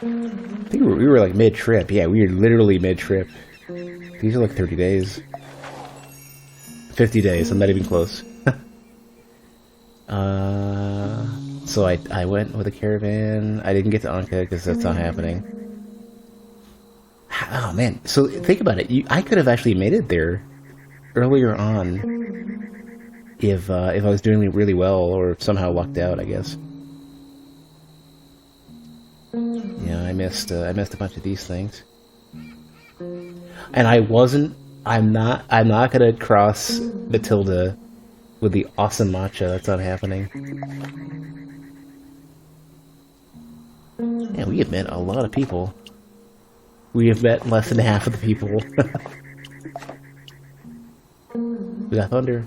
I think we were like mid-trip. Yeah, we were literally mid-trip. These are like 30 days. 50 days, I'm not even close. So I went with a caravan. I didn't get to Anka because that's not happening. Oh man, so think about it. I could have actually made it there earlier on if I was doing really well or somehow lucked out, I guess. Yeah, I missed a bunch of these things. And I'm not gonna cross Matilda with the awesome matcha. That's not happening. Yeah, we have met a lot of people. We have met less than half of the people. We got Thunder.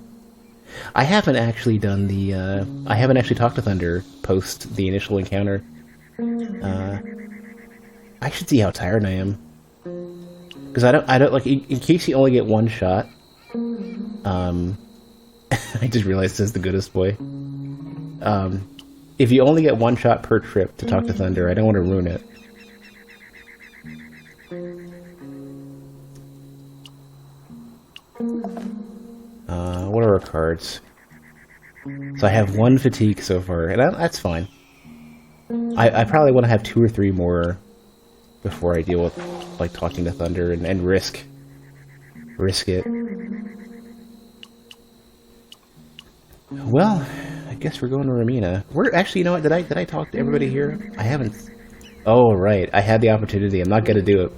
I haven't actually done the, I haven't actually talked to Thunder post the initial encounter. I should see how tired I am. Because I don't, like, in case you only get one shot, I just realized this is the goodest boy. If you only get one shot per trip to talk to Thunder, I don't want to ruin it. What are our cards? So I have one fatigue so far, and that's fine. I probably want to have 2 or 3 more before I deal with, like, talking to Thunder and risk it. Well, I guess we're going to Ramina. We're actually, you know what? Did I talk to everybody here? I haven't. Oh right, I had the opportunity. I'm not gonna do it.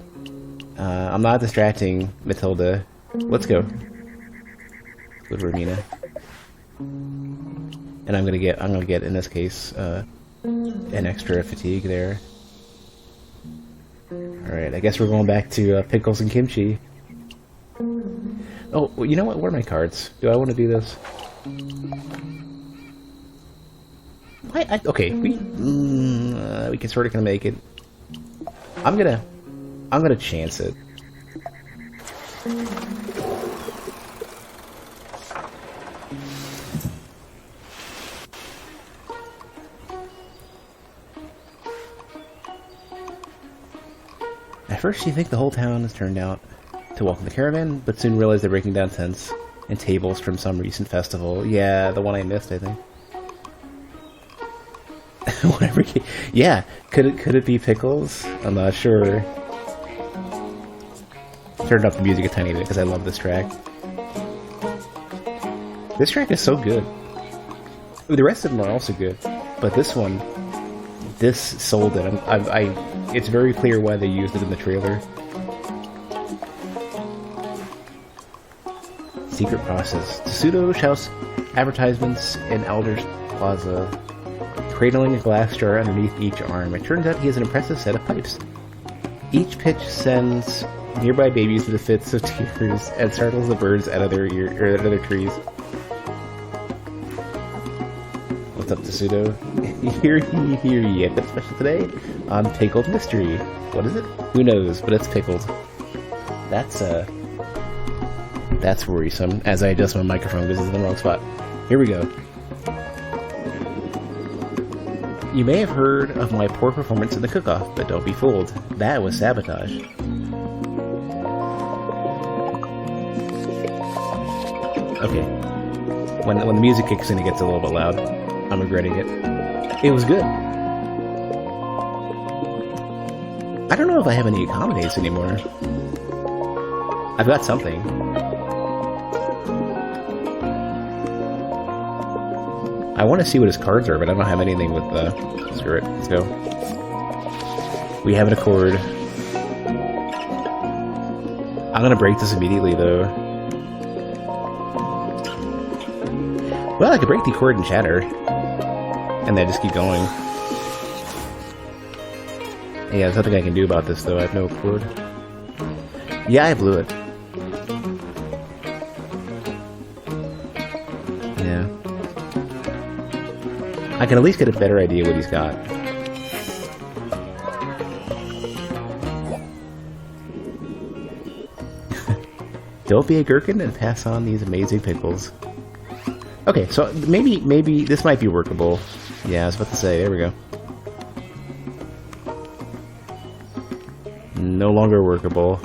I'm not distracting Matilda. Let's go. Let's go to Ramina. And I'm gonna get in this case an extra fatigue there. Alright, I guess we're going back to pickles and kimchi. Oh, well, you know what? Where are my cards? Do I want to do this? Okay, we can sort of gonna make it. I'm gonna chance it. At first you think the whole town has turned out to welcome the caravan, but soon realize they're breaking down tents and tables from some recent festival. Yeah, the one I missed, I think. Whatever. Yeah, could it be pickles? I'm not sure. Turned up the music a tiny bit because I love this track. This track is so good. The rest of them are also good, but this one, this sold it. It's very clear why they used it in the trailer. Secret process. Pseudo shouts advertisements in Elder's Plaza, cradling a glass jar underneath each arm. It turns out he has an impressive set of pipes. Each pitch sends nearby babies into fits of tears and startles the birds out of their trees. What's up, Pseudo? Hear ye. I've got a special today on Pickled Mystery. What is it? Who knows, but it's pickled. That's worrisome, as I adjust my microphone because it's in the wrong spot. Here we go. You may have heard of my poor performance in the cook-off, but don't be fooled. That was sabotage. Okay. When the music kicks in, it gets a little bit loud. I'm regretting it. It was good. I don't know if I have any accommodates anymore. I've got something. I want to see what his cards are, but I don't have anything with screw it. Let's go. We have an accord. I'm gonna break this immediately, though. Well, I could break the accord and chatter. And then just keep going. Yeah, there's nothing I can do about this, though. I have no accord. Yeah, I blew it. Yeah. I can at least get a better idea what he's got. Don't be a gherkin and pass on these amazing pickles. Okay, so maybe this might be workable. Yeah, I was about to say, there we go. No longer workable.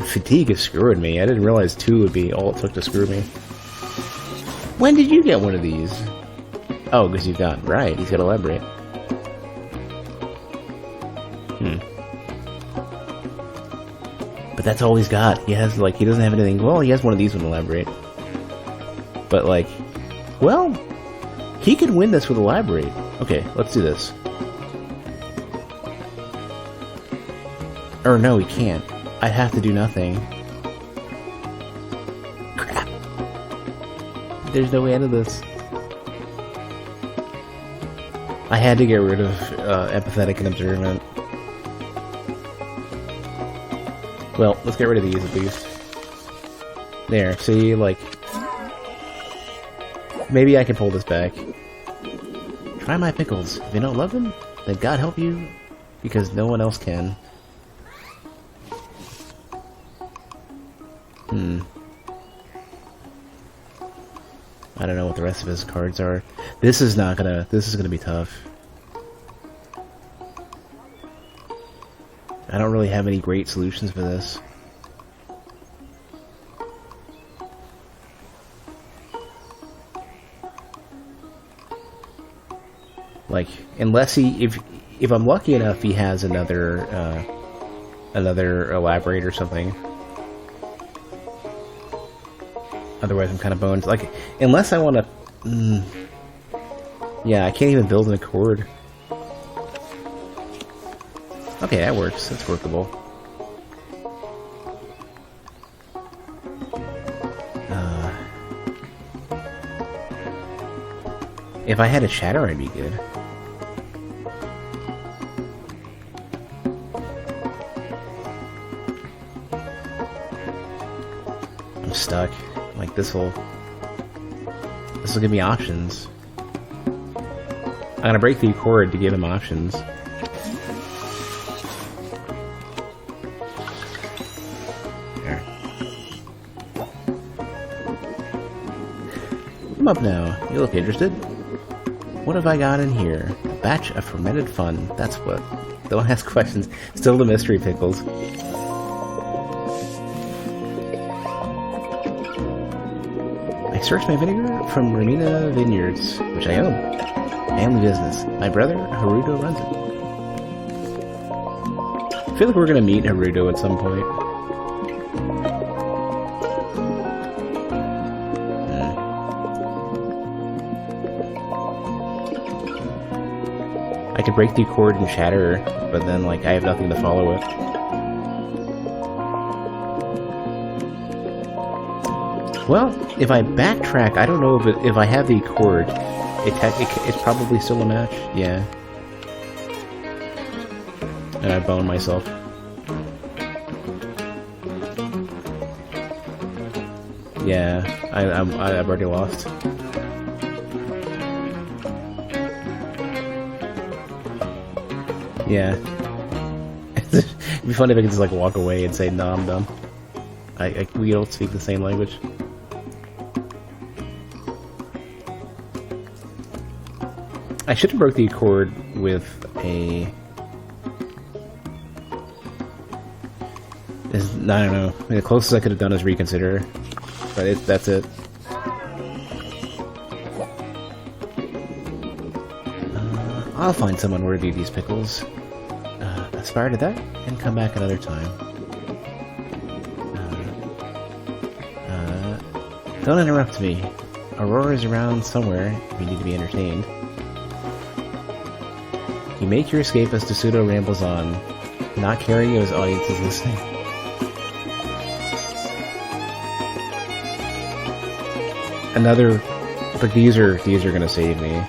Fatigue is screwing me. I didn't realize 2 would be all it took to screw me. When did you get one of these? Oh, because you've got... Right, he's got to elaborate. But that's all he's got. He has, like, he doesn't have anything... Well, he has one of these with elaborate. But, like... Well... He could win this with elaborate. Okay, let's do this. Or no, he can't. I'd have to do nothing. Crap. There's no way out of this. I had to get rid of empathetic and observant. Well, let's get rid of these at least. There, see, like... Maybe I can pull this back. Try my pickles. If you don't love them, then God help you, because no one else can. I don't know what the rest of his cards are. This is gonna be tough. I don't really have any great solutions for this. Like, unless he, if I'm lucky enough, he has another elaborate or something. Otherwise, I'm kind of boned. Like, unless I want to... yeah, I can't even build an accord. Okay, that works. That's workable. If I had a shatter, I'd be good. I'm stuck. Like, this'll give me options. I'm gonna break the accord to give him options. There. I'm up now. You look interested. What have I got in here? A batch of fermented fun. That's what. Don't ask questions. Still the mystery pickles. I sourced my vinegar from Ramina Vineyards, which I own. Family business. My brother, Haruto, runs it. I feel like we're gonna meet Haruto at some point. I could break the accord and shatter, but then, like, I have nothing to follow it. Well, if I backtrack, I don't know if I have the accord, it's probably still a match. Yeah. And I bone myself. Yeah, I've already lost. Yeah. It'd be funny if I could just, like, walk away and say, no, I'm dumb. We don't speak the same language. I should have broke the accord with a... I don't know. I mean, the closest I could have done is reconsider. But that's it. I'll find someone worthy of these pickles. Aspire to that, and come back another time. Don't interrupt me. Aurora's around somewhere if you need to be entertained. You make your escape as Tsudo rambles on, not caring if his audience is listening. Another... But these are gonna save me.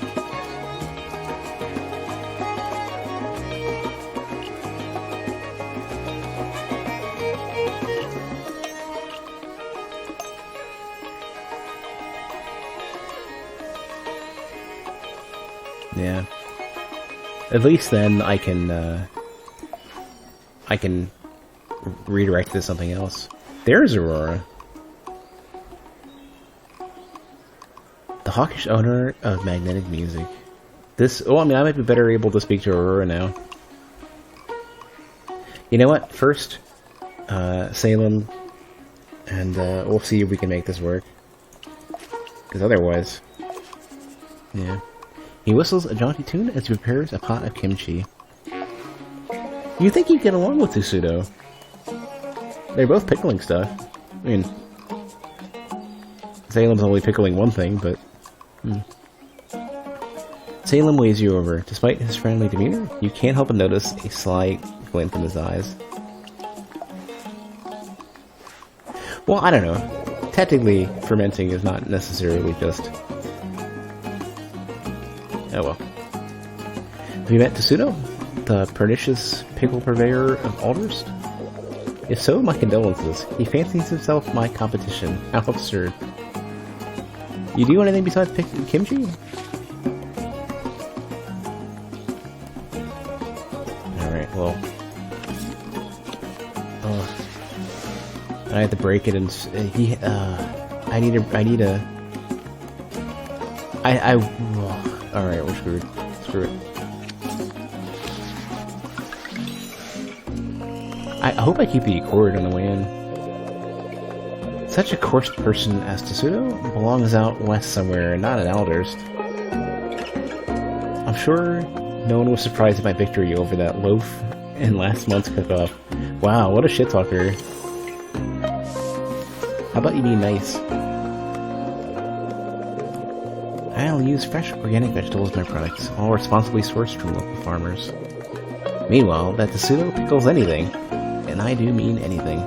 Yeah. At least then I can redirect to something else. There's Aurora. The hawkish owner of magnetic music. This... Oh, I mean, I might be better able to speak to Aurora now. You know what? First, Salem, and we'll see if we can make this work. Because otherwise... Yeah. He whistles a jaunty tune as he prepares a pot of kimchi. You think you'd get along with Tsudo? They're both pickling stuff. I mean... Salem's only pickling one thing, but... Salem waves you over. Despite his friendly demeanor, you can't help but notice a sly glint in his eyes. Well, I don't know. Technically, fermenting is not necessarily just... Oh well. Have you met Tsudo, the pernicious pickle purveyor of Alderst? If so, my condolences. He fancies himself my competition. How absurd. You do anything besides pick kimchi? Alright, well... I have to break it and... Alright, we're screwed. Screw it. I hope I keep the cord on the way in. Such a coarse person as Tsudo belongs out west somewhere and not in Alderst. I'm sure no one was surprised at my victory over that loaf in last month's cook-off. Wow, what a shit-talker. How about you be nice? I'll use fresh organic vegetables in my products, all responsibly sourced from local farmers. Meanwhile, that Tsudo pickles anything, and I do mean anything.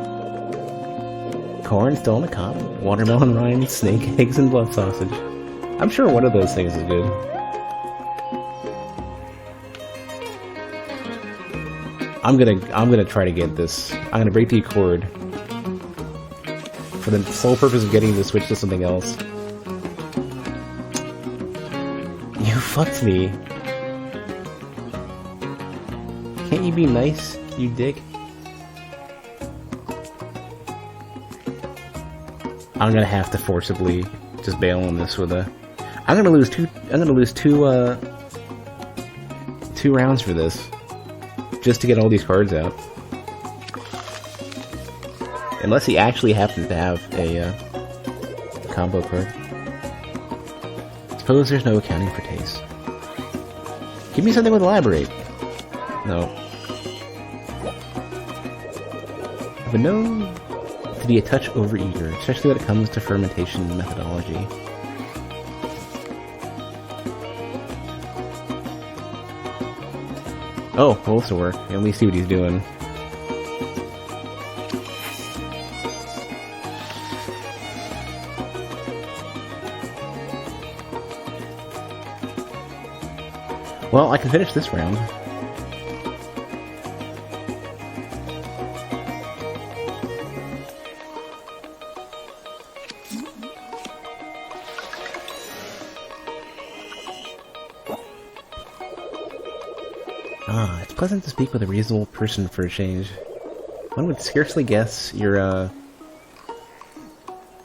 Corn still on the cob, watermelon rinds, snake eggs, and blood sausage. I'm sure one of those things is good. I'm gonna try to get this. I'm gonna break the accord for the sole purpose of getting to switch to something else. You fucked me. Can't you be nice, you dick? I'm gonna have to forcibly just bail on this with a... I'm gonna lose two rounds for this. Just to get all these cards out. Unless he actually happens to have a combo card. Suppose there's no accounting for taste. Give me something with elaborate. No. I've been known to be a touch overeager, especially when it comes to fermentation methodology. Oh, well, this will work. Let me see what he's doing. Well, I can finish this round. It's pleasant to speak with a reasonable person for a change. One would scarcely guess you're,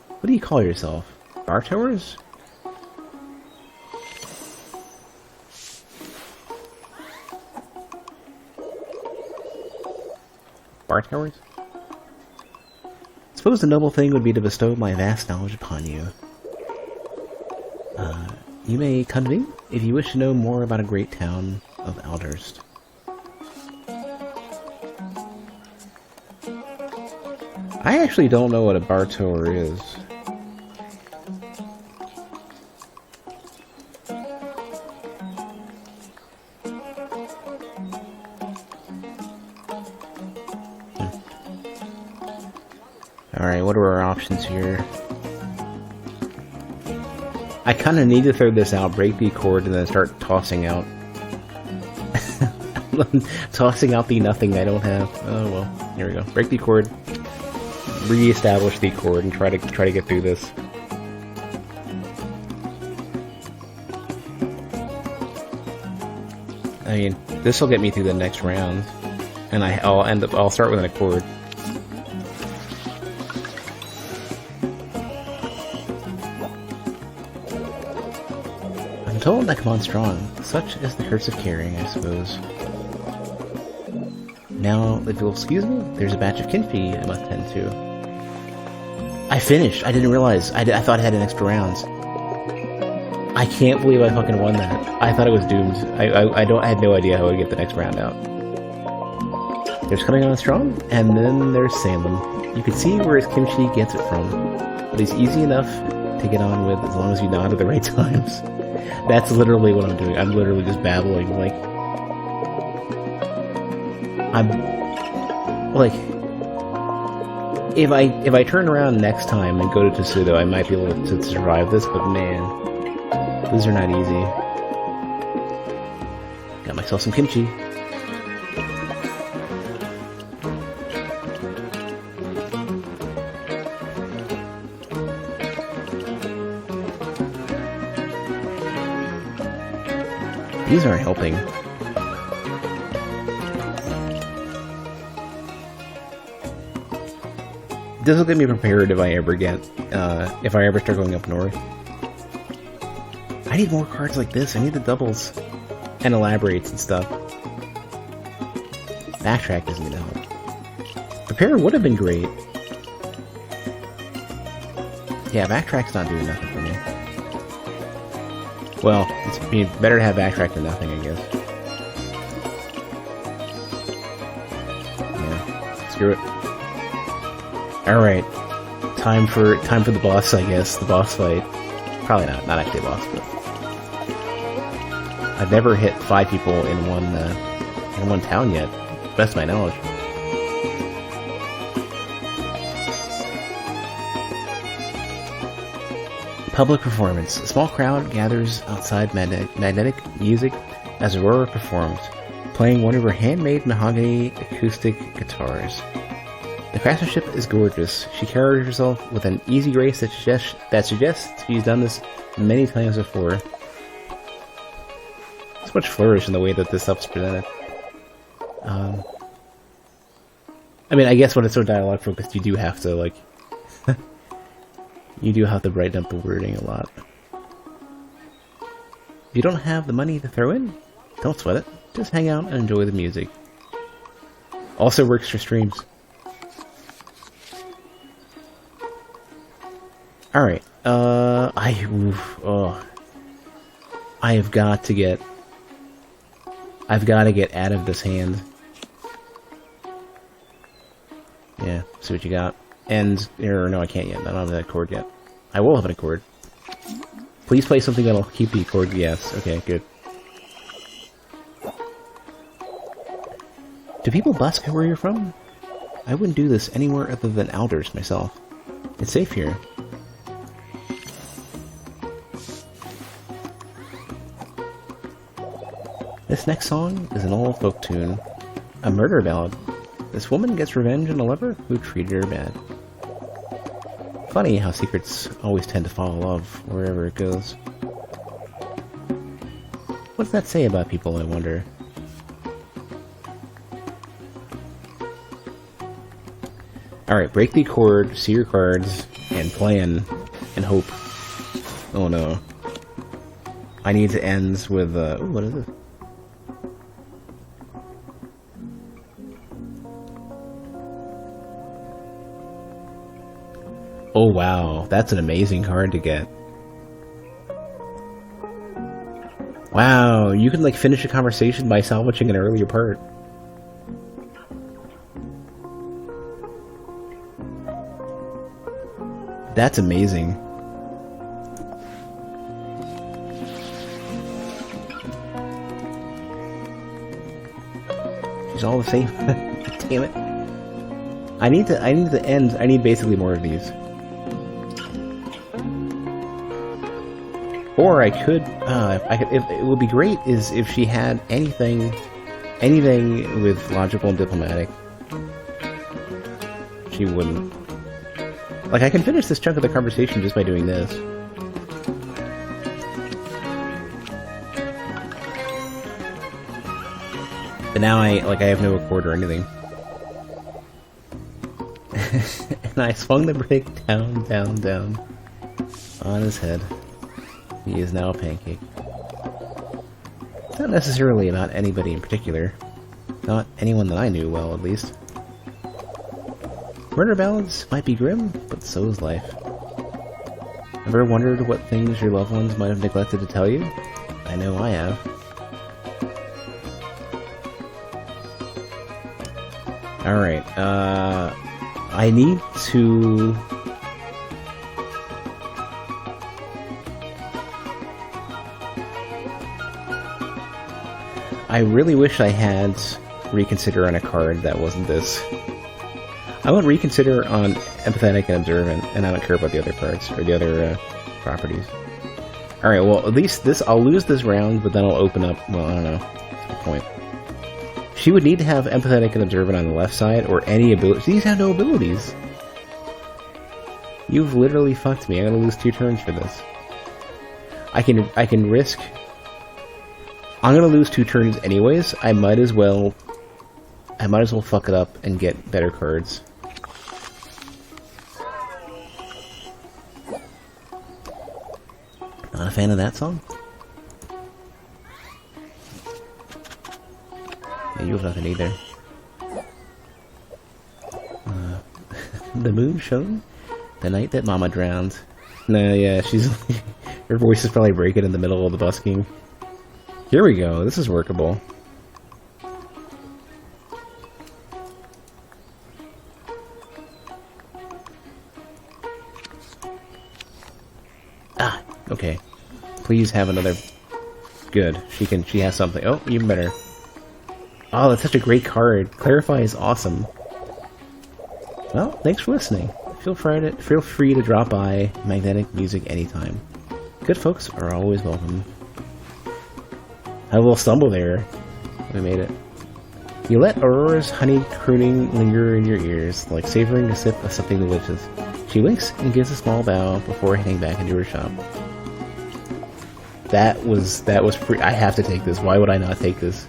what do you call yourself? Bar towers? Bar towers? Suppose the noble thing would be to bestow my vast knowledge upon you. You may come to me if you wish to know more about a great town of Alderst. I actually don't know what a bar tower is. Alright, what are our options here? I kind of need to throw this out, break the cord, and then start tossing out. Tossing out the nothing I don't have. Oh well, here we go. Break the cord. Re-establish the cord and try to get through this. I mean, this will get me through the next round, and I'll start with an accord. I'm told I come on strong. Such is the curse of carrying, I suppose. Now, if you'll excuse me, there's a batch of kimchi I must tend to. I finished! I didn't realize. I thought I had an extra rounds. I can't believe I fucking won that. I thought it was doomed. I had no idea how I would get the next round out. There's coming on strong, and then there's Salem. You can see where his kimchi gets it from, but he's easy enough to get on with as long as you nod at the right times. That's literally what I'm doing. I'm literally just babbling, like... If I turn around next time and go to Tsudo, I might be able to survive this, but man, these are not easy. Got myself some kimchi. These aren't helping. This will get me prepared if I ever start going up north. I need more cards like this. I need the doubles and elaborates and stuff. Backtrack doesn't even help. Prepare would have been great. Yeah, backtrack's not doing nothing for me. Well, it's better to have backtrack than nothing, I guess. Yeah, screw it. Alright, time for the boss, I guess, the boss fight. Probably not actually a boss, but... I've never hit 5 people in one town yet, best of my knowledge. Public performance. A small crowd gathers outside magnetic music as Aurora performs, playing one of her handmade mahogany acoustic guitars. The craftsmanship is gorgeous. She carries herself with an easy grace that suggests she's done this many times before. So much flourish in the way that this stuff's presented. I mean, I guess when it's so dialogue focused, you do have to, like... you do have to brighten up the wording a lot. If you don't have the money to throw in, don't sweat it. Just hang out and enjoy the music. Also works for streams. Alright, I have got to get out of this hand. Yeah, see what you got. And, or no, I can't yet. I don't have that chord yet. I will have an accord. Please play something that'll keep the accord. Yes, okay, good. Do people busk where you're from? I wouldn't do this anywhere other than Alders myself. It's safe here. This next song is an old folk tune. A murder ballad. This woman gets revenge on a lover who treated her bad. Funny how secrets always tend to fall in love wherever it goes. What does that say about people, I wonder? Alright, break the chord, see your cards, and plan, and hope. Oh no. I need to end with, ooh, what is this? Oh wow, that's an amazing card to get. Wow, you can like finish a conversation by salvaging an earlier part. That's amazing. She's all the same. Damn it. I need to end. I need basically more of these. Or I could, if it would be great is if she had anything with logical and diplomatic. She wouldn't. Like, I can finish this chunk of the conversation just by doing this. But now I have no accord or anything. And I swung the brick down, down, down on his head. He is now a pancake. It's not necessarily about anybody in particular. Not anyone that I knew well, at least. Murder ballads might be grim, but so is life. Ever wondered what things your loved ones might have neglected to tell you? I know I have. Alright, I need to... I really wish I had Reconsider on a card that wasn't this. I want Reconsider on Empathetic and Observant, and I don't care about the other cards, or the other properties. Alright, well, at least this, I'll lose this round, but then I'll open up, well, I don't know. That's the point. She would need to have Empathetic and Observant on the left side, or any ability. These have no abilities. You've literally fucked me. I'm gonna lose 2 turns for this. I can risk... I'm gonna lose 2 turns anyways. I might as well fuck it up and get better cards. Not a fan of that song? Yeah, you have nothing either. The moon shone the night that Mama drowned. No, yeah, she's... her voice is probably breaking in the middle of the busking. Here we go, this is workable. Ah, okay. Please have another... Good. She has something. Oh, even better. Oh, that's such a great card. Clarify is awesome. Well, thanks for listening. Feel free to drop by Magnetic Music anytime. Good folks are always welcome. Had a little stumble there. We made it. You let Aurora's honey crooning linger in your ears, like savoring a sip of something delicious. She winks and gives a small bow before heading back into her shop. That was free. I have to take this. Why would I not take this?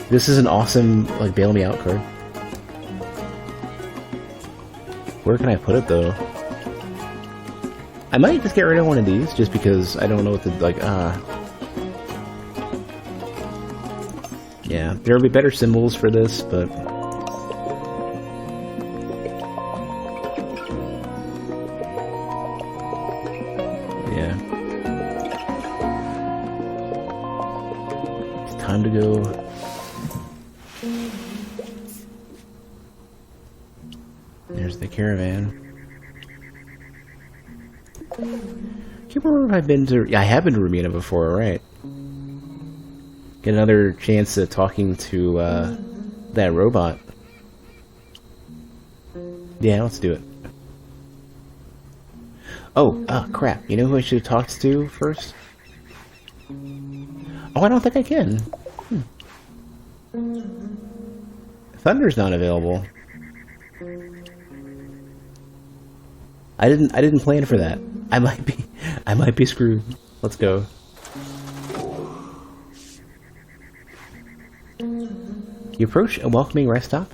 This is an awesome, like, bail me out card. Where can I put it, though? I might just get rid of one of these, just because I don't know what to, like, yeah, there'll be better symbols for this, but... yeah. It's time to go... There's the caravan. Can't remember if I've been to... Yeah, I have been to Romina before, right? Get another chance at talking to that robot. Yeah, let's do it. Oh, crap. You know who I should have talked to first? Oh, I don't think I can. Thunder's not available. I didn't plan for that. I might be screwed. Let's go. You approach a welcoming rest stop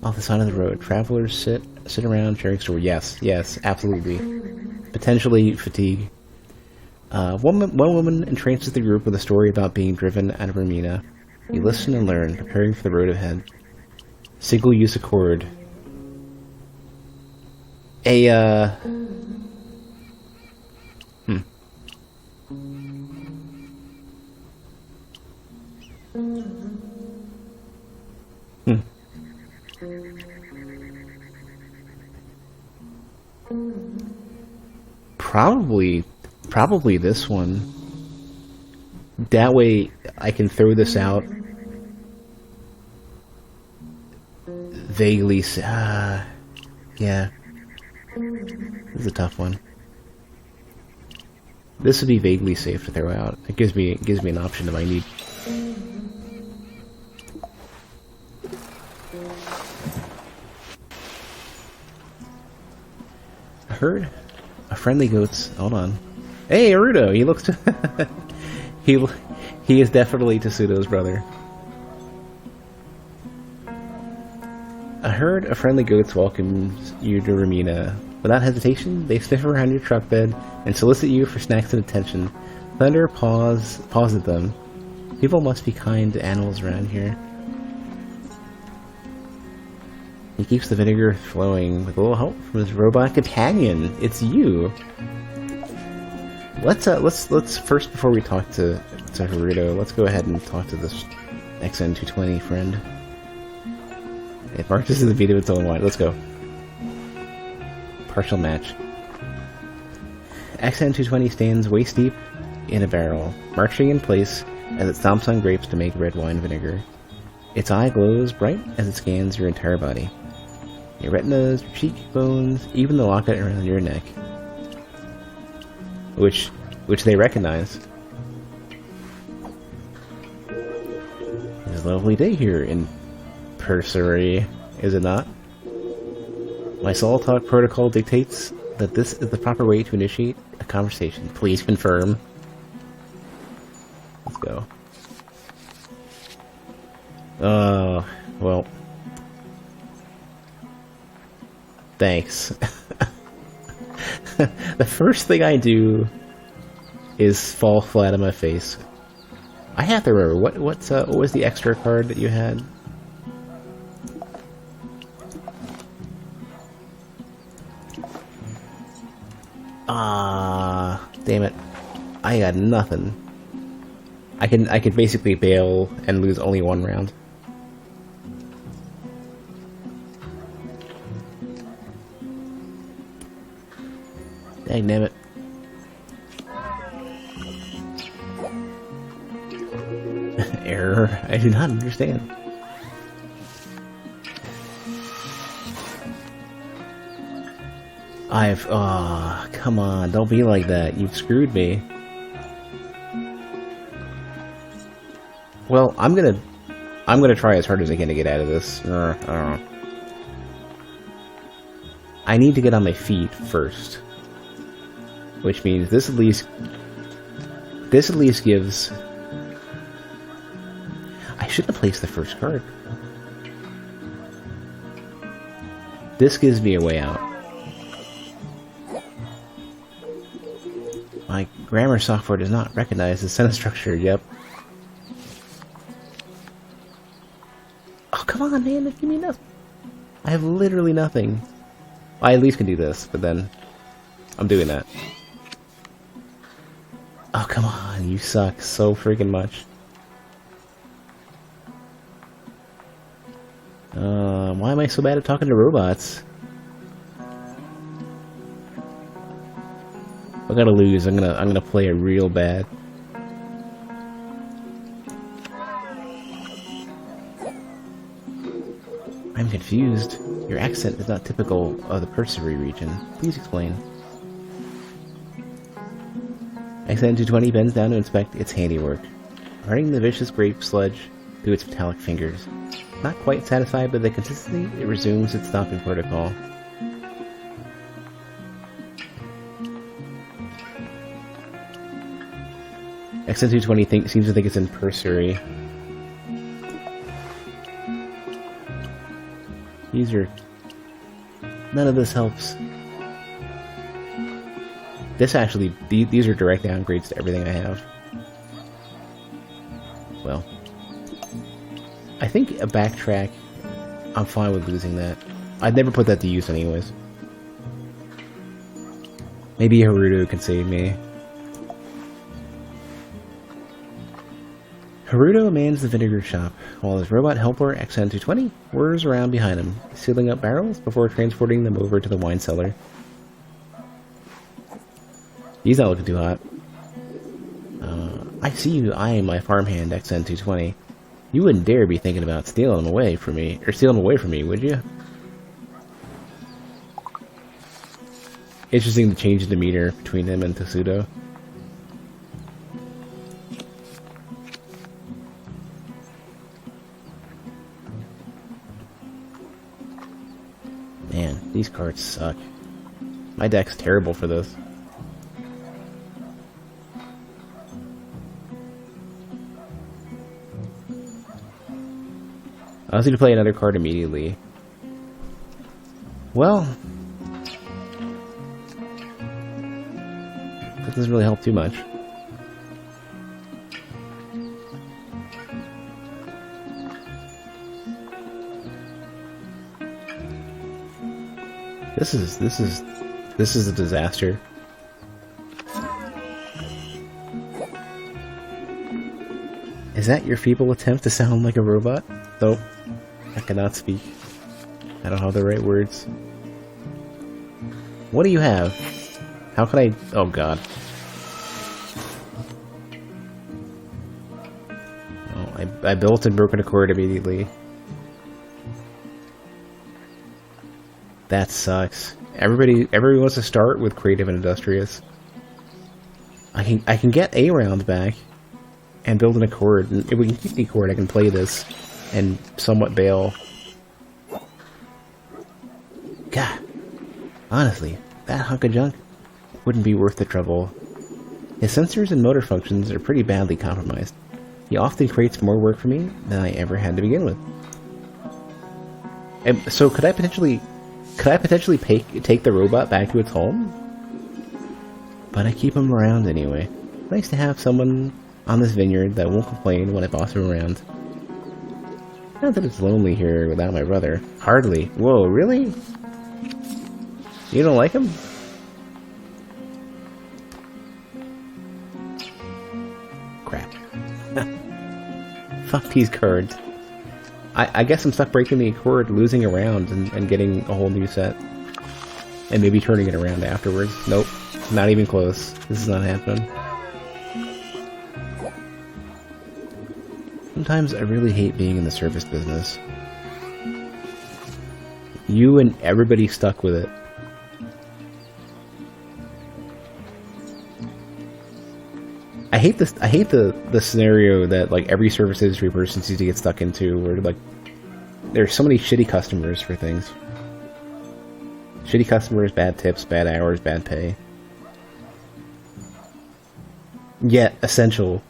off the side of the road. Travelers sit around sharing stories. Yes, absolutely. Potentially fatigue. One woman entrances the group with a story about being driven out of Romina. You listen and learn, preparing for the road ahead. Single-use accord. Probably this one. That way I can throw this out vaguely. Yeah. This is a tough one. This would be vaguely safe to throw out. It gives me an option if I need. I heard a friendly goat's. Hold on. Hey, Arudo. He looks. He is definitely Tsudo's brother. I heard a friendly goats welcomes you to Romina. Without hesitation, they sniff around your truck bed and solicit you for snacks and attention. Thunder paws at them. People must be kind to animals around here. He keeps the vinegar flowing with a little help from his robot companion. It's you. Let's first, before we talk to Haruto, let's go ahead and talk to this XN220 friend. It marches the beat of its own wide. Let's go. Partial match. XN220 stands waist deep in a barrel, marching in place as it stomps on grapes to make red wine vinegar. Its eye glows bright as it scans your entire body. Your retinas, your cheekbones, even the locket around your neck. Which they recognize. It's a lovely day here in Pursery, is it not? My Soul Talk protocol dictates that this is the proper way to initiate a conversation. Please confirm. Let's go. Well. Thanks. The first thing I do is fall flat on my face. I have to remember, what was the extra card that you had? Damn it. I got nothing. I could basically bail and lose only one round. Dang, damn it. Error. I do not understand. Come on, don't be like that. You've screwed me. Well, I'm gonna try as hard as I can to get out of this. I don't know. I need to get on my feet first. Which means this at least gives... I shouldn't have placed the first card. This gives me a way out. My grammar software does not recognize the sentence structure, yep. Oh, come on, man, give me nothing. I have literally nothing. I at least can do this, but then I'm doing that. Oh, come on, you suck so freaking much. Why am I so bad at talking to robots? I gotta lose. I'm gonna play it real bad. I'm confused. Your accent is not typical of the Pursery region. Please explain. XN220 bends down to inspect its handiwork, running the vicious grape sludge through its metallic fingers. Not quite satisfied by the consistency, it resumes its stomping protocol. XN220 seems to think it's in Pursery. None of this helps. These are direct downgrades to everything I have. Well, I think a backtrack, I'm fine with losing that. I'd never put that to use anyways. Maybe Haruto can save me. Haruto mans the vinegar shop, while his robot helper XN220 whirs around behind him, sealing up barrels before transporting them over to the wine cellar. He's not looking too hot. I see you eyeing my farmhand XN220. You wouldn't dare be thinking about stealing him away from me, would you? Interesting to change the demeanor between him and Tsudo. Man, these cards suck. My deck's terrible for this. I was going to play another card immediately. Well, that doesn't really help too much. This is a disaster. Is that your feeble attempt to sound like a robot? Nope. I cannot speak. I don't have the right words. What do you have? How can I... Oh god. Oh, I built and broken a cord immediately. That sucks. Everybody wants to start with creative and industrious. I can get a round back and build an accord. And if we can keep the accord, I can play this and somewhat bail. God, honestly, that hunk of junk wouldn't be worth the trouble. His sensors and motor functions are pretty badly compromised. He often creates more work for me than I ever had to begin with. And so could I potentially take the robot back to its home? But I keep him around anyway. Nice to have someone on this vineyard that won't complain when I boss him around. Not that it's lonely here without my brother. Hardly. Whoa, really? You don't like him? Crap. Fuck these cards. I guess I'm stuck breaking the accord, losing a round, and getting a whole new set. And maybe turning it around afterwards. Nope. Not even close. This is not happening. Sometimes I really hate being in the service business. You and everybody stuck with it. I hate this. I hate the scenario that like every service industry person seems to get stuck into, where like there's so many shitty customers for things. Shitty customers, bad tips, bad hours, bad pay. Yet essential.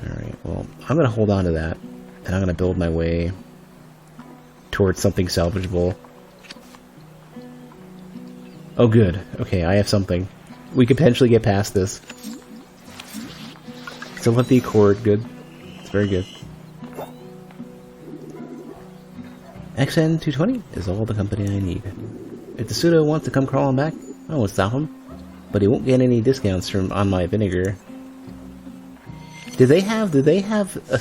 All right. Well, I'm gonna hold on to that, and I'm gonna build my way towards something salvageable. Oh good, okay, I have something. We could potentially get past this. Still have the accord, good. It's very good. XN220 is all the company I need. If the pseudo wants to come crawling back, I won't stop him. But he won't get any discounts on my vinegar. Did they have a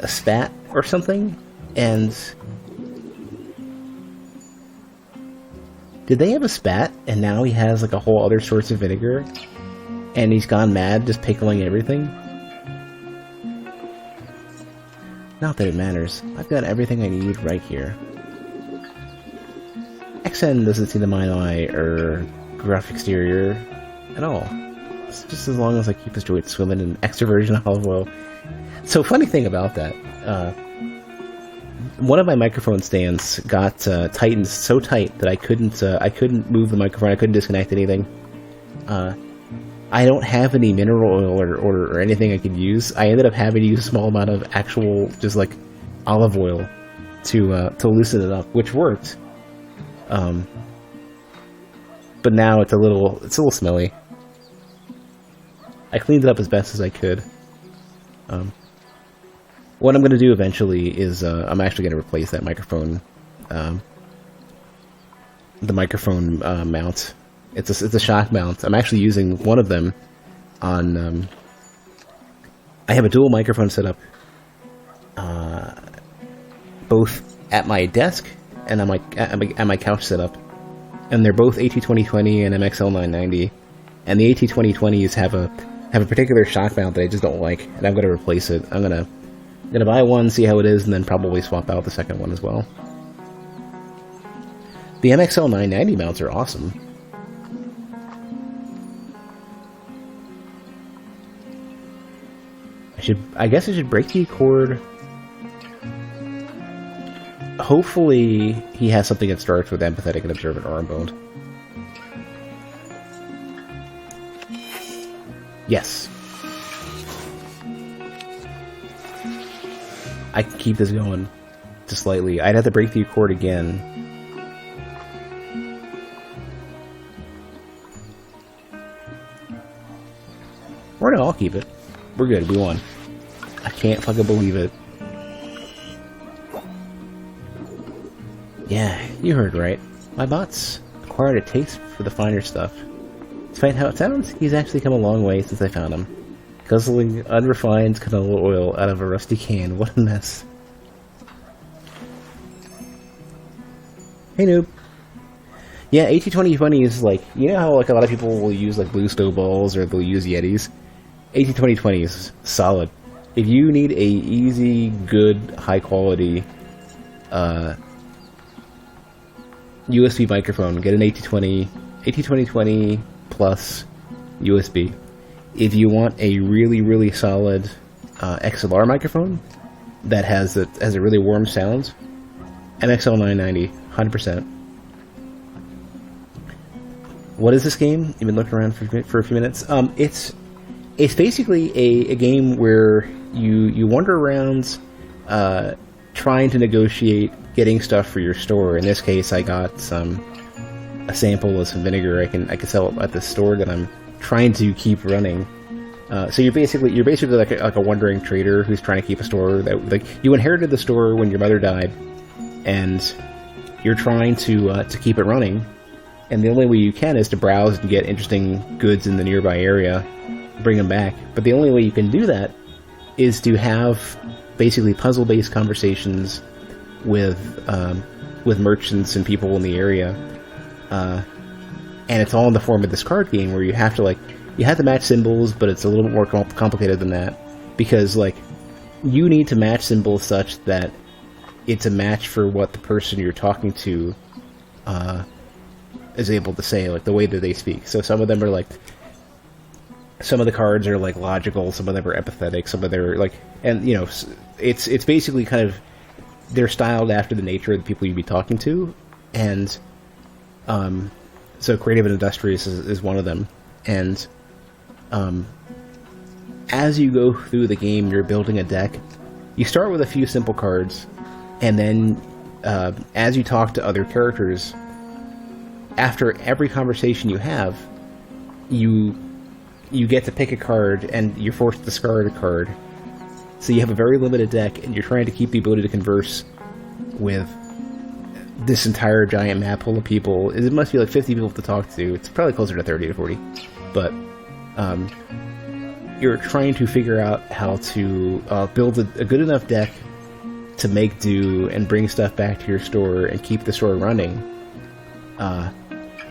spat or something? And... Did they have a spat, and now he has like a whole other source of vinegar, and he's gone mad just pickling everything? Not that it matters. I've got everything I need right here. XN doesn't see the mine eye or gruff exterior at all. It's just as long as I keep his joints swimming in extra virgin olive oil. So funny thing about that, one of my microphone stands got tightened so tight that I couldn't move the microphone. I couldn't disconnect anything. I don't have any mineral oil or anything I could use. I ended up having to use a small amount of actual just like olive oil to loosen it up, which worked. But now it's a little smelly. I cleaned it up as best as I could. What I'm going to do eventually is I'm actually going to replace that microphone, the microphone mount. It's a shock mount. I'm actually using one of them on. I have a dual microphone setup, both at my desk and at my couch setup, and they're both AT2020 and MXL990, and the AT2020s have a particular shock mount that I just don't like, and I'm going to replace it. I'm gonna buy one, see how it is, and then probably swap out the second one as well. The MXL990 mounts are awesome. I guess I should break the accord. Hopefully he has something that starts with empathetic and observant arm bone. Yes. I can keep this going just slightly. I'd have to break the accord again. Or no, I'll keep it. We're good, we won. I can't fucking believe it. Yeah, you heard right. My bot's acquired a taste for the finer stuff. Despite how it sounds, he's actually come a long way since I found him. Guzzling unrefined canola oil out of a rusty can. What a mess. Hey, noob. Yeah, AT2020 is like, you know how like a lot of people will use like blue snowballs or they'll use Yetis? AT2020 is solid. If you need a easy, good, high quality USB microphone, get an AT2020 plus USB. If you want a really, really solid XLR microphone that has a really warm sound, MXL 990, 100%. What is this game? You've been looking around for a few minutes. It's basically a game where you wander around trying to negotiate getting stuff for your store. In this case, I got a sample of some vinegar I can sell at the store that I'm trying to keep running. So you're basically like a wandering trader who's trying to keep a store that like you inherited the store when your mother died, and you're trying to keep it running. And the only way you can is to browse and get interesting goods in the nearby area, bring them back. But the only way you can do that is to have basically puzzle-based conversations with merchants and people in the area, and it's all in the form of this card game where you have to match symbols, but it's a little bit more complicated than that, because like you need to match symbols such that it's a match for what the person you're talking to is able to say, like the way that they speak. So some of them are like, some of the cards are like logical, some of them are empathetic, some of them are like, and you know, it's basically kind of, they're styled after the nature of the people you'd be talking to, and so creative and industrious is one of them. And as you go through the game, you're building a deck. You start with a few simple cards, and then as you talk to other characters, after every conversation you have, you get to pick a card, and you're forced to discard a card. So you have a very limited deck, and you're trying to keep the ability to converse with this entire giant map full of people. It must be like 50 people to talk to. It's probably closer to 30 to 40. But you're trying to figure out how to build a good enough deck to make do and bring stuff back to your store and keep the store running.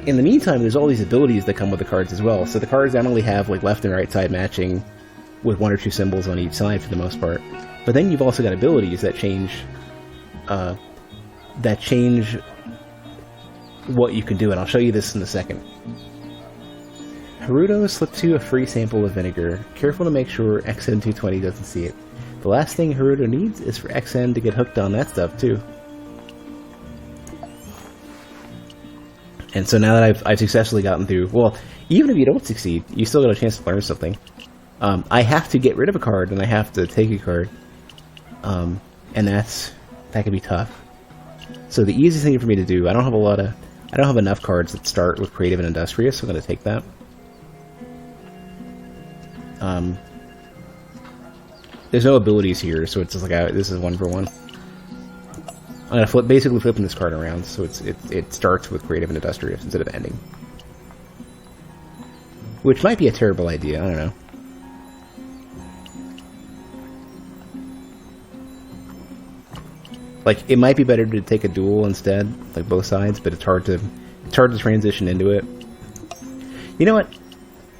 In the meantime, there's all these abilities that come with the cards as well. So the cards not only have like left and right side matching with one or two symbols on each side for the most part, but then you've also got abilities that change what you can do, and I'll show you this in a second. Haruto slipped you a free sample of vinegar. Careful to make sure XN220 doesn't see it. The last thing Haruto needs is for XN to get hooked on that stuff too. And so now that I've successfully gotten through, well, even if you don't succeed, you still got a chance to learn something. I have to get rid of a card, and I have to take a card, and that can be tough. So the easiest thing for me to do, I don't have enough cards that start with creative and industrious, so I'm going to take that. There's no abilities here, so it's just like this is one for one. I'm gonna basically flipping this card around, so it starts with creative and industrious instead of ending, which might be a terrible idea. I don't know. Like, it might be better to take a duel instead, like both sides, but it's hard to transition into it. You know what?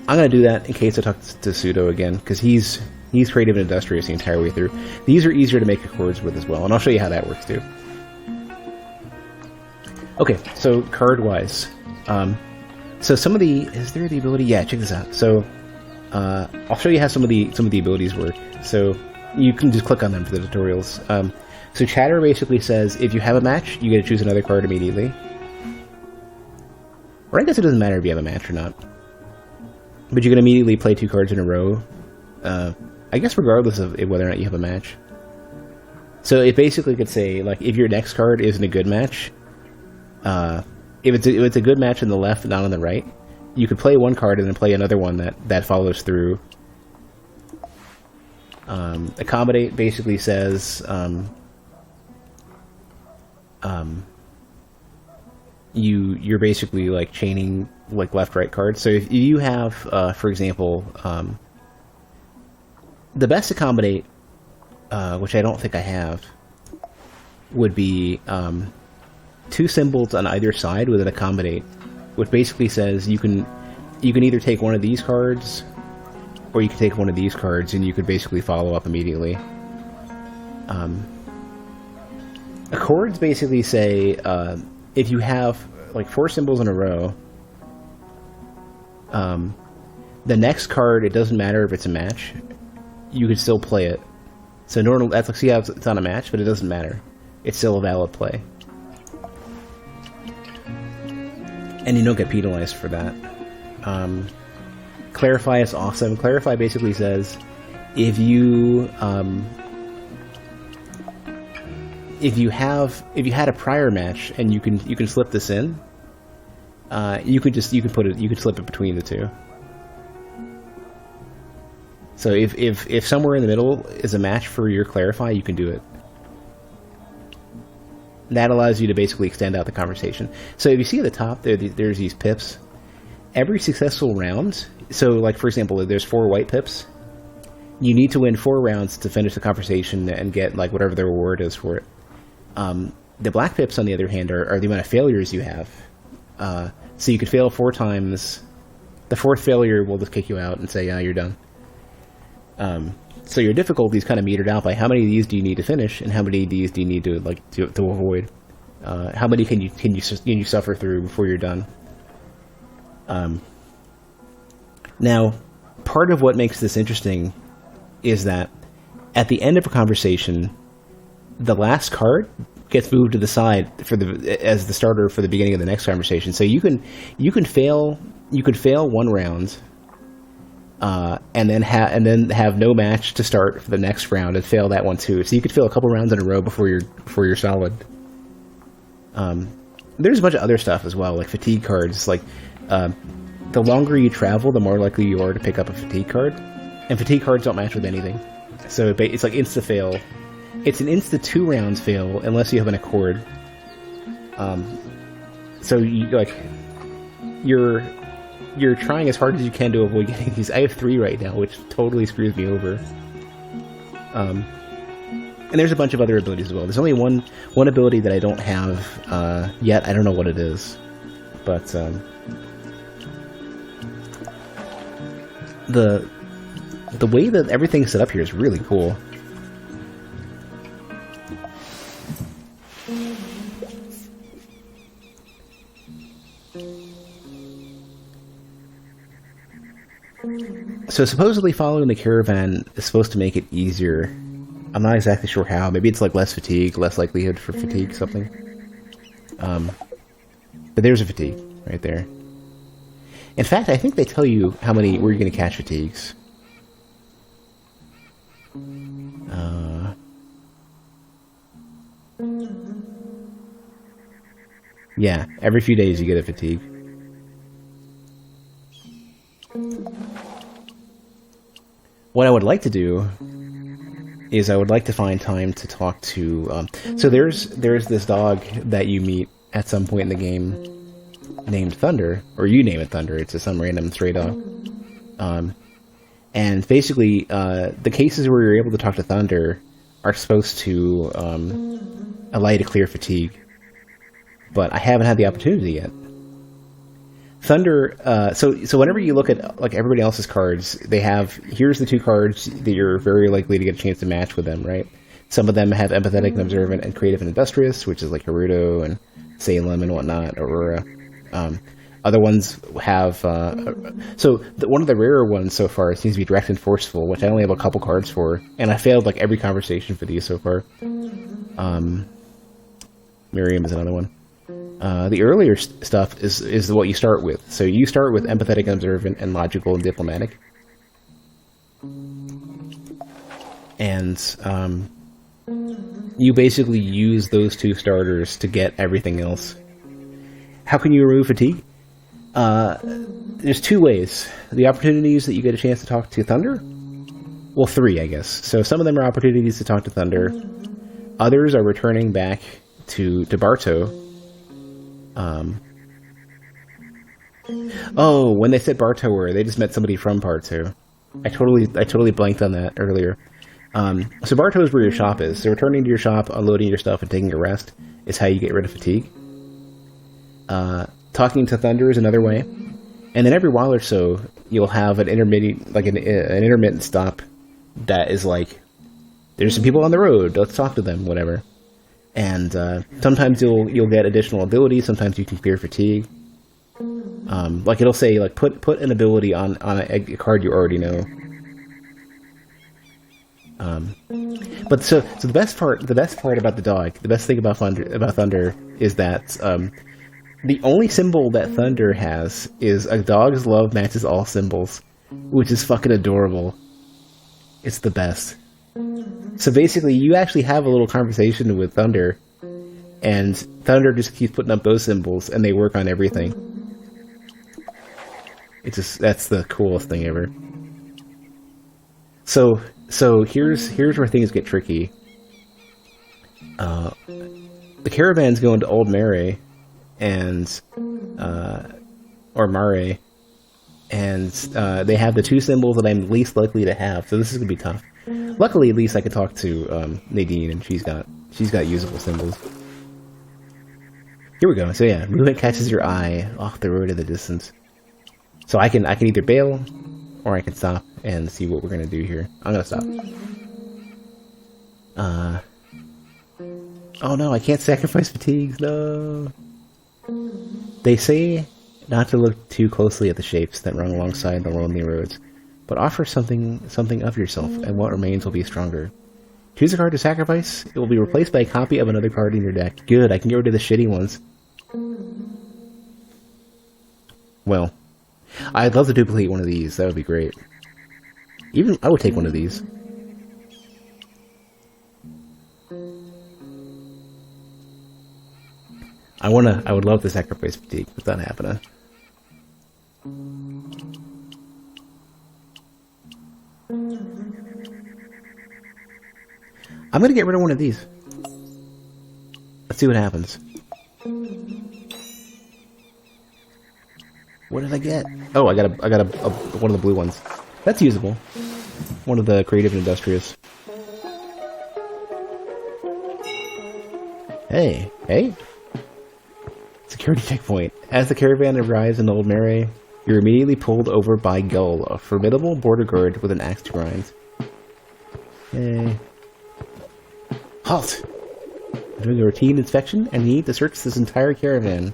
I'm gonna do that in case I talk to Pseudo again, because he's creative and industrious the entire way through. These are easier to make accords with as well, and I'll show you how that works too. Okay, so card-wise, so some of the, is there the ability? Yeah, check this out. So I'll show you how some of the abilities work. So you can just click on them for the tutorials. So Chatter basically says if you have a match, you get to choose another card immediately. Or I guess it doesn't matter if you have a match or not. But you can immediately play 2 cards in a row. I guess regardless of whether or not you have a match. So it basically could say, like, if your next card isn't a good match, if it's a good match on the left and not on the right, you could play one card and then play another one that follows through. Accommodate basically says you're basically like chaining like left-right cards. So if you have, for example, the best accommodate, which I don't think I have, would be 2 symbols on either side with an accommodate, which basically says you can either take one of these cards, or you can take one of these cards, and you could basically follow up immediately. Accords basically say if you have like 4 symbols in a row, the next card, it doesn't matter if it's a match, you could still play it. So normally, that's like, see how it's on a match, but it doesn't matter. It's still a valid play. And you don't get penalized for that. Clarify is awesome. Clarify basically says if you had a prior match and you can slip this in, you could slip it between the two. So if somewhere in the middle is a match for your clarify, you can do it. That allows you to basically extend out the conversation. So if you see at the top there's these pips. Every successful round, so like for example, if there's 4 white pips, you need to win 4 rounds to finish the conversation and get like whatever the reward is for it. The black pips, on the other hand, are the amount of failures you have. So you could fail 4 times. The 4th failure will just kick you out and say, yeah, you're done. So your difficulty is kind of metered out by how many of these do you need to finish, and how many of these do you need to to avoid. How many can you suffer through before you're done? Now, part of what makes this interesting is that at the end of a conversation, the last card gets moved to the side as the starter for the beginning of the next conversation. So you can fail 1 round, and then have no match to start for the next round and fail that one too. So you could fail a couple rounds in a row before you're solid. There's a bunch of other stuff as well, like fatigue cards. Like the longer you travel, the more likely you are to pick up a fatigue card, and fatigue cards don't match with anything. So it's like insta fail. It's an insta 2 rounds fail unless you have an accord. So you're trying as hard as you can to avoid getting these. I have 3 right now, which totally screws me over. And there's a bunch of other abilities as well. There's only one ability that I don't have yet. I don't know what it is, but the way that everything's set up here is really cool. So supposedly following the caravan is supposed to make it easier. I'm not exactly sure how. Maybe it's like less fatigue, less likelihood for fatigue, something. But there's a fatigue right there. In fact, I think they tell you where you're going to catch fatigues. Yeah, every few days you get a fatigue. What I would like to do is I would like to find time to talk to... so there's this dog that you meet at some point in the game named Thunder, or you name it Thunder. It's just some random stray dog. And basically, the cases where you're able to talk to Thunder are supposed to allow you to clear fatigue. But I haven't had the opportunity yet. Thunder, so whenever you look at like everybody else's cards, they have, here's the 2 cards that you're very likely to get a chance to match with them, right? Some of them have Empathetic and Observant and Creative and Industrious, which is like Haruto and Salem and whatnot, Aurora. Other ones have, one of the rarer ones so far seems to be Direct and Forceful, which I only have a couple cards for, and I failed like every conversation for these so far. Miriam is another one. The earlier stuff is what you start with. So you start with Empathetic and Observant and Logical and Diplomatic. And you basically use those 2 starters to get everything else. How can you remove fatigue? There's 2 ways. The opportunities that you get a chance to talk to Thunder, Well, 3, I guess. So some of them are opportunities to talk to Thunder. Others are returning back to Barto. Oh, when they said Bartower, they just met somebody from Barto. I totally blanked on that earlier. So Barto is where your shop is. So returning to your shop, unloading your stuff, and taking a rest is how you get rid of fatigue. Talking to Thunder is another way. And then every while or so, you'll have an intermittent, like an intermittent stop that is like, there's some people on the road, let's talk to them, whatever. And sometimes you'll get additional abilities, sometimes you can clear fatigue. Like it'll say, like, put an ability on a card you already know. But so the best part about the dog, the best thing about Thunder is that the only symbol that Thunder has is a dog's love matches all symbols, which is fucking adorable. It's the best. So basically, you actually have a little conversation with Thunder, and Thunder just keeps putting up those symbols, and they work on everything. That's the coolest thing ever. So here's where things get tricky. The caravan's going to Old Mare, or Mare, and they have the 2 symbols that I'm least likely to have, so this is gonna be tough. Luckily, at least I could talk to Nadine, and she's got usable symbols. Here we go. So yeah, movement catches your eye off the road in the distance. So I can either bail, or I can stop and see what we're gonna do here. I'm gonna stop. Oh no, I can't sacrifice fatigues. No. They say not to look too closely at the shapes that run alongside the lonely roads, but offer something of yourself, and what remains will be stronger. Choose a card to sacrifice. It will be replaced by a copy of another card in your deck. Good, I can get rid of the shitty ones. Well, I'd love to duplicate one of these. That would be great. Even I would take one of these. I would love to sacrifice fatigue, but it's not happening. I'm gonna get rid of one of these. Let's see what happens. What did I get? Oh, I got a one of the blue ones. That's usable. One of the creative and industrious. Hey. Security checkpoint. As the caravan arrives in Old Mare, you're immediately pulled over by Gull, a formidable border guard with an axe to grind. Hey. Halt! I'm doing a routine inspection and you need to search this entire caravan.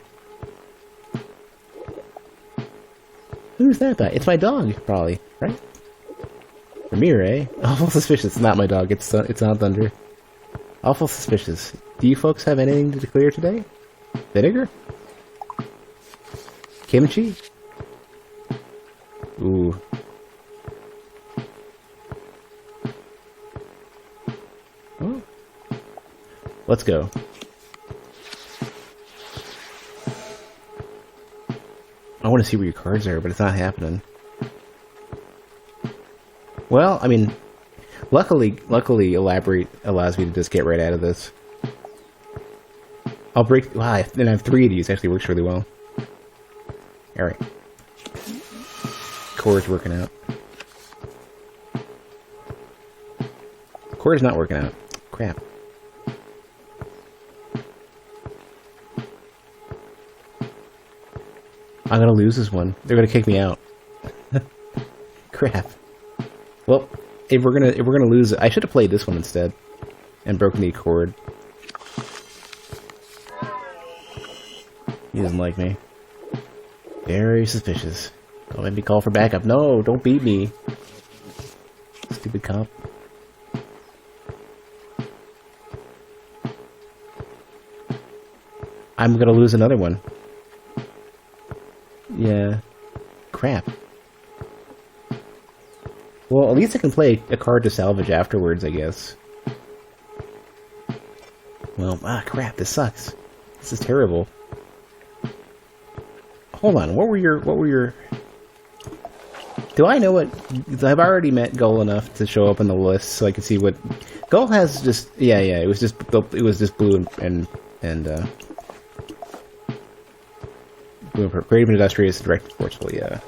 Who's that guy? It's my dog, probably, right? Ramir, eh? Awful suspicious. It's not my dog. It's not Thunder. Awful suspicious. Do you folks have anything to declare today? Vinegar? Kimchi? Ooh. Oh. Let's go. I want to see where your cards are, but it's not happening. Well, I mean, luckily, Elaborate allows me to just get right out of this. I'll break. Wow, and I have 3 of these. Actually, works really well. All right, core's working out. Core's not working out. Crap. I'm gonna lose this one. They're gonna kick me out. Crap. Well, if we're gonna lose it, I should have played this one instead and broken the accord. He doesn't like me. Very suspicious. Don't let me call for backup. No, don't beat me. Stupid cop. I'm gonna lose another one. Yeah. Crap. Well, at least I can play a card to salvage afterwards, I guess. Well, crap, this sucks. This is terrible. Hold on, what were your... Do I know what... I've already met Gull enough to show up in the list so I can see what... Gull has just... Yeah, it was just blue and Creative and Industrious, Direct and Forceful, yeah.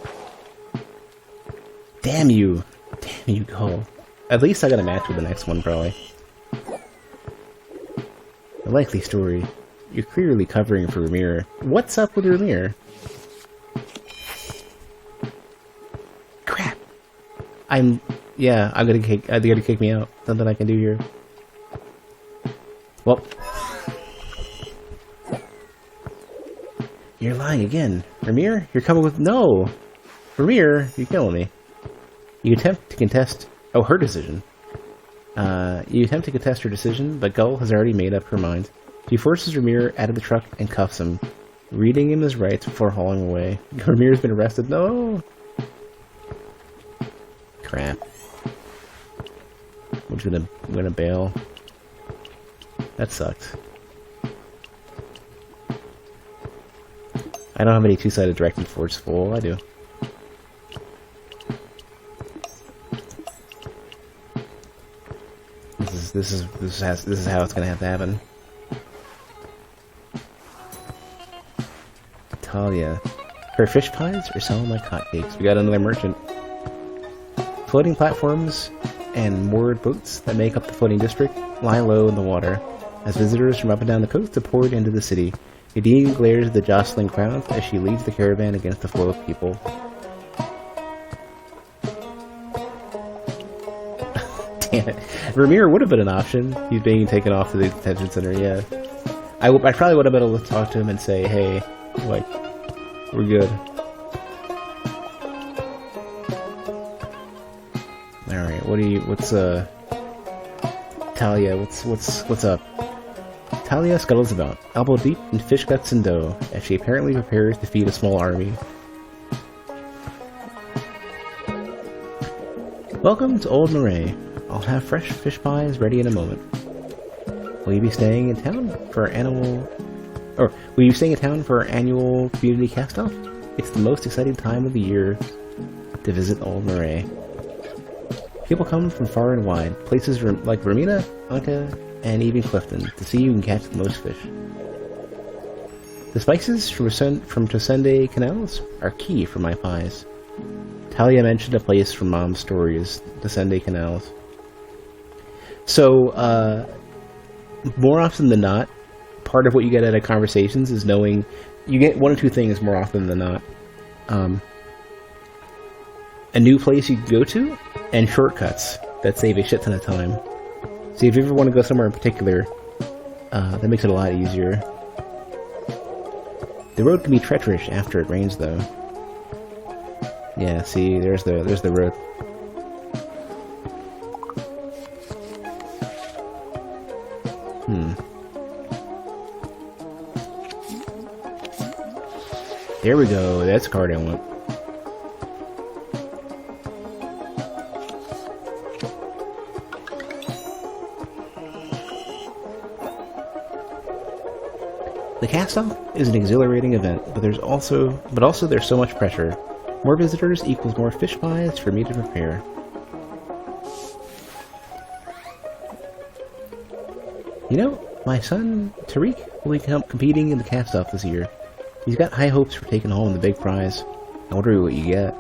Damn you, Gull. At least I got a match with the next one, probably. A likely story. You're clearly covering for Ramir. What's up with Ramir? Crap. I'm gonna kick me out. Nothing I can do here. Well. You're lying again. Ramir, you're coming with... No! Ramir, you're killing me. You attempt to contest... Oh, her decision. You attempt to contest her decision, but Gull has already made up her mind. She forces Ramir out of the truck and cuffs him, reading him his rights before hauling away. Ramir's been arrested. No! Crap. I'm gonna bail. That sucked. I don't have any two-sided direct and forceful. I do. This is how it's gonna have to happen. Talia. Her fish pies are selling like hotcakes. We got another merchant. Floating platforms and moored boats that make up the floating district lie low in the water as visitors from up and down the coast are poured into the city. Nadine glares at the jostling crowds as she leads the caravan against the flow of people. Damn it. Ramir would have been an option. He's being taken off to the detention center, yeah. I probably would have been able to talk to him and say, hey, like, we're good. Alright, Talia, what's up? Talia scuttles about, elbow deep in fish guts and dough, as she apparently prepares to feed a small army. Welcome to Old Marais. I'll have fresh fish pies ready in a moment. Will you be staying in town for our annual community cast-off? It's the most exciting time of the year to visit Old Marais. People come from far and wide, places like Romina, Anka, and even Clifton, to see who can catch the most fish. The spices from Tosende canals are key for my pies. Talia mentioned a place from Mom's stories, Tosende canals. So, more often than not, part of what you get out of conversations is knowing... You get one or two things more often than not. A new place you can go to, and shortcuts that save a shit ton of time. See, if you ever want to go somewhere in particular, that makes it a lot easier. The road can be treacherous after it rains, though. Yeah, see, there's the road. There we go, that's the card I want. The cast-off is an exhilarating event, but there's also there's so much pressure. More visitors equals more fish pies for me to prepare. You know, my son Tariq will be competing in the cast-off this year. He's got high hopes for taking home the big prize. I wonder what you get.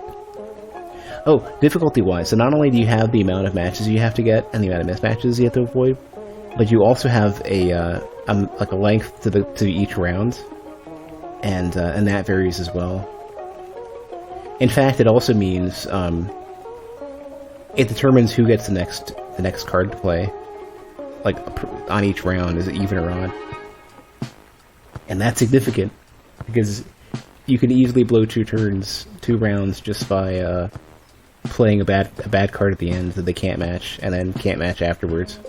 Oh, difficulty-wise, so not only do you have the amount of matches you have to get and the amount of mismatches you have to avoid, but you also have a like a length to each round, and that varies as well. In fact, it also means it determines who gets the next card to play, like on each round. Is it even or odd? And that's significant because you can easily blow two rounds just by playing a bad card at the end that they can't match, and then can't match afterwards.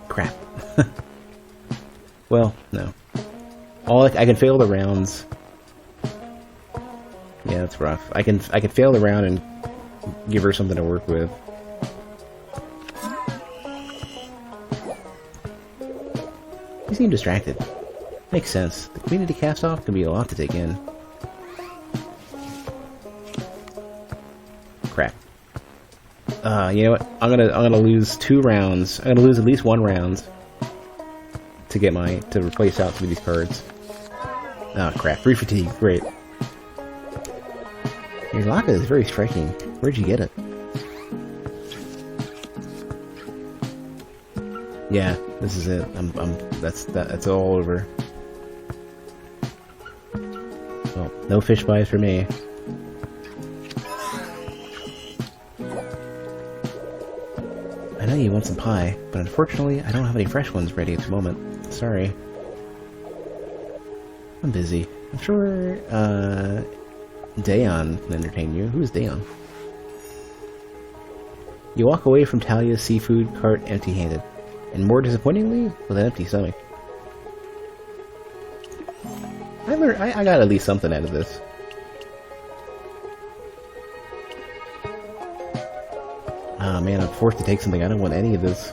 Crap. Well, no. I can fail the rounds. Yeah, that's rough. I can fail the round and give her something to work with. You seem distracted. Makes sense. The community cast-off can be a lot to take in. Crap. You know what? I'm gonna lose 2 rounds. I'm gonna lose at least 1 round to get to replace out some of these cards. Oh crap! 3 fatigue. Great. Your Laka is very striking. Where'd you get it? Yeah, this is it. That's all over. Well, no fish buys for me. I know you want some pie, but unfortunately I don't have any fresh ones ready at the moment. Sorry. I'm busy. I'm sure, Dayon can entertain you. Who's Dayon? You walk away from Talia's seafood cart empty-handed, and more disappointingly, with an empty stomach. I got at least something out of this. Ah man, I'm forced to take something. I don't want any of this.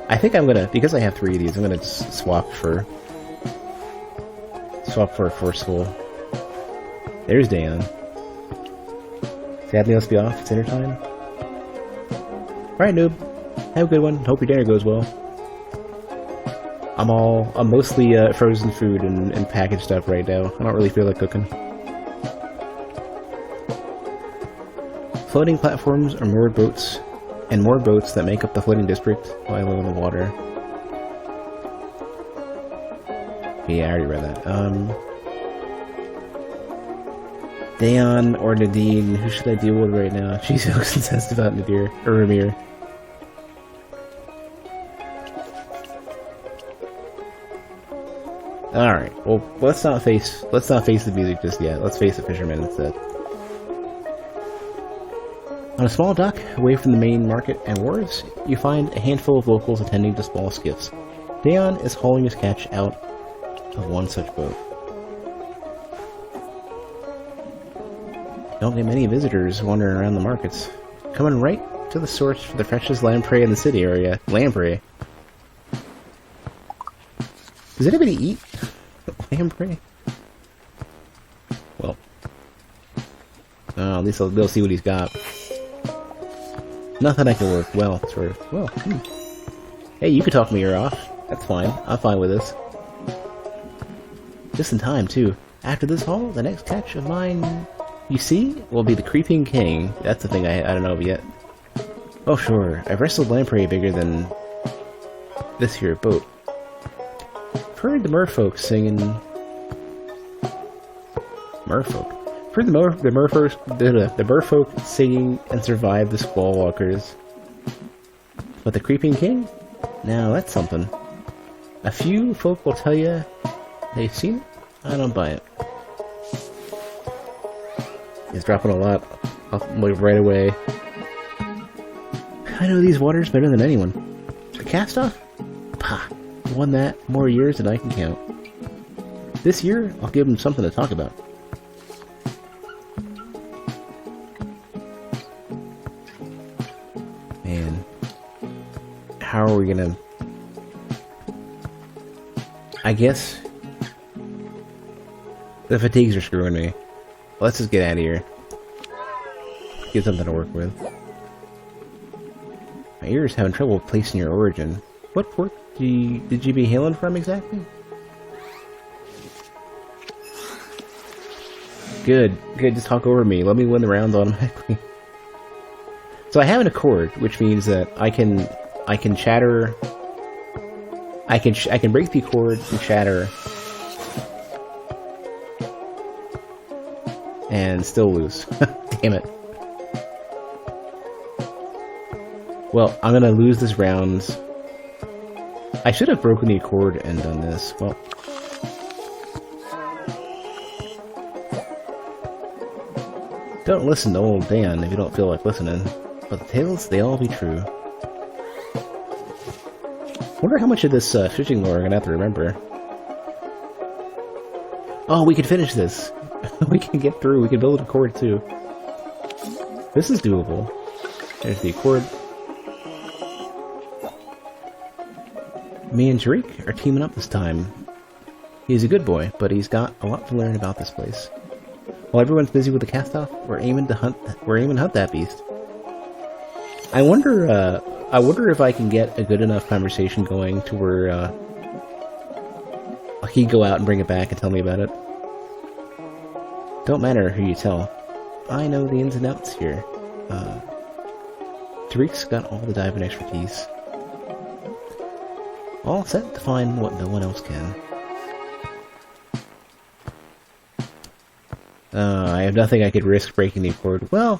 I think I'm gonna, because I have 3 of these, I'm gonna just swap for a forceful. There's Dan. Sadly, must be off. It's dinner time. Alright, noob. Have a good one. Hope your dinner goes well. I'm mostly frozen food and packaged stuff right now. I don't really feel like cooking. Floating platforms are moored boats, and more boats that make up the floating district while I live in the water. Yeah, I already read that. Dayon or Nadine, who should I deal with right now? She's so incensed about Nadir, or Ramir. Alright, well, let's not face the music just yet. Let's face the fishermen instead. On a small dock, away from the main market and wharves, you find a handful of locals attending to small skiffs. Dayon is hauling his catch out of one such boat. Don't get many visitors wandering around the markets. Coming right to the source for the freshest lamprey in the city area. Lamprey. Does anybody eat lamprey? Well. At least they'll see what he's got. Nothing I can work well, sort of. Well, Hey, you can talk me ear off. That's fine. I'm fine with this. Just in time, too. After this haul, the next catch of mine, you see, will be the Creeping King. That's the thing I don't know of yet. Oh, sure. I've wrestled lamprey bigger than this here boat. I've heard the merfolk singing... Merfolk? I've heard the merfolk singing and survived the squallwalkers. But the Creeping King? Now that's something. A few folk will tell you they've seen it. I don't buy it. He's dropping a lot. I'll move right away. I know these waters better than anyone. The cast-off? Pah! Won that more years than I can count. This year, I'll give him something to talk about. Man. How are we gonna... I guess... The fatigues are screwing me. Let's just get out of here. Get something to work with. My ears having trouble placing your origin. What port did you be hailing from exactly? Good. Good, just talk over me. Let me win the rounds automatically. So I have an accord, which means that I can chatter. I can break the accord and chatter. And still lose. Damn it. Well, I'm gonna lose this round. I should have broken the accord and done this. Well. Don't listen to old Dan if you don't feel like listening. But the tales, they all be true. Wonder how much of this fishing lore I'm gonna have to remember. Oh, we can finish this. We can get through. We can build a accord too. This is doable. There's the accord. Me and Tariq are teaming up this time. He's a good boy, but he's got a lot to learn about this place. While everyone's busy with the cast-off, we're aiming to hunt that beast. I wonder if I can get a good enough conversation going to where he'd go out and bring it back and tell me about it. Don't matter who you tell. I know the ins and outs here. Tariq's got all the diving expertise. All set to find what no one else can. I have nothing I could risk breaking the accord. Well,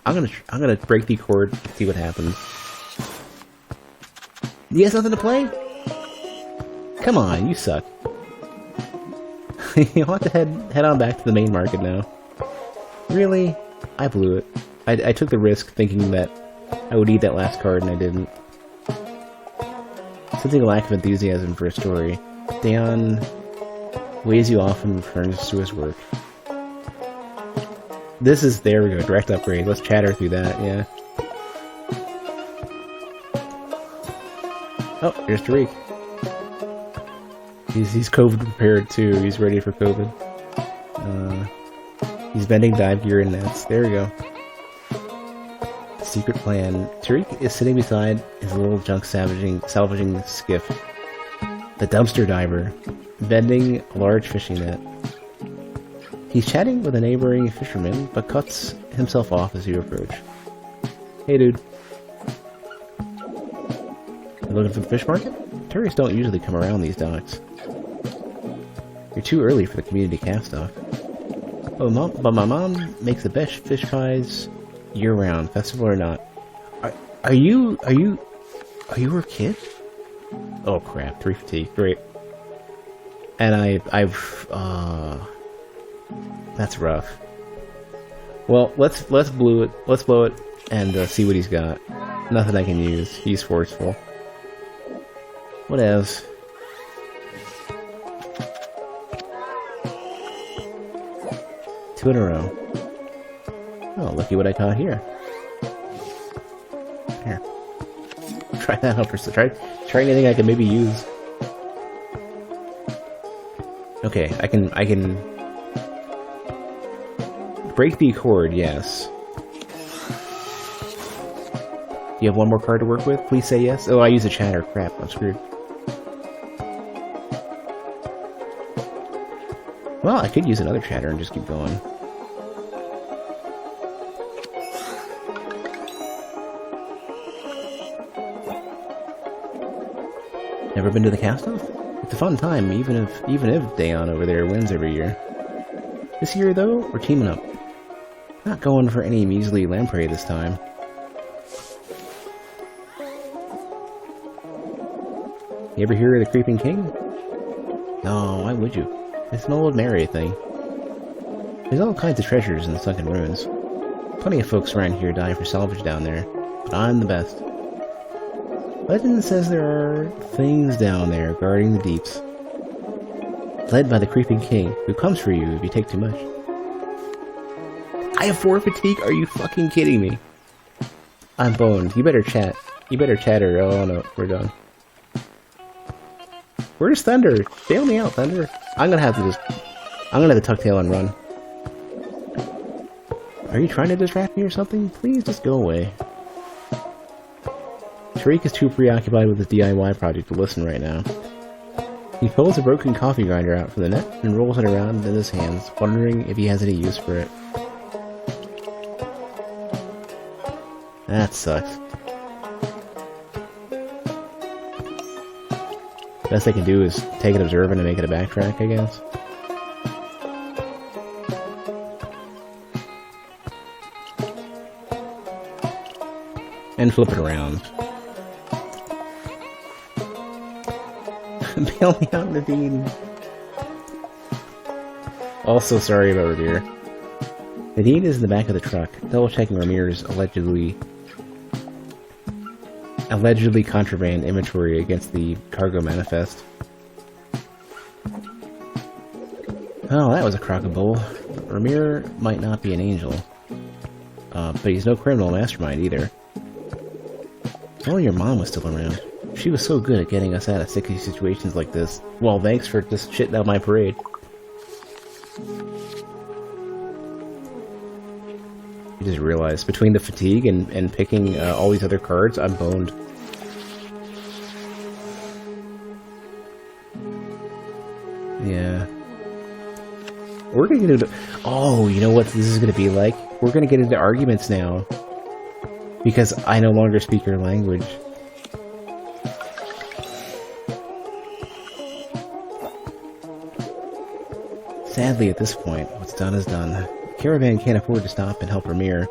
I'm gonna break the accord and see what happens. You guys nothing to play? Come on, you suck. You'll have to head on back to the main market now. Really? I blew it. I took the risk thinking that I would need that last card and I didn't. Sensing a lack of enthusiasm for a story, Daon waves you off and returns to his work. There we go, direct upgrade. Let's chatter through that, yeah. Oh, here's Tariq. He's COVID prepared too, he's ready for COVID. He's bending dive gear and nets. There we go. Secret plan. Tariq is sitting beside his little junk salvaging skiff. The dumpster diver, bending a large fishing net. He's chatting with a neighboring fisherman, but cuts himself off as you approach. Hey dude. You looking for the fish market? Tourists don't usually come around these docks. You're too early for the community cast-off. Oh, but my mom makes the best fish pies year-round, festival or not. Are you her kid? Oh crap, 3 fatigue, great. And that's rough. Well, let's blow it, and see what he's got. Nothing I can use. He's forceful. Whatevs. Two in a row. Oh, looky what I caught here. Here. Try that out first. Try anything I can maybe use. Okay, I can break the accord, yes. You have one more card to work with? Please say yes. Oh, I use a chatter. Crap, I'm screwed. Well, I could use another chatter and just keep going. Never been to the cast-off? It's a fun time, even if Daon over there wins every year. This year, though, we're teaming up. Not going for any measly lamprey this time. You ever hear of the Creeping King? No, why would you? It's an old Mary thing. There's all kinds of treasures in the sunken ruins. Plenty of folks around here die for salvage down there, but I'm the best. Legend says there are things down there guarding the deeps. Led by the Creeping King, who comes for you if you take too much. I have 4 fatigue? Are you fucking kidding me? I'm boned. You better chat. You better chatter. Oh no, we're done. Where's Thunder? Bail me out, Thunder. I'm gonna have to tuck tail and run. Are you trying to distract me or something? Please just go away. Tariq is too preoccupied with his DIY project to listen right now. He pulls a broken coffee grinder out from the net and rolls it around in his hands, wondering if he has any use for it. That sucks. Best I can do is take it observant and make it a backtrack, I guess. And flip it around. Bail me out, Nadine. Also sorry about Revere. Nadine is in the back of the truck, double-checking Ramir's allegedly contraband inventory against the cargo manifest. Oh, that was a crock of bull. Ramir might not be an angel. But he's no criminal mastermind either. If only your mom was still around. She she was so good at getting us out of sticky situations like this. Well, thanks for just shitting out my parade. I just realized, between the fatigue and picking all these other cards, I'm boned. Yeah. We're gonna get into... Oh, you know what this is gonna be like? We're gonna get into arguments now. Because I no longer speak your language. Sadly, at this point, what's done is done. The caravan can't afford to stop and help Ramir.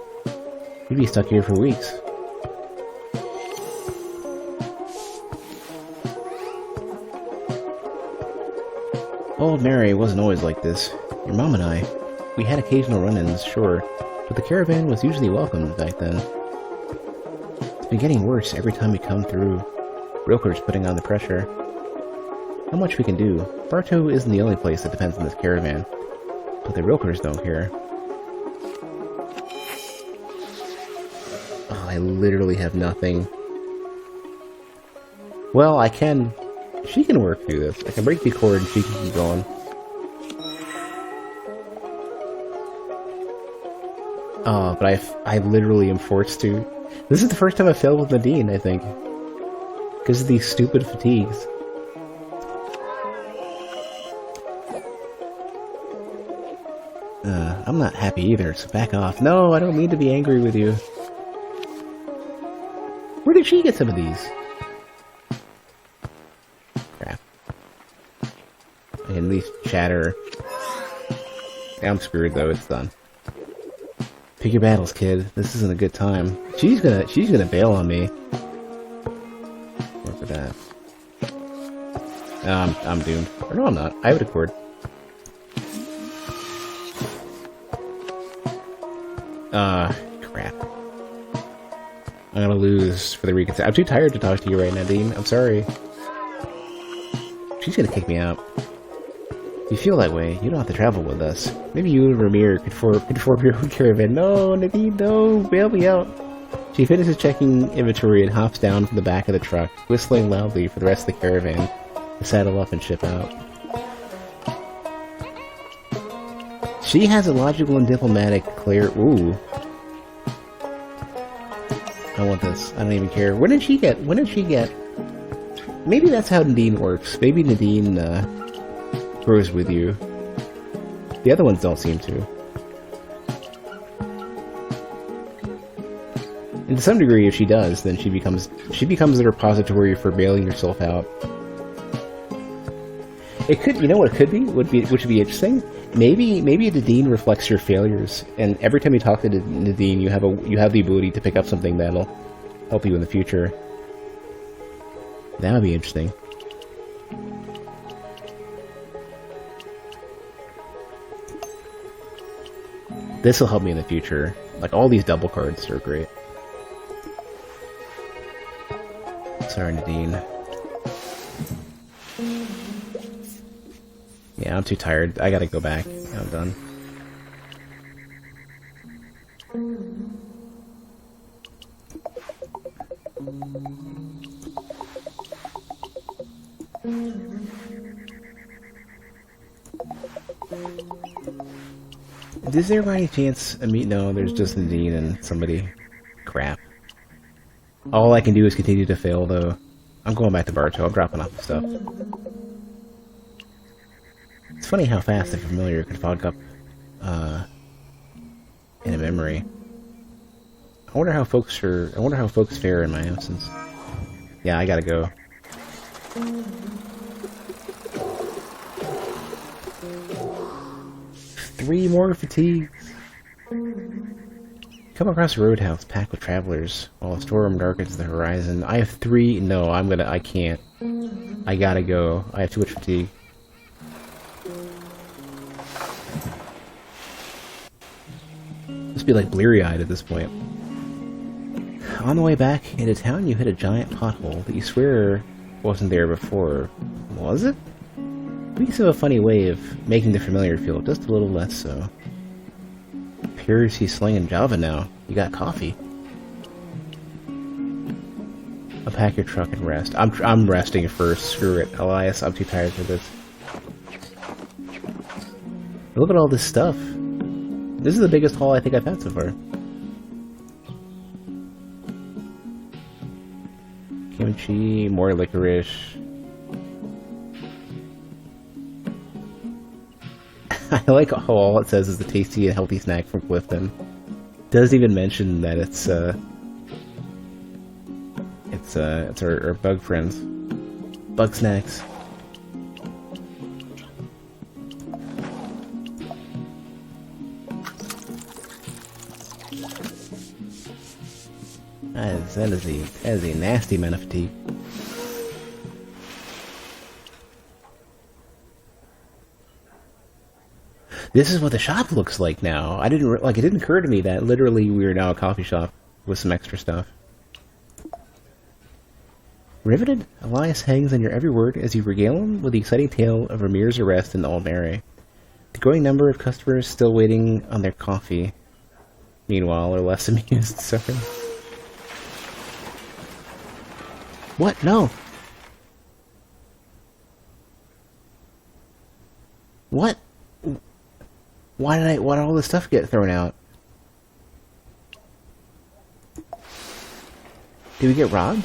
He'd be stuck here for weeks. Old Mary wasn't always like this. Your mom and I, we had occasional run-ins, sure, but the caravan was usually welcomed back then. It's been getting worse every time we come through. Rilker's putting on the pressure. Not much we can do. Bartow isn't the only place that depends on this caravan, but the Rilkers don't care. Oh, I literally have nothing. Well, I can... She can work through this. I can break the cord and she can keep going. Oh, but I literally am forced to. This is the first time I've failed with Nadine, I think. Because of these stupid fatigues. I'm not happy either, so back off. No, I don't mean to be angry with you. Where did she get some of these? Crap. I can at least chatter. I'm screwed though, it's done. Pick your battles, kid. This isn't a good time. She's gonna bail on me. Look at that. I'm doomed. Or no, I'm not. I have a cord. Crap. I'm gonna lose for the reconsider. I'm too tired to talk to you right now, Dean. I'm sorry. She's gonna kick me out. If you feel that way, you don't have to travel with us. Maybe you and Ramir could form your own caravan. No, Nadine, no! Bail me out! She finishes checking inventory and hops down from the back of the truck, whistling loudly for the rest of the caravan to saddle up and ship out. She has a logical and diplomatic clear... Ooh. I want this. I don't even care. When did she get... Maybe that's how Nadine works. Maybe Nadine, grows with you. The other ones don't seem to. And to some degree, if she does, then she becomes the repository for bailing yourself out. It could, you know what it could be? Which would be interesting? Maybe Nadine reflects your failures, and every time you talk to Nadine, you have the ability to pick up something that'll help you in the future. That would be interesting. This will help me in the future. Like, all these double cards are great. Sorry, Nadine. Yeah, I'm too tired. I gotta go back. I'm done. Is there by any chance a meet? No, there's just Nadine and somebody. Crap. All I can do is continue to fail, though. I'm going back to Bartow. I'm dropping off the stuff. It's funny how fast the familiar can fog up in a memory. I wonder how folks fare in my absence. Yeah, I gotta go. Three more fatigues. Come across a roadhouse packed with travelers while a storm darkens the horizon. I have three. No, I can't. I gotta go. I have too much fatigue. Must be like bleary-eyed at this point. On the way back into town, you hit a giant pothole that you swear wasn't there before. Was it? Weeks have a funny way of making the familiar feel just a little less so. Appears he's slinging Java now. You got coffee. Unpack your truck and rest. I'm resting first. Screw it, Elias. I'm too tired for this. Look at all this stuff. This is the biggest haul I think I've had so far. Kimchi, more licorice. I like how all it says is the tasty and healthy snack from Clifton. Doesn't even mention that it's our bug friends. Bug snacks. That is a nasty amount of fatigue. This is what the shop looks like now. It didn't occur to me that literally we are now a coffee shop with some extra stuff. Riveted, Elias hangs on your every word as you regale him with the exciting tale of Ramir's arrest in Almere. The growing number of customers still waiting on their coffee, meanwhile, are less amused. Sorry. What? No. What? Why did all this stuff get thrown out? Did we get robbed?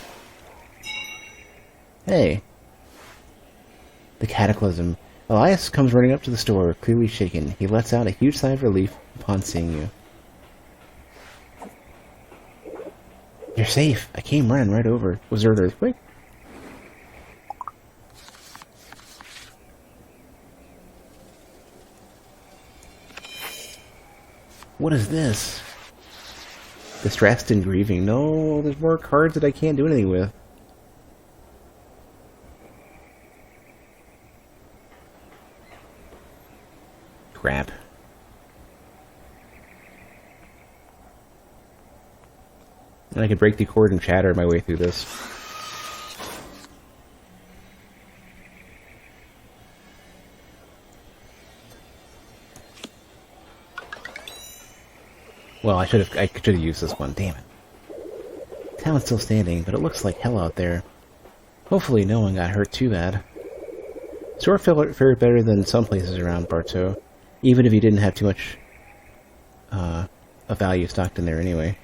Hey. The cataclysm. Elias comes running up to the store, clearly shaken. He lets out a huge sigh of relief upon seeing you. You're safe. I came running right over. Was there an earthquake? What is this? Distressed and grieving. No, there's more cards that I can't do anything with. Crap. And I could break the cord and chatter my way through this. Well, I should have used this one. Damn it. Town's still standing, but it looks like hell out there. Hopefully, no one got hurt too bad. Store fared better than some places around Bartow, even if he didn't have too much of value stocked in there anyway.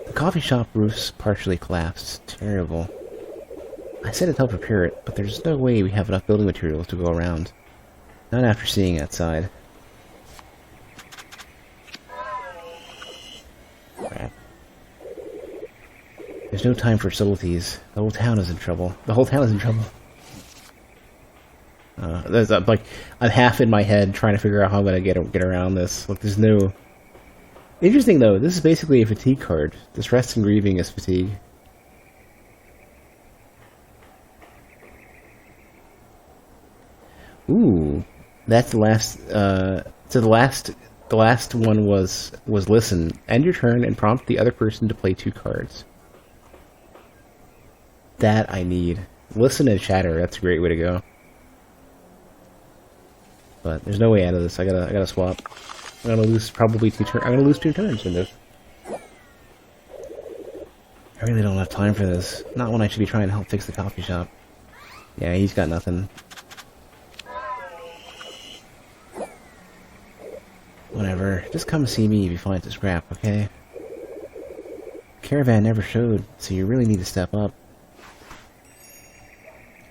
The coffee shop roof's partially collapsed. Terrible. I said it'd help repair it, but there's no way we have enough building materials to go around. Not after seeing outside. Crap. There's no time for subtleties. The whole town is in trouble. The whole town is in trouble. I'm half in my head trying to figure out how I'm gonna get around this. Look, there's no. Interesting though. This is basically a fatigue card. Distress and grieving is fatigue. Ooh. That's the last, so the last one was listen, end your turn and prompt the other person to play 2 cards. That I need. Listen and chatter, that's a great way to go. But there's no way out of this, I gotta swap. I'm gonna lose probably 2 turns, I'm gonna lose 2 turns in this. I really don't have time for this. Not when I should be trying to help fix the coffee shop. Yeah, he's got nothing. Whatever, just come see me if you find the scrap, okay? Caravan never showed, so you really need to step up.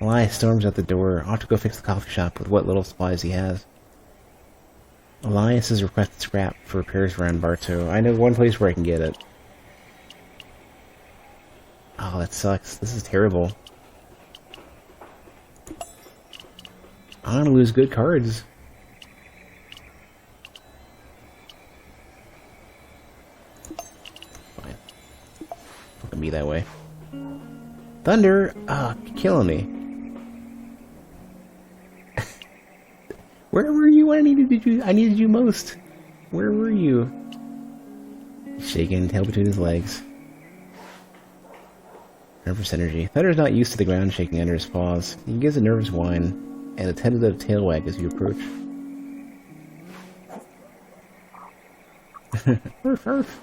Elias storms out the door, off to go fix the coffee shop with what little supplies he has. Elias has requested scrap for repairs around Bartow. I know one place where I can get it. Oh, that sucks. This is terrible. I'm gonna lose good cards. Be that way. Thunder! Killing me. Where were you when I needed you most? Where were you? Shaking, tail between his legs. Nervous energy. Thunder's not used to the ground shaking under his paws. He gives a nervous whine and a tentative tail wag as you approach. Arf, arf.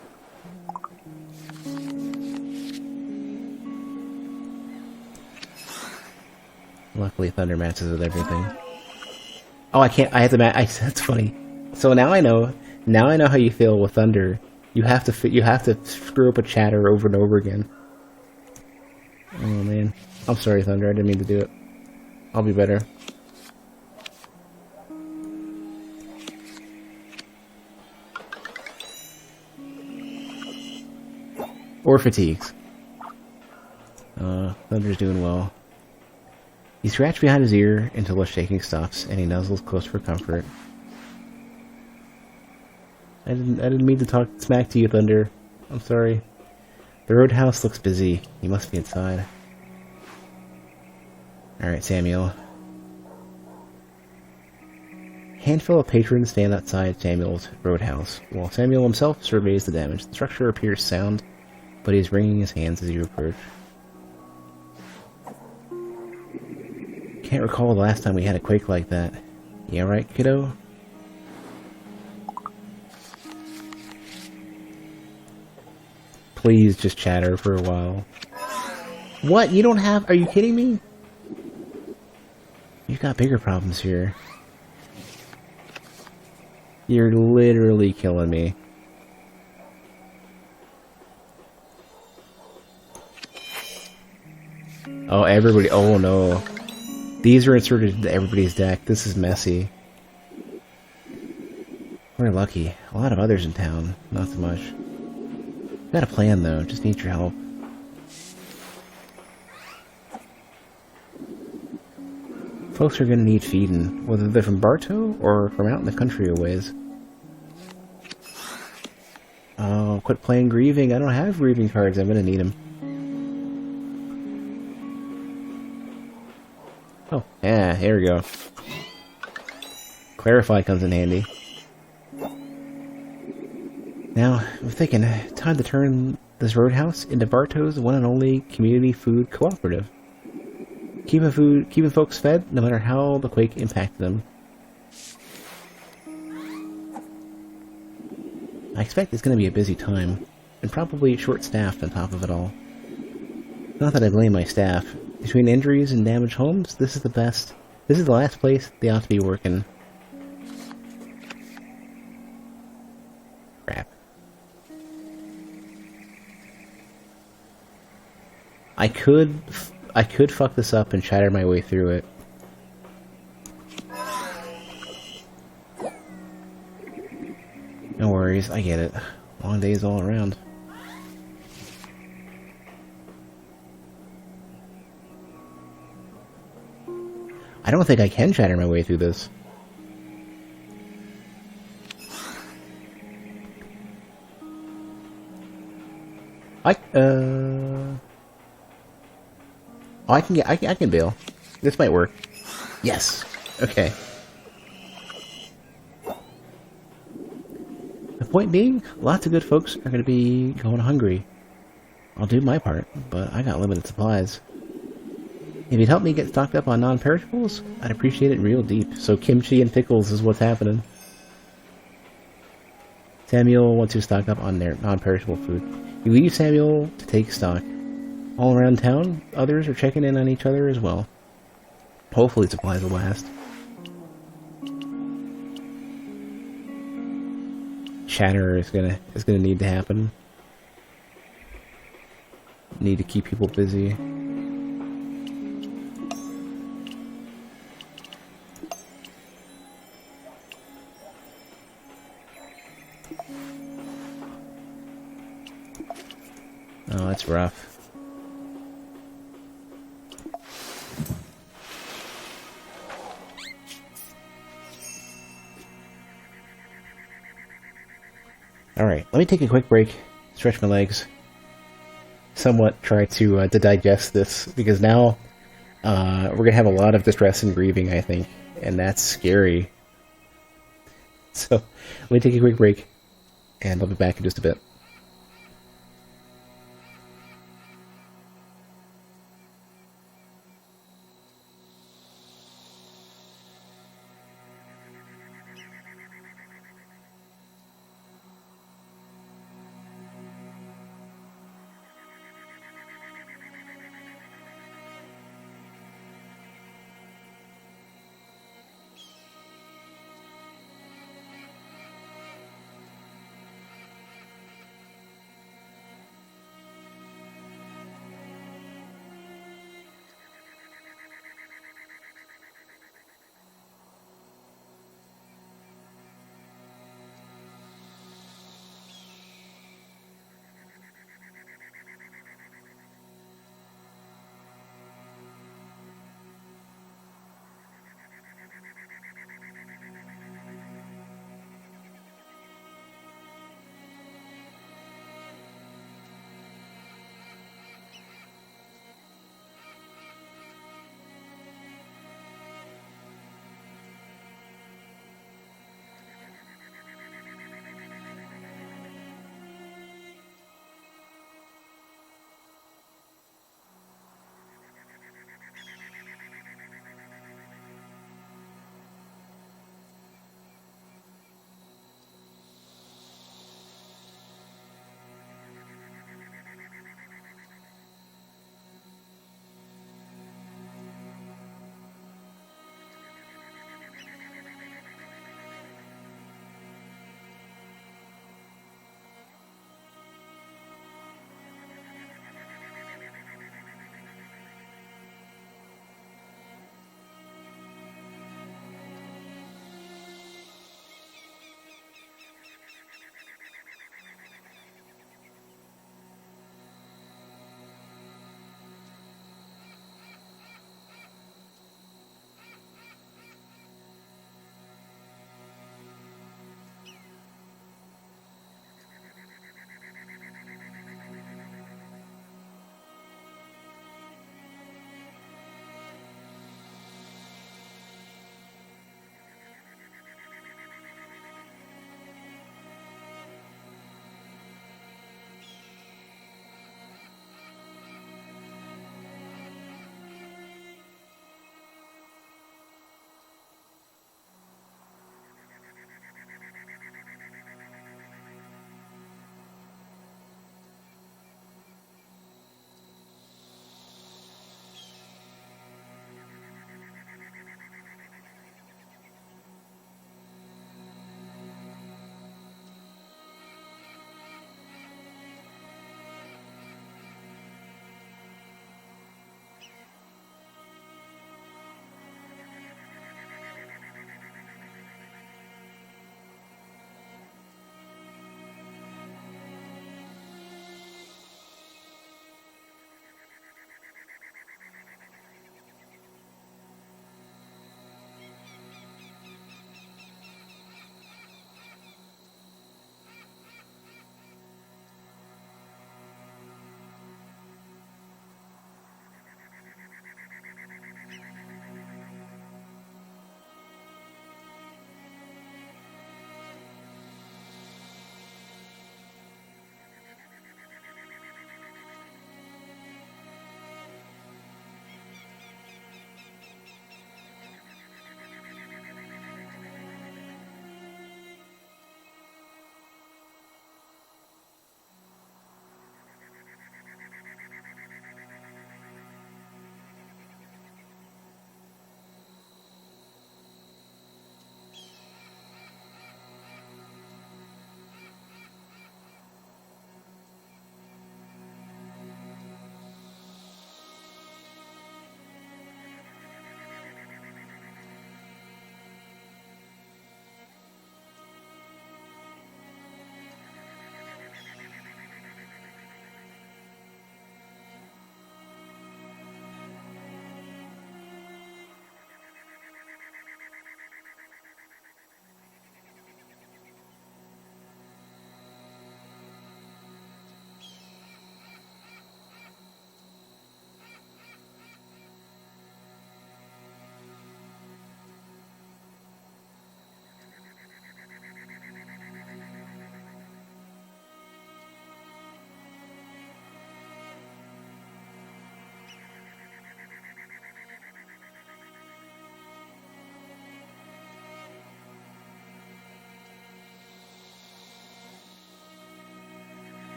Luckily, Thunder matches with everything. Oh, I can't. I have to match. That's funny. So now I know. Now I know how you feel with Thunder. You have to. You have to screw up a chatter over and over again. Oh man, I'm sorry, Thunder. I didn't mean to do it. I'll be better. Or fatigues. Thunder's doing well. He scratched behind his ear until the shaking stops, and he nuzzles close for comfort. I didn't mean to talk smack to you, Thunder. I'm sorry. The roadhouse looks busy. You must be inside. Alright, Samuel. Handful of patrons stand outside Samuel's roadhouse, while Samuel himself surveys the damage. The structure appears sound, but he's wringing his hands as you approach. Can't recall the last time we had a quake like that. Yeah, right, kiddo? Please just chatter for a while. What? You don't have... Are you kidding me? You've got bigger problems here. You're literally killing me. Oh, everybody... Oh, no. These are inserted into everybody's deck. This is messy. We're lucky. A lot of others in town. Not so much. Got a plan, though. Just need your help. Folks are gonna need feeding, whether they're from Bartow or from out in the country a ways. Oh, quit playing grieving. I don't have grieving cards. I'm gonna need them. Oh, yeah, here we go. Clarify comes in handy. Now, I'm thinking, time to turn this roadhouse into Bartow's one and only community food cooperative. Keeping folks fed, no matter how the quake impacted them. I expect it's going to be a busy time, and probably short-staffed on top of it all. Not that I blame my staff. Between injuries and damaged homes, this is the best. This is the last place they ought to be working. Crap. I could fuck this up and shatter my way through it. No worries, I get it. Long days all around. I don't think I can shatter my way through this. Oh, I can bail. This might work. Yes. Okay. The point being, lots of good folks are going to be going hungry. I'll do my part, but I got limited supplies. If you'd help me get stocked up on non-perishables, I'd appreciate it real deep. So kimchi and pickles is what's happening. Samuel wants to stock up on their non-perishable food. You leave Samuel to take stock. All around town, others are checking in on each other as well. Hopefully supplies will last. Chatter is gonna need to happen. Need to keep people busy. Oh, that's rough. Alright, let me take a quick break, stretch my legs, somewhat try to digest this, because now we're going to have a lot of distress and grieving, I think, and that's scary. So, let me take a quick break, and I'll be back in just a bit.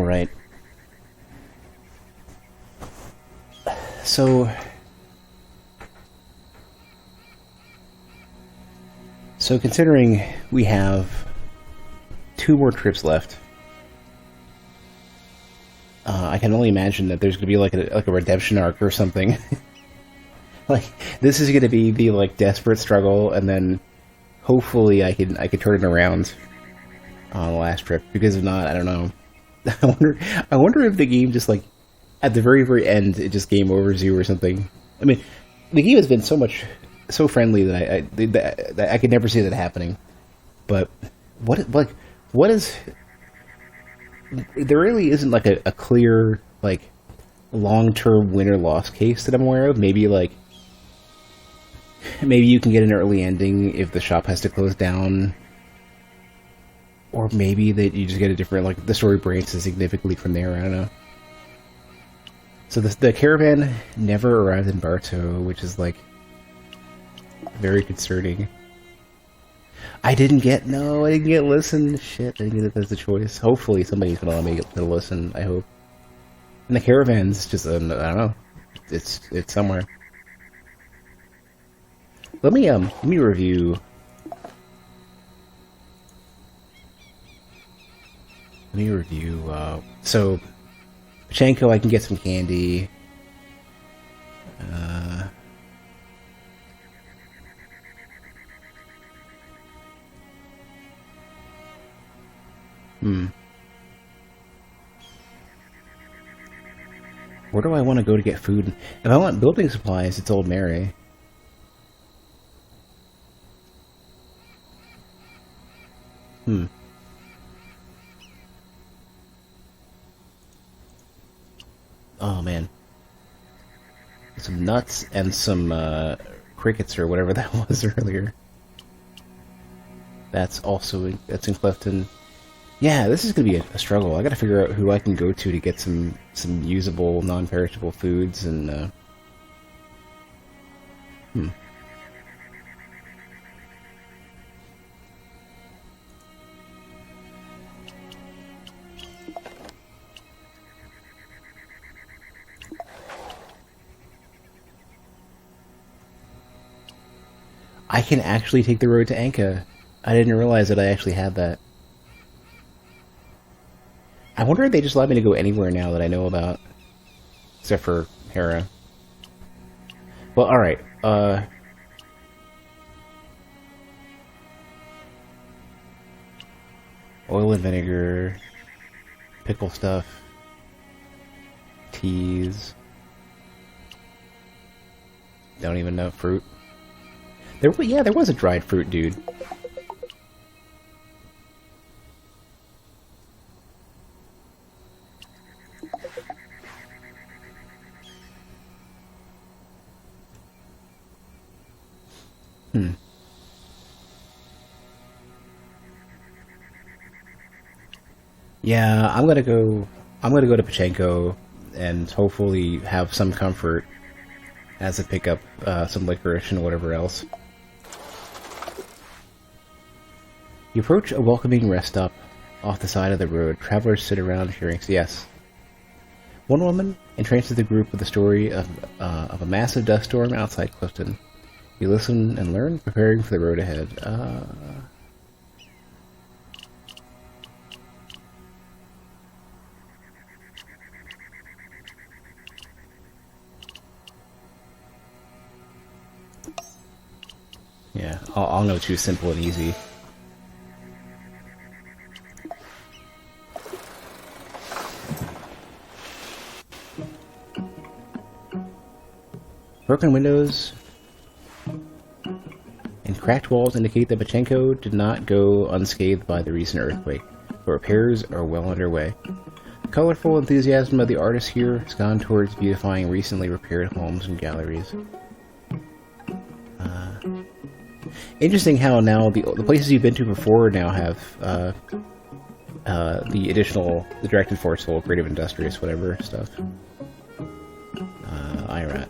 Alright. So considering we have 2 more trips left, I can only imagine that there's going to be like a redemption arc or something. Like, this is going to be the like desperate struggle, and then hopefully I can turn it around on the last trip. Because if not, I don't know. I wonder if the game just like at the very end it just game overs you or something. I mean, the game has been so friendly that I could never see that happening. But what is? There really isn't like a clear like long-term win-or-loss case that I'm aware of. Maybe you can get an early ending if the shop has to close down, or maybe that you just get a different, like, the story branches significantly from there. I don't know. So the caravan never arrived in Bartow, which is like very concerning. I didn't get listen. Shit, I didn't get that as a choice. Hopefully somebody's gonna let me get to listen. I hope. And the caravan's just, I don't know. It's somewhere. Let me review. So, Pachenko, I can get some candy. Where do I want to go to get food? If I want building supplies, it's Old Mary. Oh man. Some nuts and some crickets or whatever that was earlier. That's in Clifton. Yeah, this is gonna be a struggle. I gotta figure out who I can go to get some usable, non-perishable foods and I can actually take the road to Anka. I didn't realize that I actually had that. I wonder if they just let me to go anywhere now that I know about. Except for Hera. Well, alright. Oil and vinegar. Pickle stuff. Teas. Don't even know. Fruit. There was a dried fruit, dude. Yeah, I'm gonna go to Pachenko and hopefully have some comfort as I pick up some licorice and whatever else. You approach a welcoming rest stop off the side of the road. Travelers sit around sharing. Yes. One woman entrances the group with the story of a massive dust storm outside Clifton. You listen and learn, preparing for the road ahead. Yeah, I'll know too simple and easy. Broken windows and cracked walls indicate that Pachenko did not go unscathed by the recent earthquake, but repairs are well underway. The colorful enthusiasm of the artists here has gone towards beautifying recently repaired homes and galleries. Interesting how now the places you've been to before now have the directed forceful, creative, industrious, whatever stuff. Irat.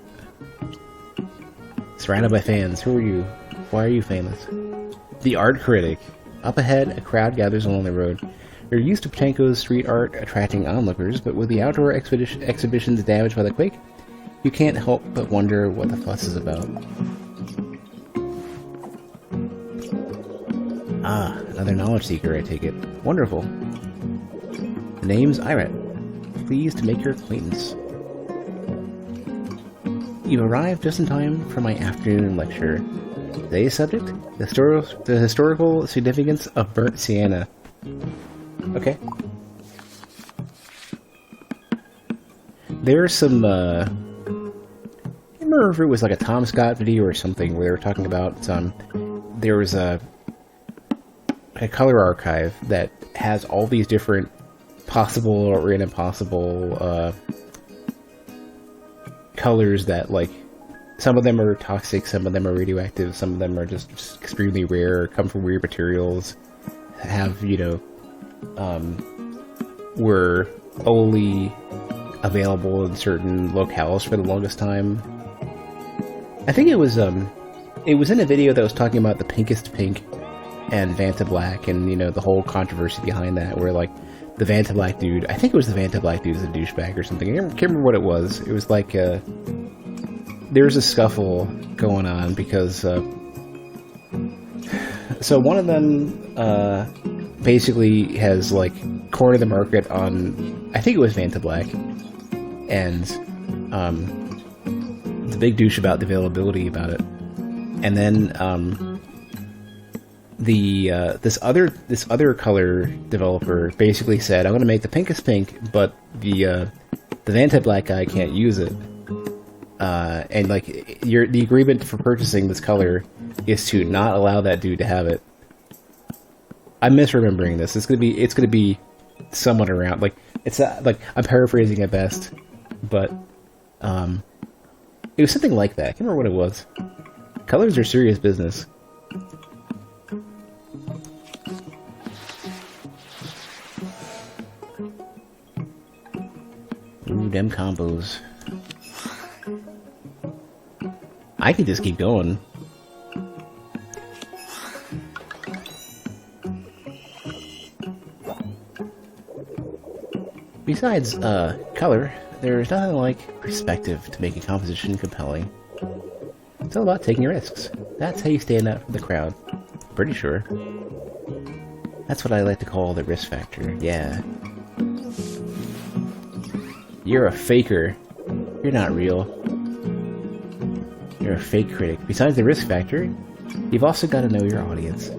Surrounded by fans. Who are you? Why are you famous? The art critic. Up ahead, a crowd gathers along the road. They're used to Pachenko's street art attracting onlookers, but with the outdoor exhibitions damaged by the quake, you can't help but wonder what the fuss is about. Ah, another knowledge seeker, I take it. Wonderful. The name's Irat. Pleased to make your acquaintance. You've arrived just in time for my afternoon lecture. Today's subject? The historical significance of burnt sienna. Okay. There's some, I can't remember if it was like a Tom Scott video or something where they were talking about, there was a color archive that has all these different possible or impossible, colors that, like, some of them are toxic, some of them are radioactive, some of them are just extremely rare, come from weird materials, have, you know, were only available in certain locales for the longest time. I think it was in a video that was talking about the pinkest pink and Vanta Black, and, you know, the whole controversy behind that, where, like, the Vanta Black dude, I think it was the Vanta Black dude, was a douchebag or something. I can't remember what it was. It was like, there was a scuffle going on because, so one of them, basically has, like, cornered the market on, I think it was Vanta Black, and, the big douche about the availability about it. And then, this other color developer basically said, I'm going to make the pinkest pink, but the Vanta Black guy can't use it. And, like, the agreement for purchasing this color is to not allow that dude to have it. I'm misremembering this. It's gonna be somewhat around, like, it's like, I'm paraphrasing at best, but it was something like that. I can't remember what it was. Colors are serious business. Ooh, them combos. I could just keep going. Besides, color, there's nothing like perspective to make a composition compelling. It's all about taking risks. That's how you stand out from the crowd. Pretty sure. That's what I like to call the risk factor, yeah. You're a faker. You're not real. You're a fake critic. Besides the risk factor, you've also got to know your audience.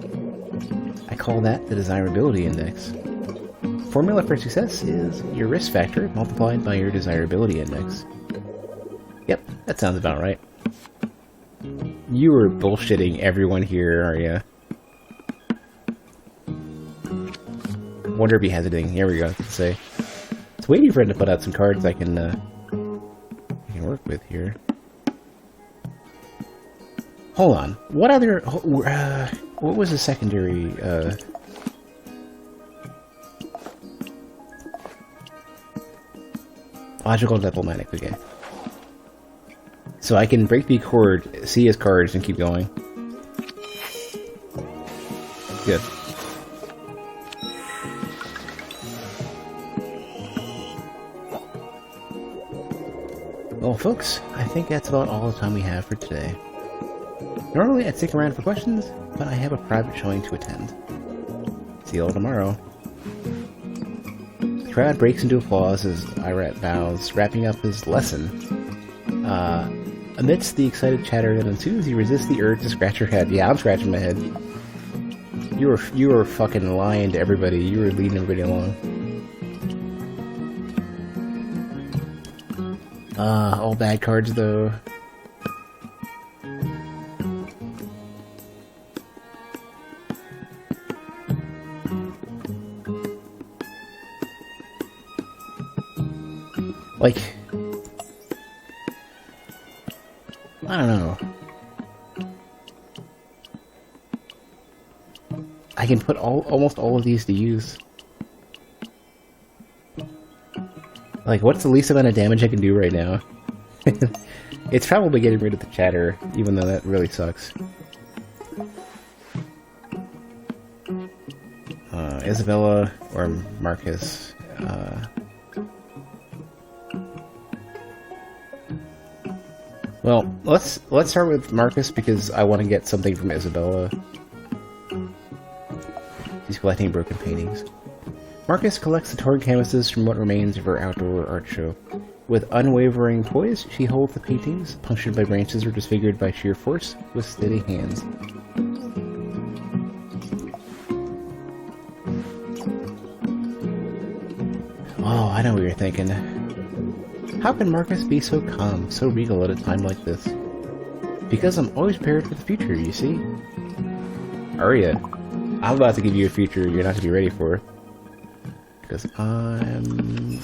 I call that the desirability index. Formula for success is your risk factor multiplied by your desirability index. Yep, that sounds about right. You were bullshitting everyone here, are ya? Wonder if he has anything. Here we go. Let's say. It's waiting for him to put out some cards I can work with here. Hold on. What other? What was the secondary? Logical diplomatic. Okay. So I can break the accord, see his cards, and keep going. Good. Well, folks, I think that's about all the time we have for today. Normally I'd stick around for questions, but I have a private showing to attend. See you all tomorrow. The crowd breaks into applause as Irat bows, wrapping up his lesson. Amidst the excited chatter that ensues, he resists the urge to scratch your head. Yeah, I'm scratching my head. You were fucking lying to everybody. You were leading everybody along. All bad cards though. Like, I don't know. I can put almost all of these to use. Like, what's the least amount of damage I can do right now? It's probably getting rid of the chatter, even though that really sucks. Isabella or Marcus. Well, let's start with Marcus because I want to get something from Isabella. She's collecting broken paintings. Marcus collects the torn canvases from what remains of her outdoor art show. With unwavering poise, she holds the paintings, punctured by branches or disfigured by sheer force, with steady hands. Oh, I know what you're thinking. How can Marcus be so calm, so regal at a time like this? Because I'm always prepared for the future, you see? Aria, I'm about to give you a future you're not going to be ready for. Because I'm...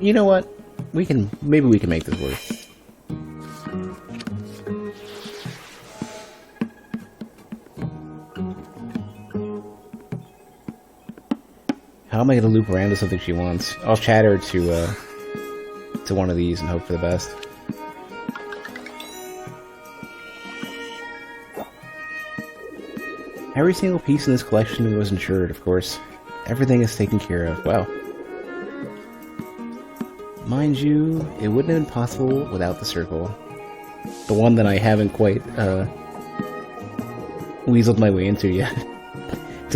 You know what? Maybe we can make this work. How am I going to loop around to something she wants? I'll chat her to one of these and hope for the best. Every single piece in this collection was insured, of course. Everything is taken care of. Wow. Mind you, it wouldn't have been possible without the circle. The one that I haven't quite weaseled my way into yet.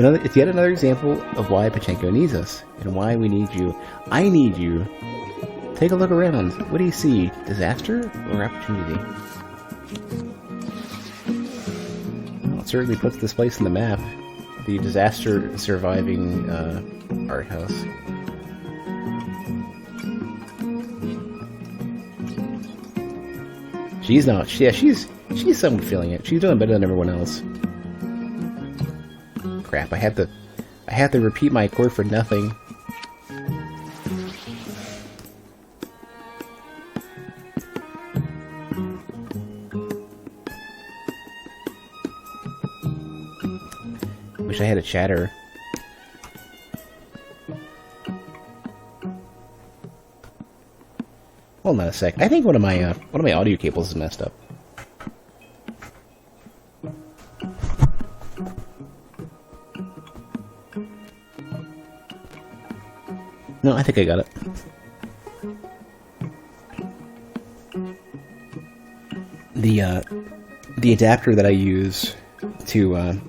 It's yet another example of why Pachenko needs us, and why we need you. I need you. Take a look around. What do you see? Disaster or opportunity? Well, it certainly puts this place in the map. The disaster surviving art house. She's not. Yeah, she's somewhat feeling it. She's doing better than everyone else. Crap! I have to repeat my chord for nothing. Wish I had a chatter. Hold on a sec. I think one of my audio cables is messed up. No, I think I got it. The adapter that I use to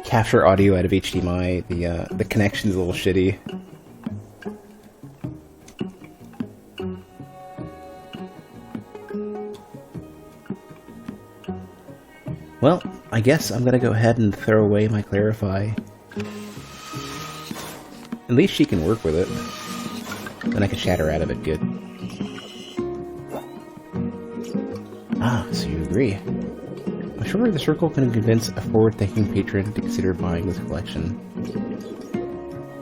capture audio out of HDMI, the connection's a little shitty. Well, I guess I'm gonna go ahead and throw away my Clarify. At least she can work with it. Then I can chat her out of it good. Ah, so you agree. I'm sure the Circle can convince a forward-thinking patron to consider buying this collection.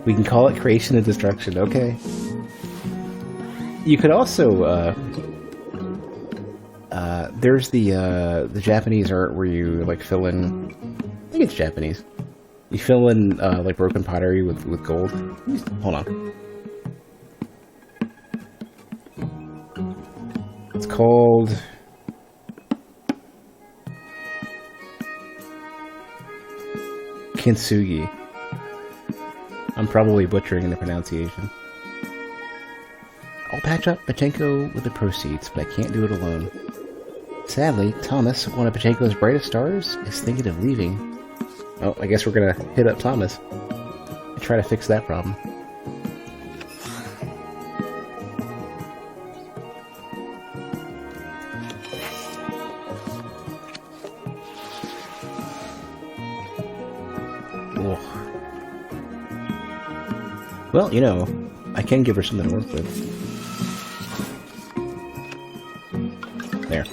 We can call it Creation and Destruction, okay? You could also, there's the Japanese art where you, like, fill in... I think it's Japanese. You fill in, like, broken pottery with gold. Hold on. It's called... Kintsugi. I'm probably butchering the pronunciation. I'll patch up Pachenko with the proceeds, but I can't do it alone. Sadly, Thomas, one of Pachenko's brightest stars, is thinking of leaving. Oh, I guess we're gonna hit up Thomas and try to fix that problem. Ugh. Well, you know, I can give her something to work with. There.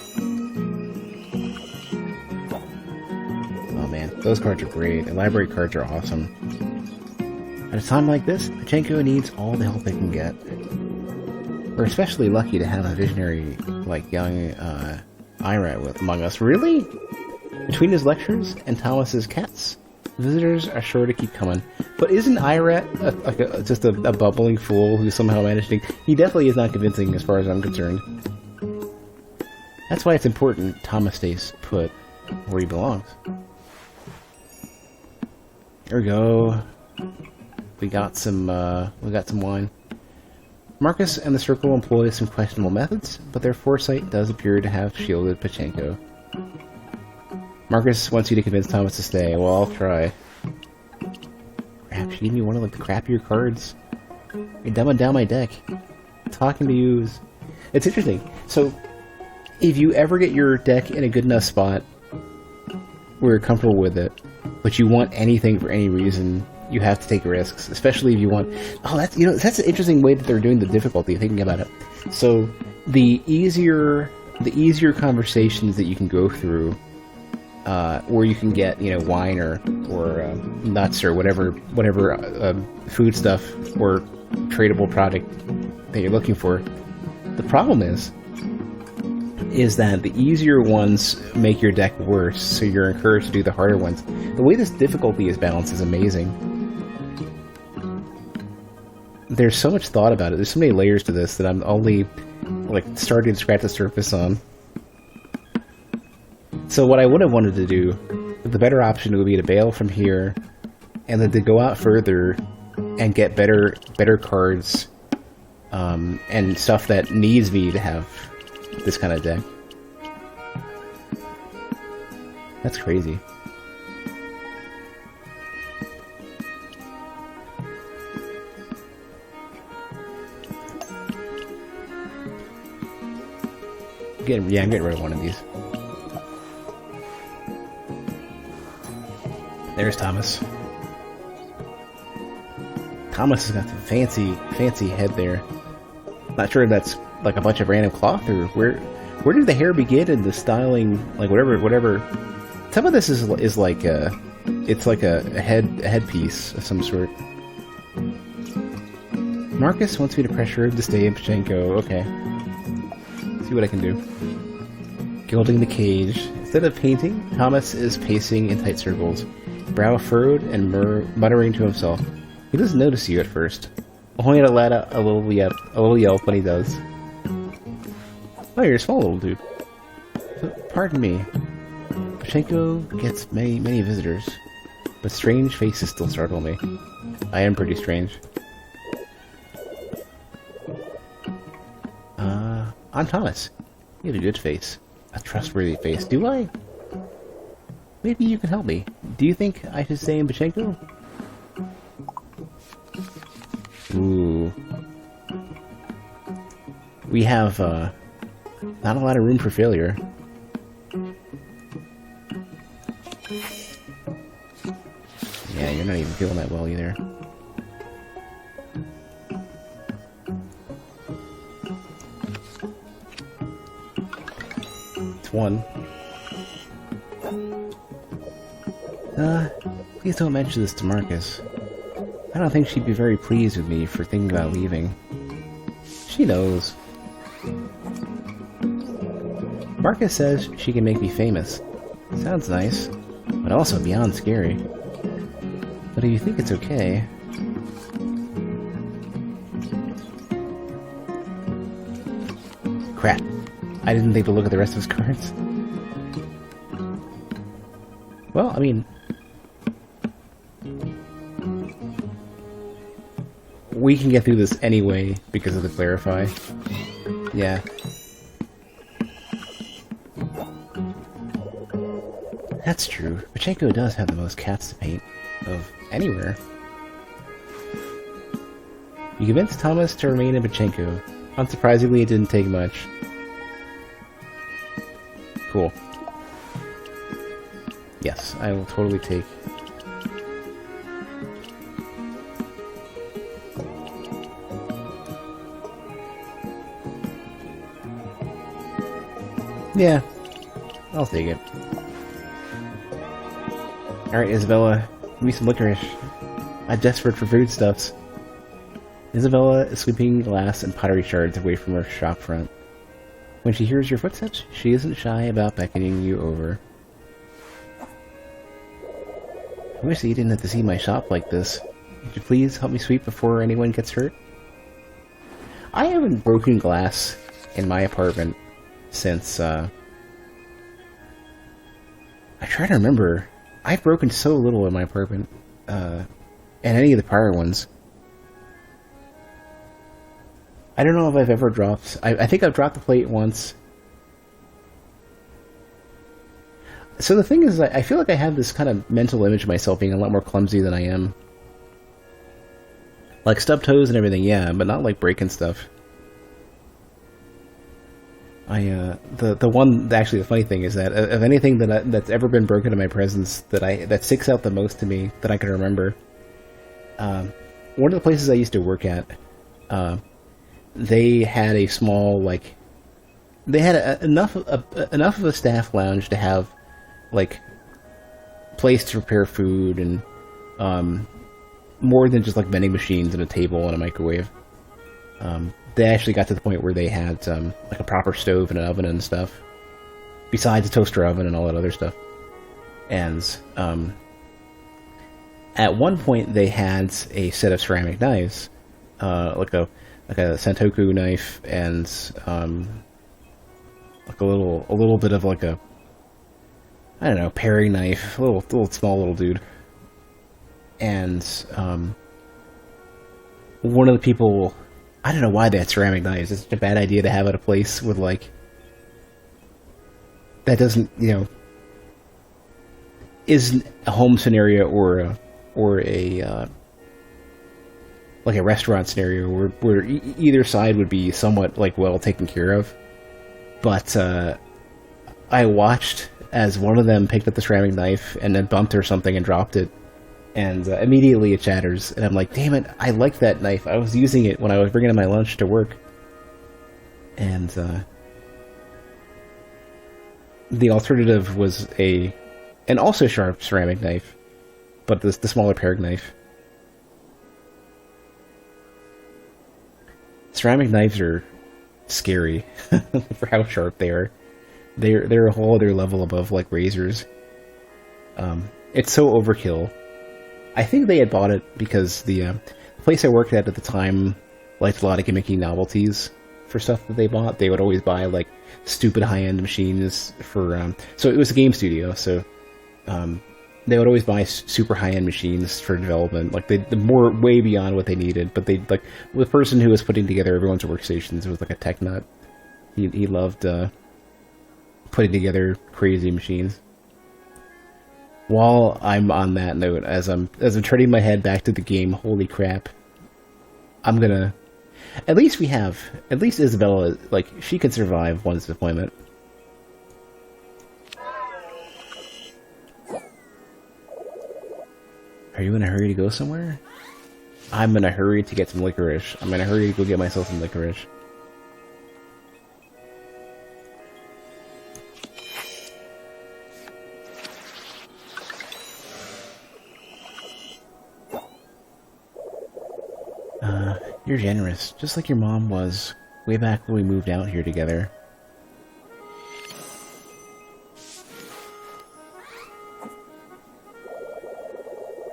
Oh man, those cards are great, and library cards are awesome. At a time like this, Pachenko needs all the help they can get. We're especially lucky to have a visionary like young Ira with among us. Really? Between his lectures and Thomas's cats, visitors are sure to keep coming. But isn't Ira just a bubbling fool who somehow managed to... He definitely is not convincing as far as I'm concerned. That's why it's important Thomas stays put where he belongs. There we go. We got some wine. Marcus and the Circle employ some questionable methods, but their foresight does appear to have shielded Pachenko. Marcus wants you to convince Thomas to stay. Well, I'll try. Crap, she gave me one of like the crappier cards. You're dumbing down my deck. Talking to you is... It's interesting. So, if you ever get your deck in a good enough spot where you're comfortable with it, but you want anything for any reason, you have to take risks. Especially if you want... Oh, that's an interesting way that they're doing the difficulty, thinking about it. So, the easier conversations that you can go through, where you can get, wine or nuts or whatever food stuff or tradable product that you're looking for. The problem is that the easier ones make your deck worse, so you're encouraged to do the harder ones. The way this difficulty is balanced is amazing. There's so much thought about it. There's so many layers to this that I'm only starting to scratch the surface on. So what I would have wanted to do, the better option would be to bail from here, and then to go out further and get better cards, and stuff that needs me to have this kind of deck. That's crazy. I'm getting rid of one of these. There's Thomas. Thomas has got the fancy head there. Not sure if that's like a bunch of random cloth or where did the hair begin and the styling, like whatever. Some of this is like it's like a headpiece of some sort. Marcus wants me to pressure him to stay in Pachenko. Okay. See what I can do. Gilding the cage. Instead of painting, Thomas is pacing in tight circles, brow furrowed and muttering to himself. He doesn't notice you at first. Only to let out a little yelp when he does. Oh, you're a small little dude. Pardon me. Pachenko gets many visitors, but strange faces still startle me. I am pretty strange. I'm Thomas. You have a good face. A trustworthy face. Do I? Maybe you can help me. Do you think I should stay in Pachenko? Ooh. We have, not a lot of room for failure. Yeah, you're not even feeling that well either. It's one. Please don't mention this to Marcus. I don't think she'd be very pleased with me for thinking about leaving. She knows. Marcus says she can make me famous. Sounds nice, but also beyond scary. But if you think it's okay... Crap. I didn't think to look at the rest of his cards. Well, I mean... we can get through this anyway because of the clarify. Yeah. That's true. Pachenko does have the most cats to paint of anywhere. You convinced Thomas to remain in Pachenko. Unsurprisingly, it didn't take much. Cool. Yes, I will totally take... Yeah, I'll take it. Alright, Isabella, give me some licorice. I'm desperate for foodstuffs. Isabella is sweeping glass and pottery shards away from her shop front. When she hears your footsteps, she isn't shy about beckoning you over. I wish that you didn't have to see my shop like this. Would you please help me sweep before anyone gets hurt? I haven't broken glass in my apartment since, I try to remember. I've broken so little in my apartment. and any of the prior ones. I don't know if I've ever dropped... I think I've dropped the plate once. So the thing is, I feel like I have this kind of mental image of myself being a lot more clumsy than I am. Like stubbed toes and everything, yeah, but not like breaking stuff. Actually, the funny thing is that of anything that's ever been broken in my presence that sticks out the most to me that I can remember, one of the places I used to work at, they had a small they had enough of a staff lounge to have place to prepare food and more than just vending machines and a table and a microwave. They actually got to the point where they had a proper stove and an oven and stuff, besides a toaster oven and all that other stuff. And at one point they had a set of ceramic knives, like a Santoku knife and a little bit of a I don't know, paring knife, a little small little dude. And one of the people, I don't know why they had ceramic knives. It's such a bad idea to have at a place with that doesn't, isn't a home scenario or a a restaurant scenario where either side would be somewhat well taken care of. But I watched as one of them picked up the ceramic knife and then bumped or something and dropped it, and immediately it shatters. And I'm like, damn it! I like that knife. I was using it when I was bringing in my lunch to work. And the alternative was an also sharp ceramic knife, but the smaller pared knife. Ceramic knives are scary for how sharp they are. They're a whole other level above razors. It's so overkill. I think they had bought it because the place I worked at the time liked a lot of gimmicky novelties for stuff that they bought. They would always buy stupid high-end machines for so it was a game studio, so they would always buy super high-end machines for development, the more way beyond what they needed. But they the person who was putting together everyone's workstations was a tech nut. He loved putting together crazy machines. While I'm on that note, as I'm turning my head back to the game, holy crap! I'm gonna. At least Isabella, she can survive one disappointment. Are you in a hurry to go somewhere? I'm in a hurry to get some licorice. I'm in a hurry to go get myself some licorice. You're generous, just like your mom was, way back when we moved out here together.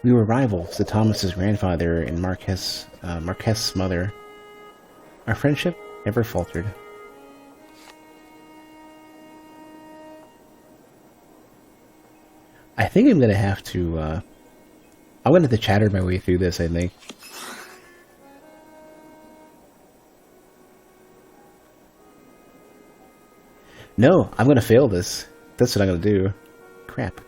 We were rivals to Thomas's grandfather and Marques's mother. Our friendship never faltered. I think I'm gonna have to, I'm gonna have to chatter my way through this, I think. No, I'm gonna fail this. That's what I'm gonna do. Crap.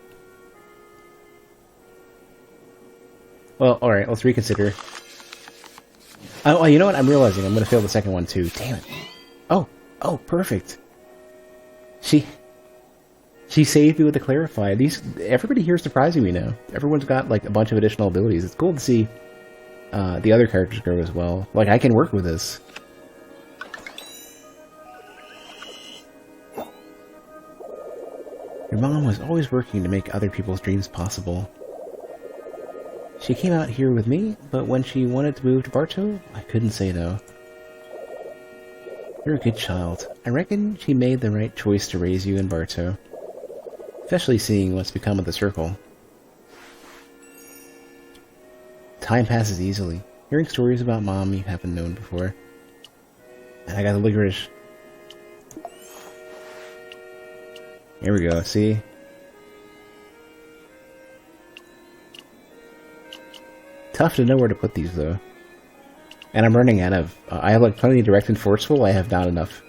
Well, alright, let's reconsider. Oh, you know what? I'm realizing I'm gonna fail the second one too. Damn it. Oh, perfect. She saved me with the clarify. Everybody here is surprising me now. Everyone's got a bunch of additional abilities. It's cool to see the other characters grow as well. I can work with this. Your mom was always working to make other people's dreams possible. She came out here with me, but when she wanted to move to Bartow, I couldn't say no. You're a good child. I reckon she made the right choice to raise you in Bartow. Especially seeing what's become of the circle. Time passes easily, hearing stories about Mom you haven't known before. And I got the licorice. Here we go, see? Tough to know where to put these, though. And I'm running out of... I have, like, plenty of direct and forceful. I have not enough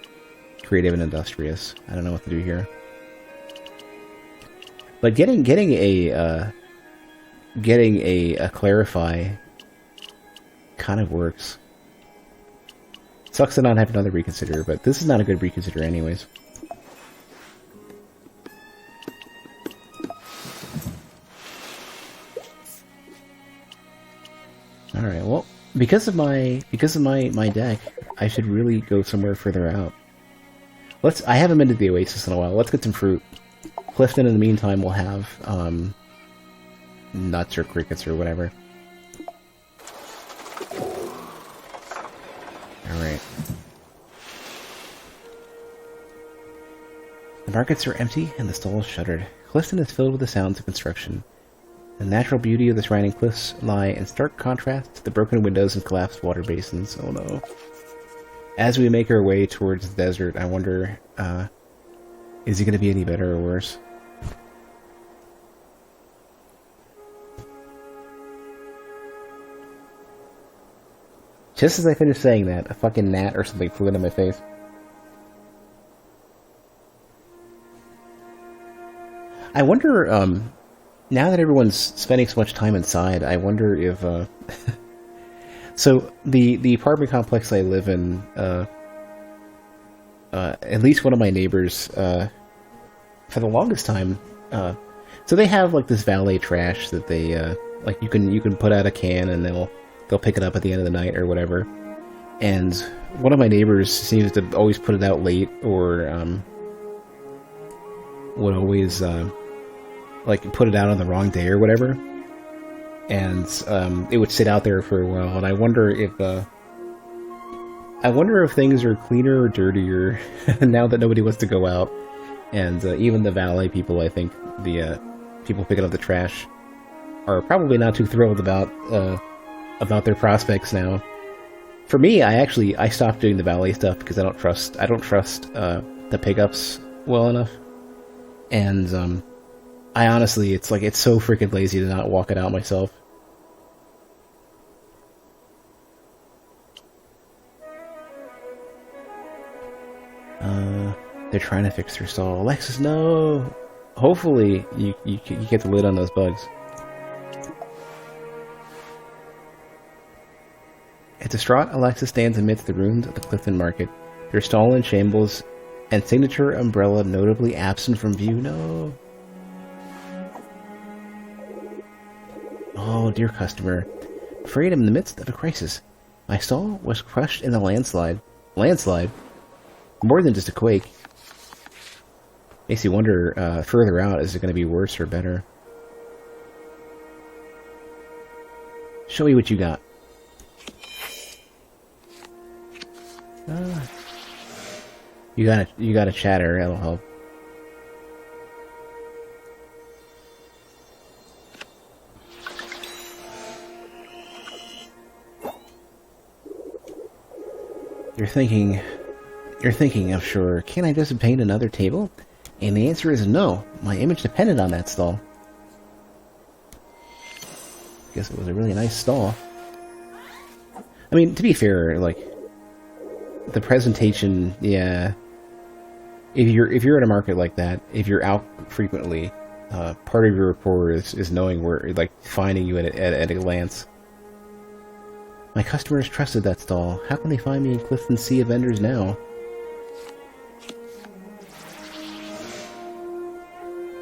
creative and industrious. I don't know what to do here. But getting a clarify kind of works. Sucks to not have another reconsider, but this is not a good reconsider anyways. Alright, well, because of my deck, I should really go somewhere further out. I haven't been to the Oasis in a while. Let's get some fruit. Clifton, in the meantime, will have nuts or crickets or whatever. Alright. The markets are empty and the stalls shuttered. Clifton is filled with the sounds of construction. The natural beauty of the surrounding cliffs lie in stark contrast to the broken windows and collapsed water basins. Oh no. As we make our way towards the desert, I wonder, is it going to be any better or worse? Just as I finished saying that, a fucking gnat or something flew into my face. I wonder, now that everyone's spending so much time inside, I wonder if, so, the apartment complex I live in, at least one of my neighbors, for the longest time, so they have, like, this valet trash that they, like, you can put out a can and they'll pick it up at the end of the night or whatever. And one of my neighbors seems to always put it out late, or, would always, like, put it out on the wrong day or whatever. And, it would sit out there for a while, and I wonder if things are cleaner or dirtier now that nobody wants to go out. And, even the valet people, I think, the, people picking up the trash, are probably not too thrilled about their prospects now. For me, I stopped doing the valet stuff because I don't trust the pickups well enough. And, I honestly, it's so freaking lazy to not walk it out myself. They're trying to fix their stall. Alexis, no! Hopefully, you get the lid on those bugs. A distraught Alexis stands amidst the ruins of the Clifton Market, their stall in shambles, and signature umbrella notably absent from view. No! Oh, dear customer. Afraid I'm in the midst of a crisis. My stall was crushed in a landslide. Landslide? More than just a quake. Makes you wonder, further out, is it going to be worse or better? Show me what you got. You got a chatter, that'll help. You're thinking, I'm sure, can I just paint another table? And the answer is no. My image depended on that stall. Guess it was a really nice stall. I mean, to be fair, like, the presentation, yeah. If you're in a market like that, if you're out frequently, part of your rapport is knowing where, like, finding you at a glance. My customers trusted that stall. How can they find me in Clifton's sea of vendors now?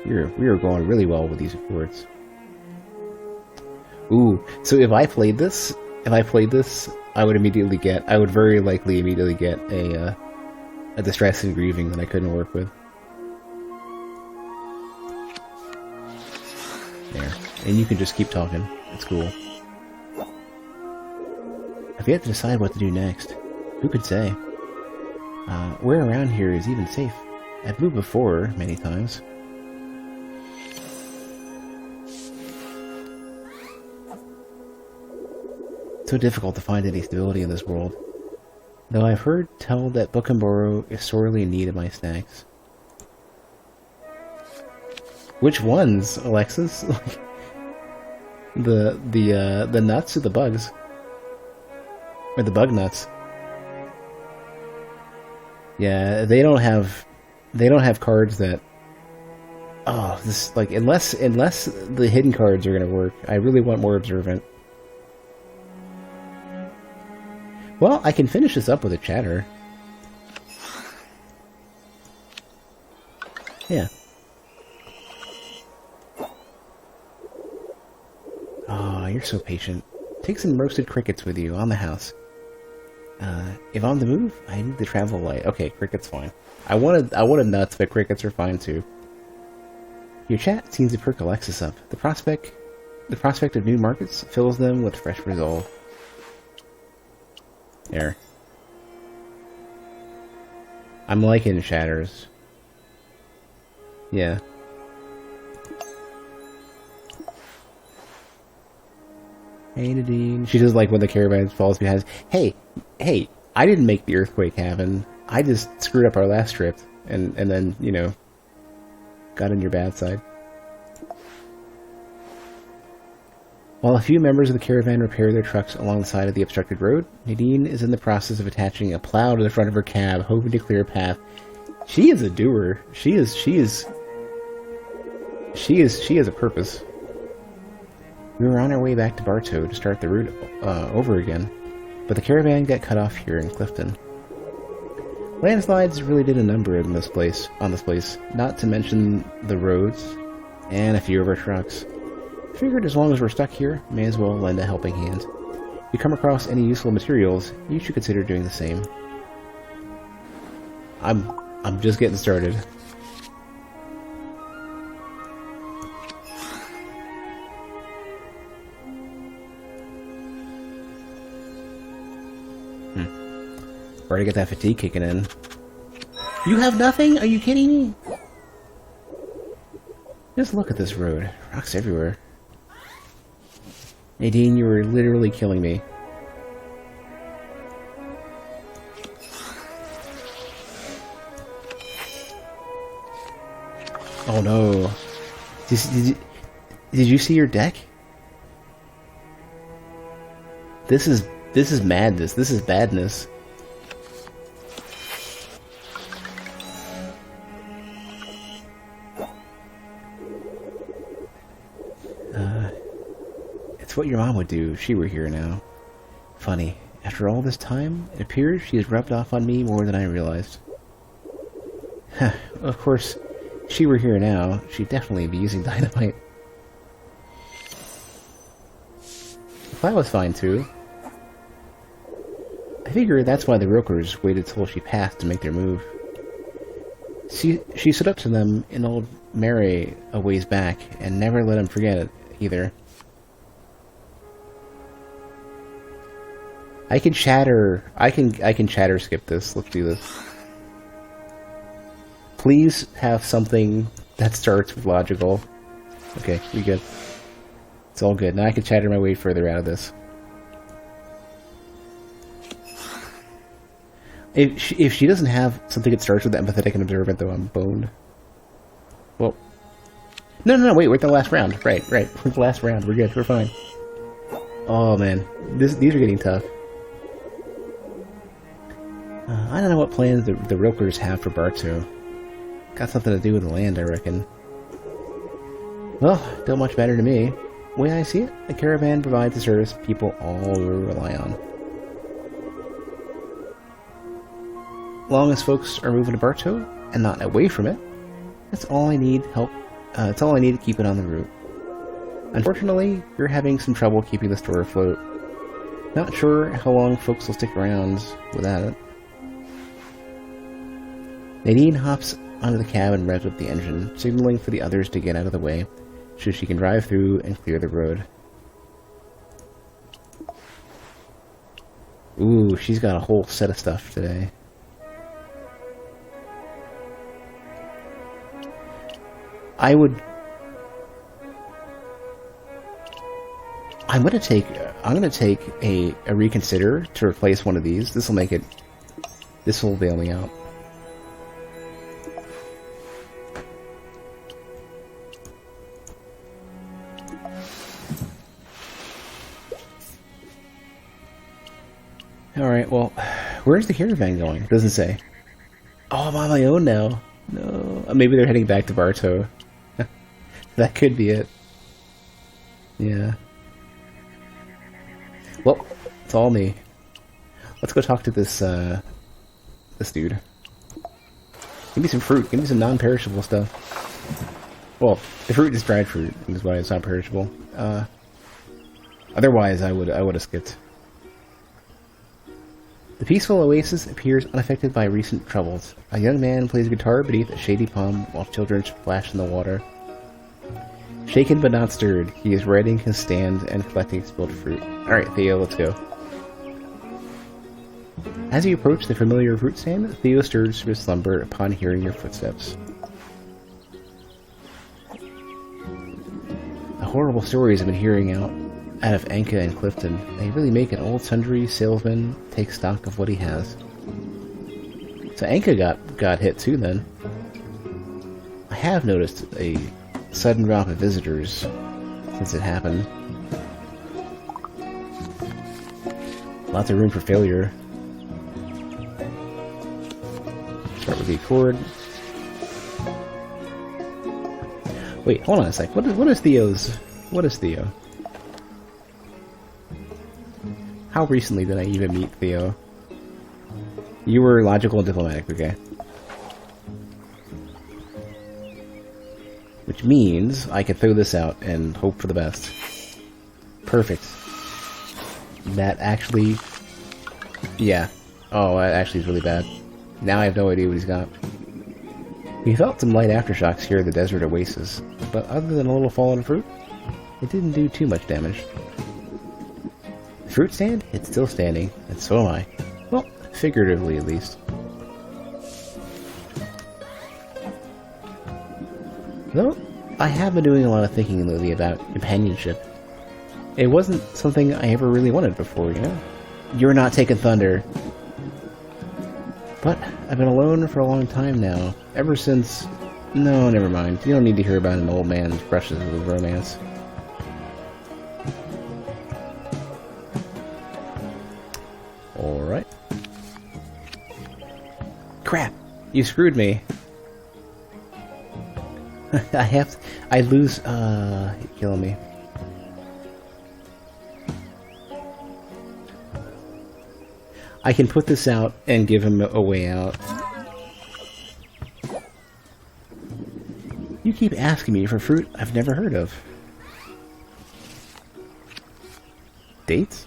We are going really well with these reports. Ooh, so if I played this, I would very likely immediately get a distress and grieving that I couldn't work with. There. And you can just keep talking. It's cool. I've yet to decide what to do next. Who could say? Where around here is even safe? I've moved before, many times. So difficult to find any stability in this world. Though I've heard tell that Bookamboro is sorely in need of my snacks. Which ones, Alexis? The nuts or the bugs? Or the bug nuts? Yeah, they don't have cards that. Oh, this like unless the hidden cards are gonna work. I really want more observant. Well, I can finish this up with a chatter. Yeah. Oh, you're so patient. Take some roasted crickets with you on the house. If on the move, I need the travel light. Okay, crickets fine. I wanted nuts, but crickets are fine too. Your chat seems to perk Alexis up. The prospect of new markets fills them with fresh resolve. There. I'm liking shatters. Yeah. Hey Nadine. She does like when the caravan falls behind us. Hey, I didn't make the earthquake happen. I just screwed up our last trip and then, you know, got on your bad side. While a few members of the caravan repair their trucks along the side of the obstructed road, Nadine is in the process of attaching a plow to the front of her cab, hoping to clear a path. She is a doer. She has a purpose. We were on our way back to Bartow to start the route over again, but the caravan got cut off here in Clifton. Landslides really did a number on this place, not to mention the roads and a few of our trucks. Figured as long as we're stuck here, may as well lend a helping hand. If you come across any useful materials, you should consider doing the same. I'm just getting started. Already got that fatigue kicking in. You have nothing? Are you kidding me? Just look at this road. Rocks everywhere. Nadine, you were literally killing me. Oh no. Did you see your deck? This is madness. This is badness. It's what your mom would do if she were here now. Funny. After all this time, it appears she has rubbed off on me more than I realized. Of course, if she were here now, she'd definitely be using dynamite. If I was fine too. I figure that's why the Rokers waited till she passed to make their move. She stood up to them in old Mary a ways back, and never let him forget it, either. I can chatter skip this. Let's do this. Please have something that starts with logical. Okay, we good. It's all good. Now I can chatter my way further out of this. If she doesn't have something that starts with empathetic and observant, though, I'm boned. Well, no, wait, we're at the last round. Right, we're at the last round. We're good. We're fine. Oh man, these are getting tough. I don't know what plans the Rokers have for Bartow. Got something to do with the land, I reckon. Well, don't much matter to me. The way I see it, the caravan provides a service people all will rely on. Long as folks are moving to Bartow and not away from it, that's all I need that's all I need to keep it on the route. Unfortunately, you're having some trouble keeping the store afloat. Not sure how long folks will stick around without it. Nadine hops onto the cab and revs up the engine, signaling for the others to get out of the way, so she can drive through and clear the road. Ooh, she's got a whole set of stuff today. I'm gonna take a reconsider to replace one of these. This will bail me out. Alright, well, where's the caravan going? It doesn't say. Oh, I'm on my own now. No. Maybe they're heading back to Bartow. That could be it. Yeah. Well, it's all me. Let's go talk to this dude. Give me some fruit. Give me some non-perishable stuff. Well, the fruit is dried fruit, is why it's not perishable. Otherwise, I would have skipped. The peaceful oasis appears unaffected by recent troubles. A young man plays guitar beneath a shady palm while children splash in the water. Shaken but not stirred, he is writing his stand and collecting spilled fruit. Alright, Theo, let's go. As you approach the familiar fruit stand, Theo stirs from his slumber upon hearing your footsteps. The horrible stories I've been hearing out of Anka and Clifton, they really make an old sundry salesman take stock of what he has. So Anka got hit too then. I have noticed a sudden drop of visitors since it happened. Lots of room for failure. Start with the Accord. Wait, hold on a sec. What is Theo's? What is Theo? How recently did I even meet Theo? You were logical and diplomatic, okay? Which means I can throw this out and hope for the best. Perfect. That actually... Yeah. Oh, that actually is really bad. Now I have no idea what he's got. We felt some light aftershocks here in the desert oasis, but other than a little fallen fruit, it didn't do too much damage. The fruit stand? It's still standing, and so am I. Well, figuratively at least. Though, I have been doing a lot of thinking lately about companionship. It wasn't something I ever really wanted before, you know? You're not taking thunder. But I've been alone for a long time now. Ever since... No, never mind. You don't need to hear about an old man's brushes with romance. Alright. Crap! You screwed me. I lose... You're killing me. I can put this out and give him a way out. You keep asking me for fruit I've never heard of. Dates?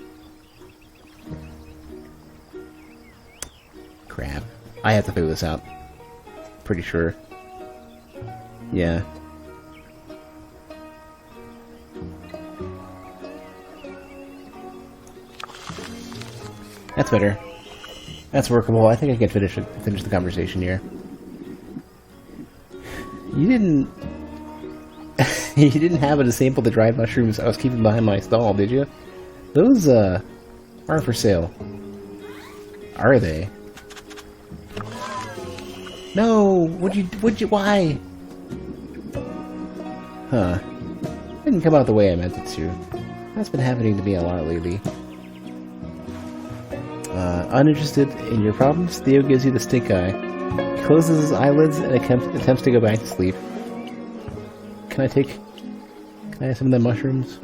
Crap. I have to figure this out. Pretty sure. Yeah. That's better. That's workable. I think I can finish the conversation here. You didn't... you didn't happen to sample the dried mushrooms I was keeping behind my stall, did you? Those, aren't for sale. Are they? No! Why? Huh. Didn't come out the way I meant it to. That's been happening to me a lot lately. Uninterested in your problems, Theo gives you the stink eye. He closes his eyelids and attempts to go back to sleep. Can I have some of the mushrooms?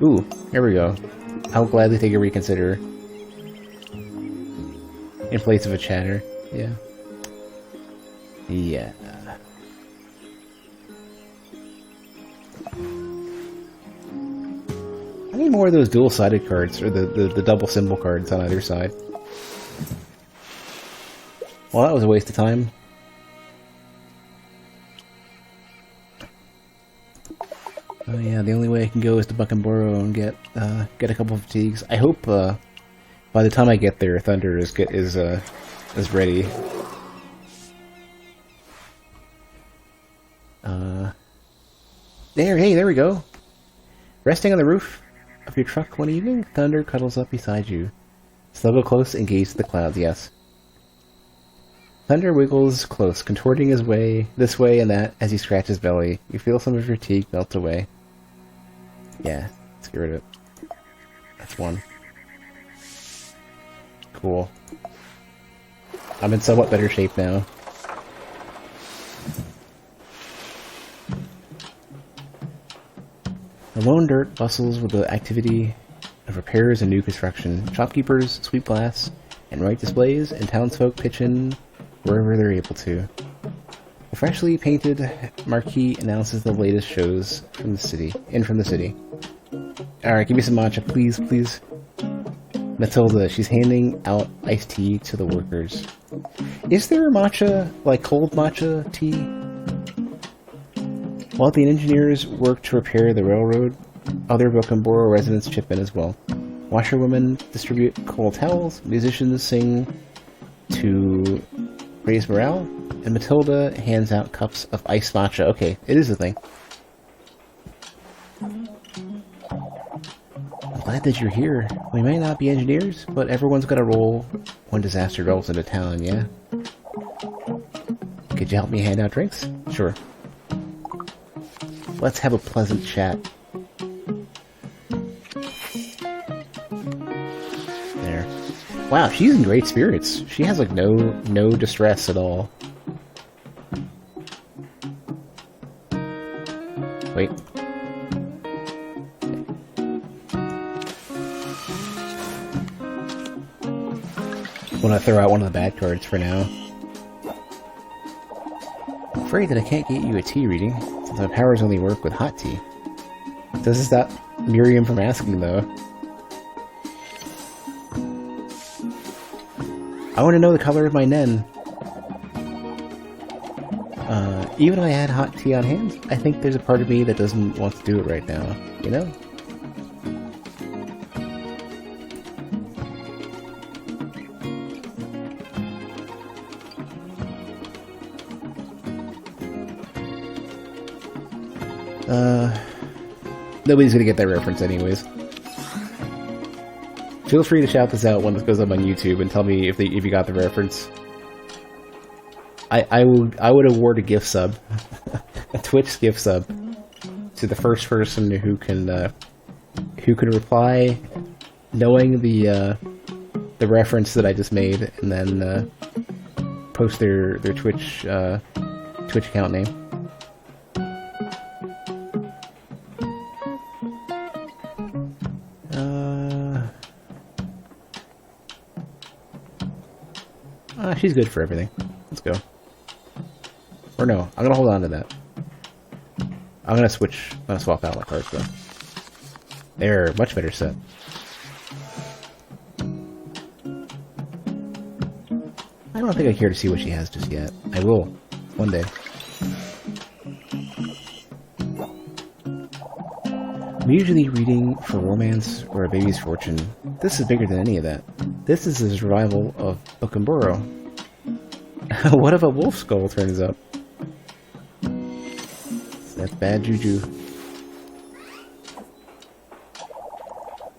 Ooh, here we go. I'll gladly take a reconsider. In place of a chatter. Yeah. Yeah. I need more of those dual-sided cards, or the double symbol cards on either side. Well, that was a waste of time. Oh yeah, the only way I can go is to Buck and Burrow and get a couple of fatigues. I hope by the time I get there, Thunder is ready. There we go. Resting on the roof of your truck one evening, Thunder cuddles up beside you. Snuggle close and gaze at the clouds, yes. Thunder wiggles close, contorting his way this way and that as he scratches his belly. You feel some of your fatigue melt away. Yeah, let's get rid of it. That's one. Cool. I'm in somewhat better shape now. The lone dirt bustles with the activity of repairs and new construction. Shopkeepers sweep glass and write displays, and townsfolk pitch in wherever they're able to. A freshly painted marquee announces the latest shows from the city. Alright, give me some matcha, please, please. Matilda, she's handing out iced tea to the workers. Is there matcha, like cold matcha tea? While the engineers work to repair the railroad, other Bokenboro residents chip in as well. Washerwomen distribute cold towels, musicians sing to raise morale, and Matilda hands out cups of iced matcha. Okay, it is a thing. I'm glad that you're here. We may not be engineers, but everyone's got a role when disaster rolls into town, yeah? Could you help me hand out drinks? Sure. Let's have a pleasant chat. There. Wow, she's in great spirits. She has like no distress at all. Wait. I'm gonna throw out one of the bad cards for now. I'm afraid that I can't get you a tea reading, since my powers only work with hot tea. Doesn't stop Miriam from asking, though. I want to know the color of my Nen. Even if I had hot tea on hand, I think there's a part of me that doesn't want to do it right now, you know? Nobody's gonna get that reference anyways. Feel free to shout this out when this goes up on YouTube and tell me if you got the reference. I would award a gift sub, a Twitch gift sub, to the first person who can reply, knowing the reference that I just made, and then post their Twitch account name. She's good for everything. Let's go. Or no, I'm gonna hold on to that. I'm gonna swap out my cards though. There, much better set. I don't think I care to see what she has just yet. I will. One day. I'm usually reading for romance or a baby's fortune. This is bigger than any of that. This is a survival of Bokenboro. What if a wolf skull turns up? That's bad juju.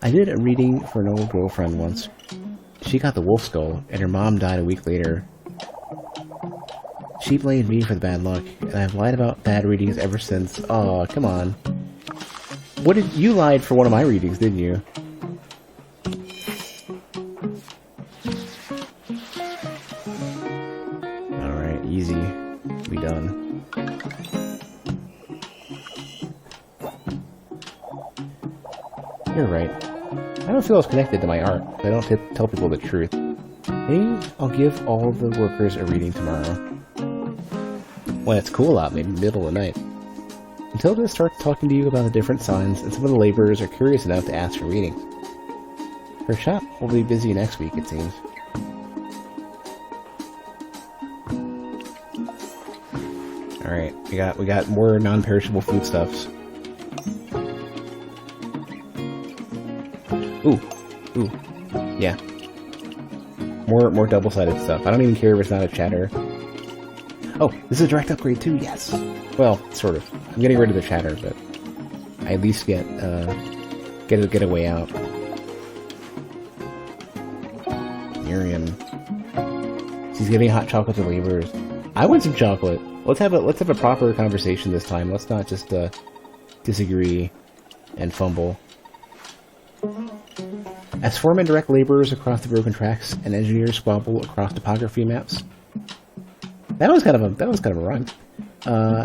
I did a reading for an old girlfriend once. She got the wolf skull, and her mom died a week later. She blamed me for the bad luck, and I've lied about bad readings ever since. Aw, come on. You lied for one of my readings, didn't you? Alright, easy. Be done. You're right. I don't feel as connected to my art. I don't tell people the truth. Maybe I'll give all the workers a reading tomorrow. When it's cool out, maybe middle of the night. Matilda starts talking to you about the different signs, and some of the laborers are curious enough to ask for readings. Her shop will be busy next week, it seems. Alright, we got more non-perishable foodstuffs. Ooh, yeah. More double-sided stuff. I don't even care if it's not a chatter. Oh, this is a direct upgrade too, yes! Well, sort of. I'm getting rid of the chatter, but I at least get a way out. Miriam. She's giving hot chocolate to laborers. I want some chocolate. Let's have a proper conversation this time. Let's not just disagree and fumble. As foremen direct laborers across the broken tracks and engineers squabble across topography maps. That was kind of a rhyme.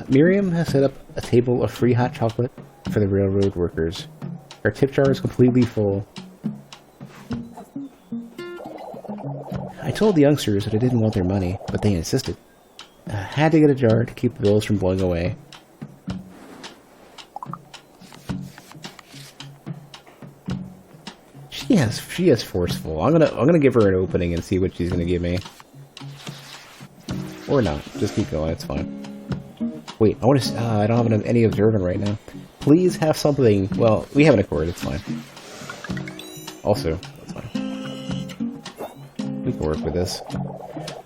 Miriam has set up a table of free hot chocolate for the railroad workers. Her tip jar is completely full. I told the youngsters that I didn't want their money, but they insisted. I had to get a jar to keep the bills from blowing away. She is forceful. I'm gonna give her an opening and see what she's gonna give me. Or not. Just keep going, it's fine. Wait, I want to. I don't have any observant right now. Please have something. Well, we have an accord. It's fine. Also, that's fine. We can work with this.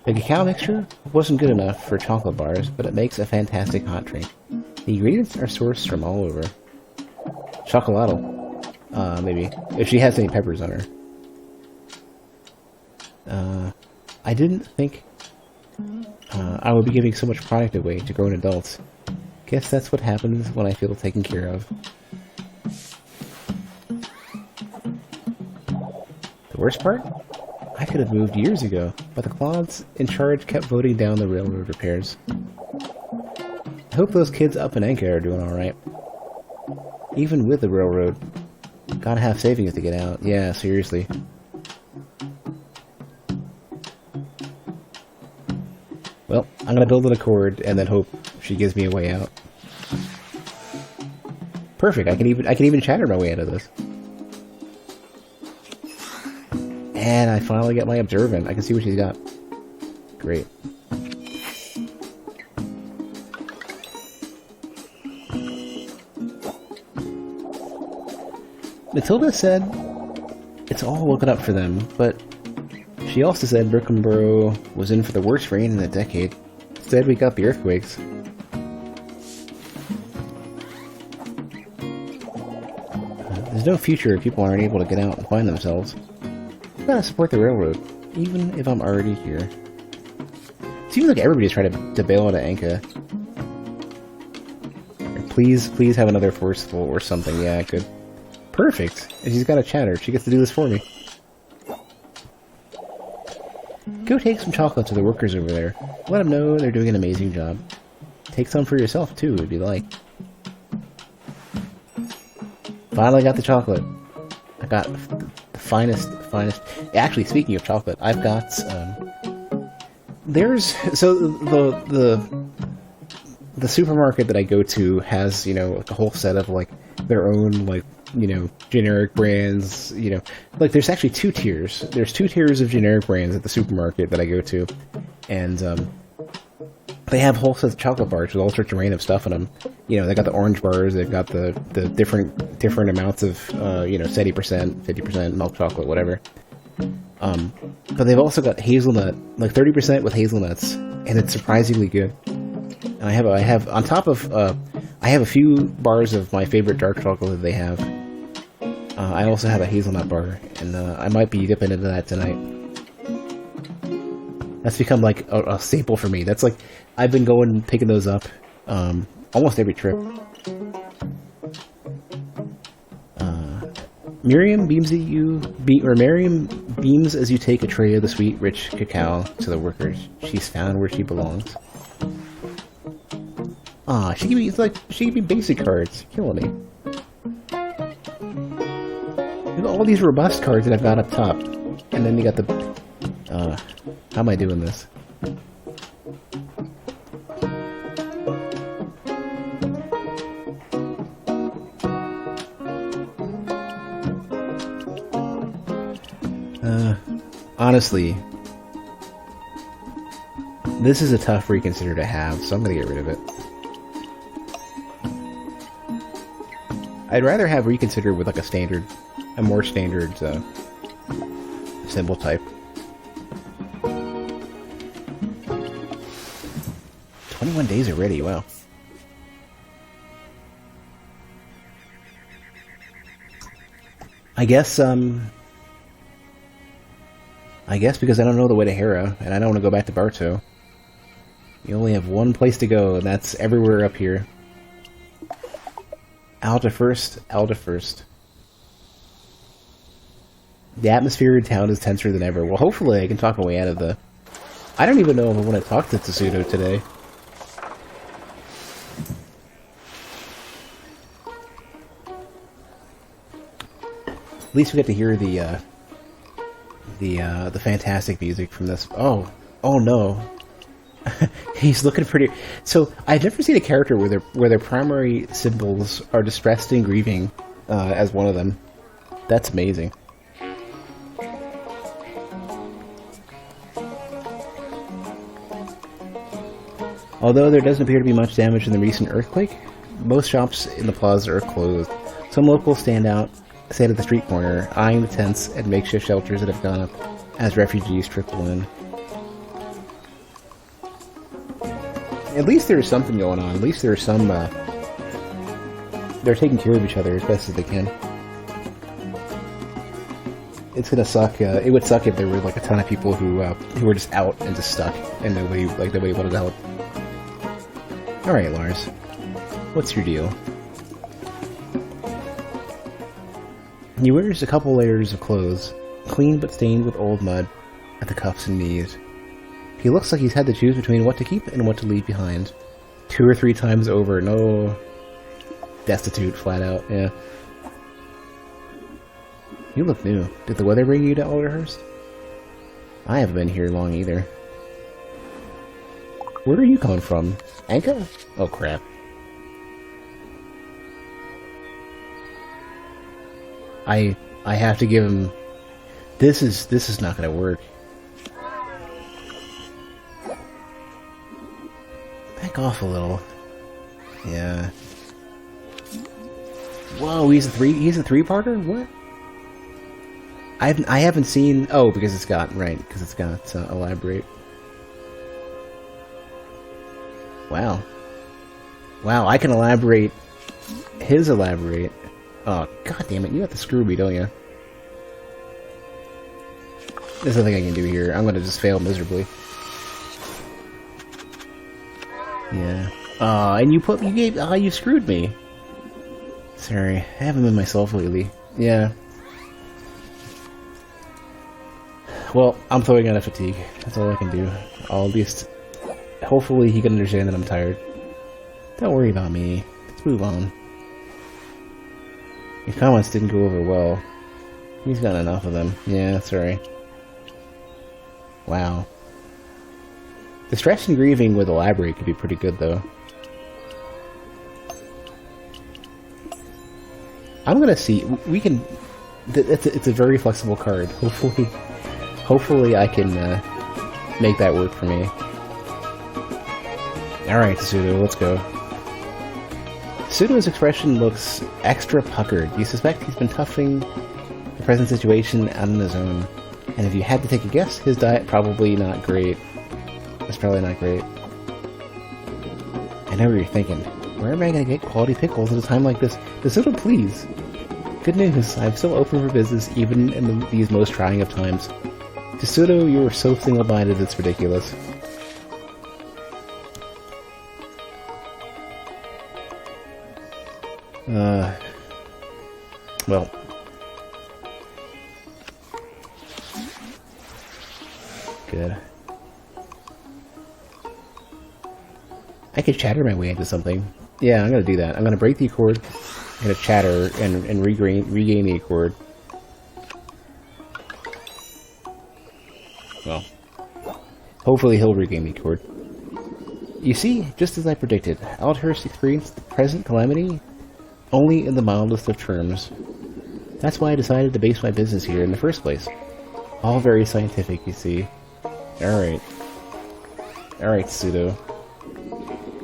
The cacao mixture wasn't good enough for chocolate bars, but it makes a fantastic hot drink. The ingredients are sourced from all over. Chocolate. Maybe if she has any peppers on her. I didn't think I would be giving so much product away to grown adults. Guess that's what happens when I feel taken care of. The worst part? I could have moved years ago, but the clods in charge kept voting down the railroad repairs. I hope those kids up in Anka are doing alright. Even with the railroad, gotta have savings to get out. Yeah, seriously. Well, I'm gonna build an accord and then hope she gives me a way out. Perfect. I can even chatter my way out of this. And I finally get my observant. I can see what she's got. Great. Matilda said it's all looking up for them, but she also said Brooklynboro was in for the worst rain in a decade. Instead, we got the earthquakes. There's no future if people aren't able to get out and find themselves. I gotta support the railroad, even if I'm already here. It seems like everybody's trying to bail out of Anka. Please have another forceful or something. Yeah, good. Perfect. And she's got a chatter. She gets to do this for me. Go take some chocolate to the workers over there. Let them know they're doing an amazing job. Take some for yourself, too, if you like. Finally got the chocolate. I got the finest. Actually, speaking of chocolate, I've got, the supermarket that I go to has, like a whole set of, like, their own, like, generic brands, like there's actually two tiers. There's two tiers of generic brands at the supermarket that I go to, and they have whole sets of chocolate bars with all sorts of random stuff in them. They got the orange bars, they've got the different amounts of 70%, 50% milk chocolate, whatever. But they've also got hazelnut, like 30% with hazelnuts, and it's surprisingly good. And I have on top of I have a few bars of my favorite dark chocolate that they have. I also have a hazelnut bar, and I might be dipping into that tonight. That's become like a staple for me. That's like, I've been going and picking those up almost every trip. Miriam beams as you take a tray of the sweet, rich cacao to the workers. She's found where she belongs. She gave me basic cards. Killing me. Look at all these robust cards that I've got up top. And then you got the... how am I doing this? Honestly, this is a tough reconsider to have, so I'm gonna get rid of it. I'd rather have reconsider with like a more standard symbol type. 21 days already, wow. I guess because I don't know the way to Hera, and I don't want to go back to Bartow. You only have one place to go, and that's everywhere up here. Alta first. The atmosphere in town is tenser than ever. Well, hopefully I can talk my way out of the... I don't even know if I want to talk to Tsudo today. At least we get to hear the fantastic music from this. Oh no. He's looking pretty... So, I've never seen a character where their primary symbols are distressed and grieving as one of them. That's amazing. Although there doesn't appear to be much damage in the recent earthquake, most shops in the plaza are closed. Some locals stand at the street corner, eyeing the tents and makeshift shelters that have gone up as refugees trickle in. At least there's something going on. At least there's some, they're taking care of each other as best as they can. It's gonna suck, it would suck if there were, like, a ton of people who were just out and just stuck, and nobody wanted out. Alright, Lars. What's your deal? He wears a couple layers of clothes, clean but stained with old mud at the cuffs and knees. He looks like he's had to choose between what to keep and what to leave behind. 2 or 3 times over. No. Destitute, flat out, yeah. You look new. Did the weather bring you to Alderhurst? I haven't been here long either. Where are you coming from? Anka? Oh crap. I have to give him... This is not gonna work. Back off a little. Yeah. Whoa, he's a three-parter? What? I haven't seen... Oh, because it's got... Right, because it's got elaborate. Wow. Wow, I can elaborate his elaborate. Oh, god damn it, you have to screw me, don't you? There's nothing I can do here. I'm gonna just fail miserably. Yeah. And you screwed me. Sorry, I haven't been myself lately. Yeah. Well, I'm throwing out a fatigue. That's all I can do. I'll at least... Hopefully he can understand that I'm tired. Don't worry about me. Let's move on. Your comments didn't go over well. He's got enough of them. Yeah, sorry. Wow. Distress and grieving with elaborate could be pretty good, though. I'm gonna see. We can... It's a very flexible card. Hopefully I can make that work for me. Alright, Tsudo, let's go. Tsudo's expression looks extra puckered. You suspect he's been toughing the present situation out on his own. And if you had to take a guess, his diet probably not great. It's probably not great. I know what you're thinking. Where am I going to get quality pickles at a time like this? Tsudo, please! Good news, I'm still open for business even in these most trying of times. Tsudo, you are so single-minded it's ridiculous. Well. Good. I could chatter my way into something. Yeah, I'm gonna do that. I'm gonna break the accord, I'm gonna chatter, and regain the accord. Well. Hopefully he'll regain the accord. You see, just as I predicted, Aldhurst experienced the present calamity only in the mildest of terms. That's why I decided to base my business here in the first place. All very scientific, you see. Alright. Alright, Tsudo.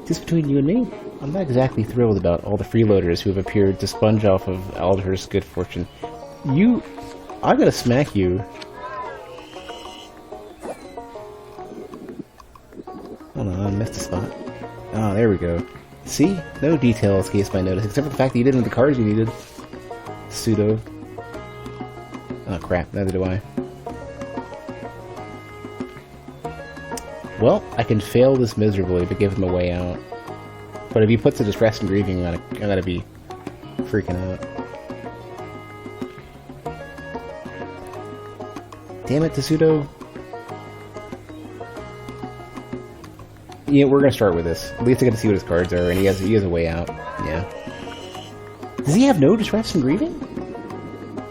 Just between you and me, I'm not exactly thrilled about all the freeloaders who have appeared to sponge off of Aldhurst's good fortune. I'm gonna smack you. Hold on, I missed a spot. Oh, there we go. See? No detail escapes my notice, except for the fact that you didn't have the cards you needed. Tsudo. Oh crap, neither do I. Well, I can fail this miserably, but give him a way out. But if he puts a distress and grieving, I gotta be freaking out. Damn it, Tsudo. Yeah, we're gonna start with this. At least I get to see what his cards are, and he has a way out. Yeah. Does he have no distress and grieving?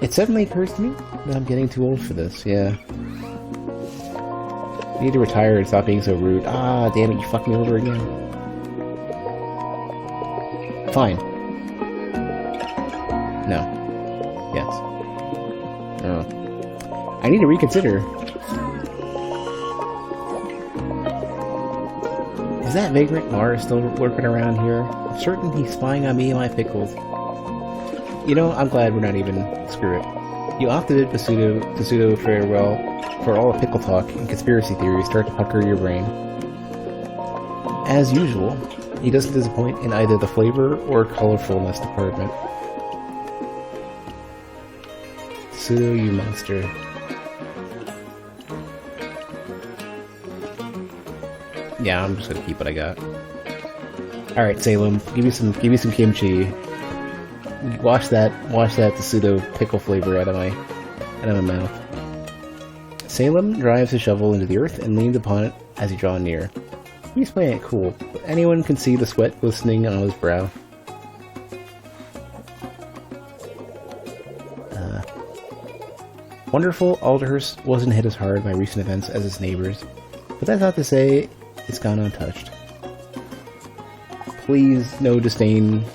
It suddenly occurs to me that I'm getting too old for this. Yeah. I need to retire and stop being so rude. Ah, damn it! You fucked me over again. Fine. No. Yes. Oh. I need to reconsider. Is that vagrant Mars still lurking around here? I'm certain he's spying on me and my pickles. You know, I'm glad we're not even... Screw it. You often did Tsudo farewell for all the pickle talk and conspiracy theories start to pucker your brain. As usual, he doesn't disappoint in either the flavor or colorfulness department. Tsudo, you monster. Yeah, I'm just gonna keep what I got. Alright, Salem, give me some kimchi. Wash that Tsudo pickle flavor out of my mouth. Salem drives his shovel into the earth and leans upon it as he draws near. He's playing it cool, but anyone can see the sweat glistening on his brow. Wonderful Alderhurst wasn't hit as hard by recent events as its neighbors, but that's not to say it's gone untouched. Please, no disdain.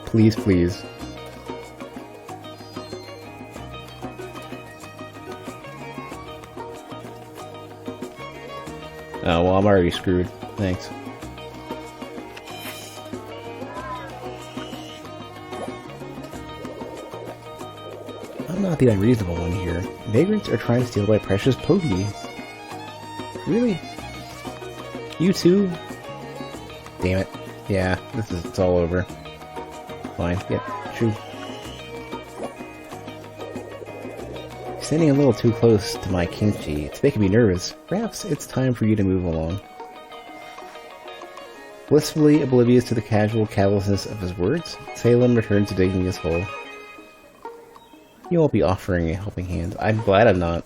Please, please. Oh, well, I'm already screwed. Thanks. I'm not the unreasonable one here. Vagrants are trying to steal my precious Pokey. Really? You too? Damn it. Yeah, it's all over. Fine. Yep, true. Standing a little too close to my kimchi. It's making me nervous. Perhaps it's time for you to move along. Blissfully oblivious to the casual callousness of his words, Salem returns to digging his hole. You won't be offering a helping hand. I'm glad I'm not.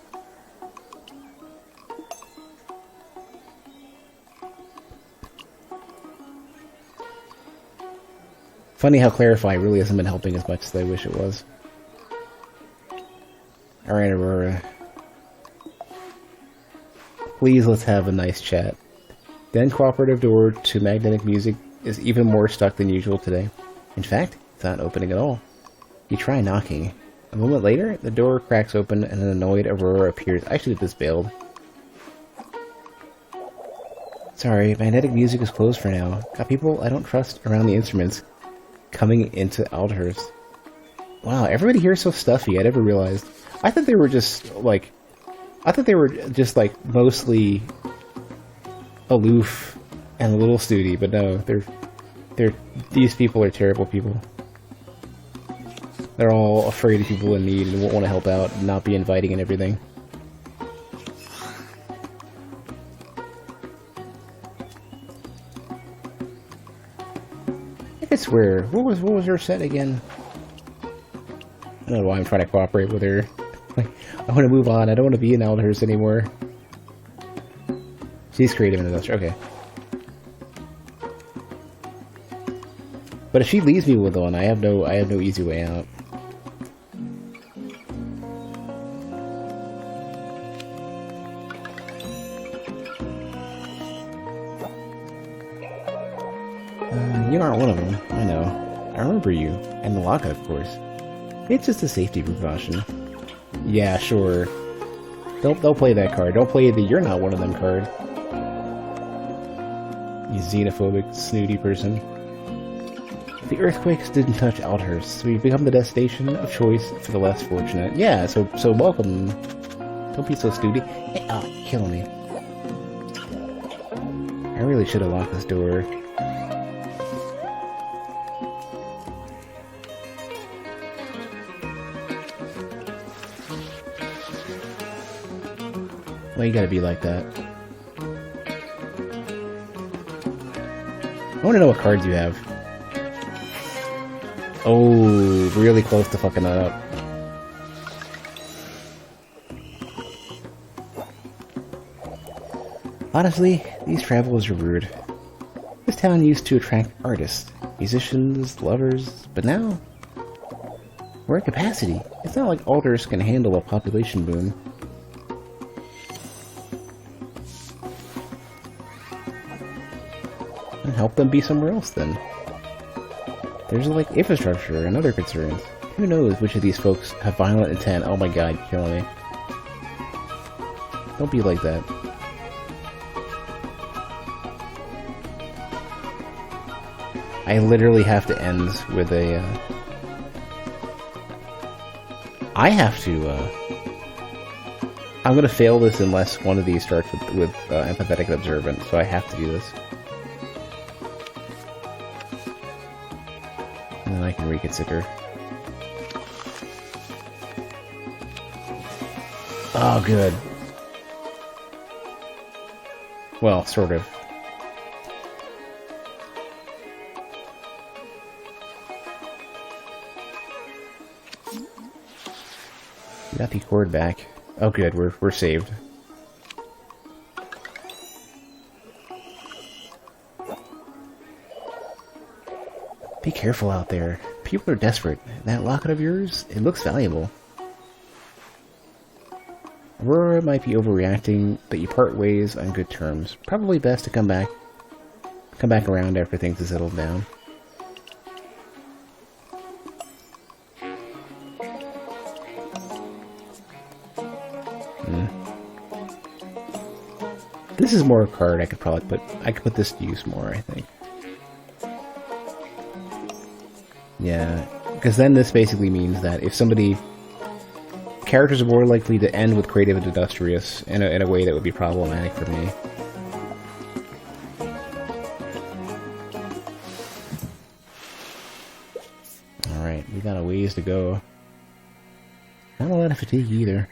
Funny how Clarify really hasn't been helping as much as I wish it was. Alright, Aurora. Please, let's have a nice chat. The uncooperative door to magnetic music is even more stuck than usual today. In fact, it's not opening at all. You try knocking. A moment later, the door cracks open and an annoyed Aurora appears. I should have just bailed. Sorry, magnetic music is closed for now. Got people I don't trust around the instruments coming into Aldhurst. Wow, everybody here is so stuffy. I never realized. I thought they were just like mostly aloof and a little snooty, but no, these people are terrible people. They're all afraid of people in need and won't want to help out and not be inviting and everything. I swear, what was her set again? I don't know why I'm trying to cooperate with her. I want to move on. I don't want to be in Aldhurst anymore. She's creative and industrial. Okay. But if she leaves me with one, I have no easy way out. You aren't one of them. I know. I remember you. And Malaka, of course. It's just a safety precaution. Yeah, sure. Don't play that card. Don't play the "you're not one of them" card. You xenophobic, snooty person. The earthquakes didn't touch Aldhurst, so we've become the destination of choice for the less fortunate. Yeah, so welcome. Don't be so snooty. Hey, kill me. I really should have locked this door. Why you gotta be like that? I wanna know what cards you have. Oh, really close to fucking that up. Honestly, these travelers are rude. This town used to attract artists, musicians, lovers, but now we're at capacity. It's not like Alders can handle a population boom. And help them be somewhere else then. There's like infrastructure and other concerns. Who knows which of these folks have violent intent? Oh my god, you're killing me. Don't be like that. I literally have to end with a, I have to, I'm gonna fail this unless one of these starts with empathetic observant, so I have to do this. And then I can reconsider. Oh, good. Well, sort of. Got the cord back. Oh, good. We're saved. Be careful out there. People are desperate. That locket of yours, it looks valuable. Aurora might be overreacting, but you part ways on good terms. Probably best to come back around after things have settled down. This is more a card I could put this to use more, I think. Yeah, because then this basically means that if characters are more likely to end with creative and industrious in a way that would be problematic for me. Alright, we got a ways to go. Not a lot of fatigue either.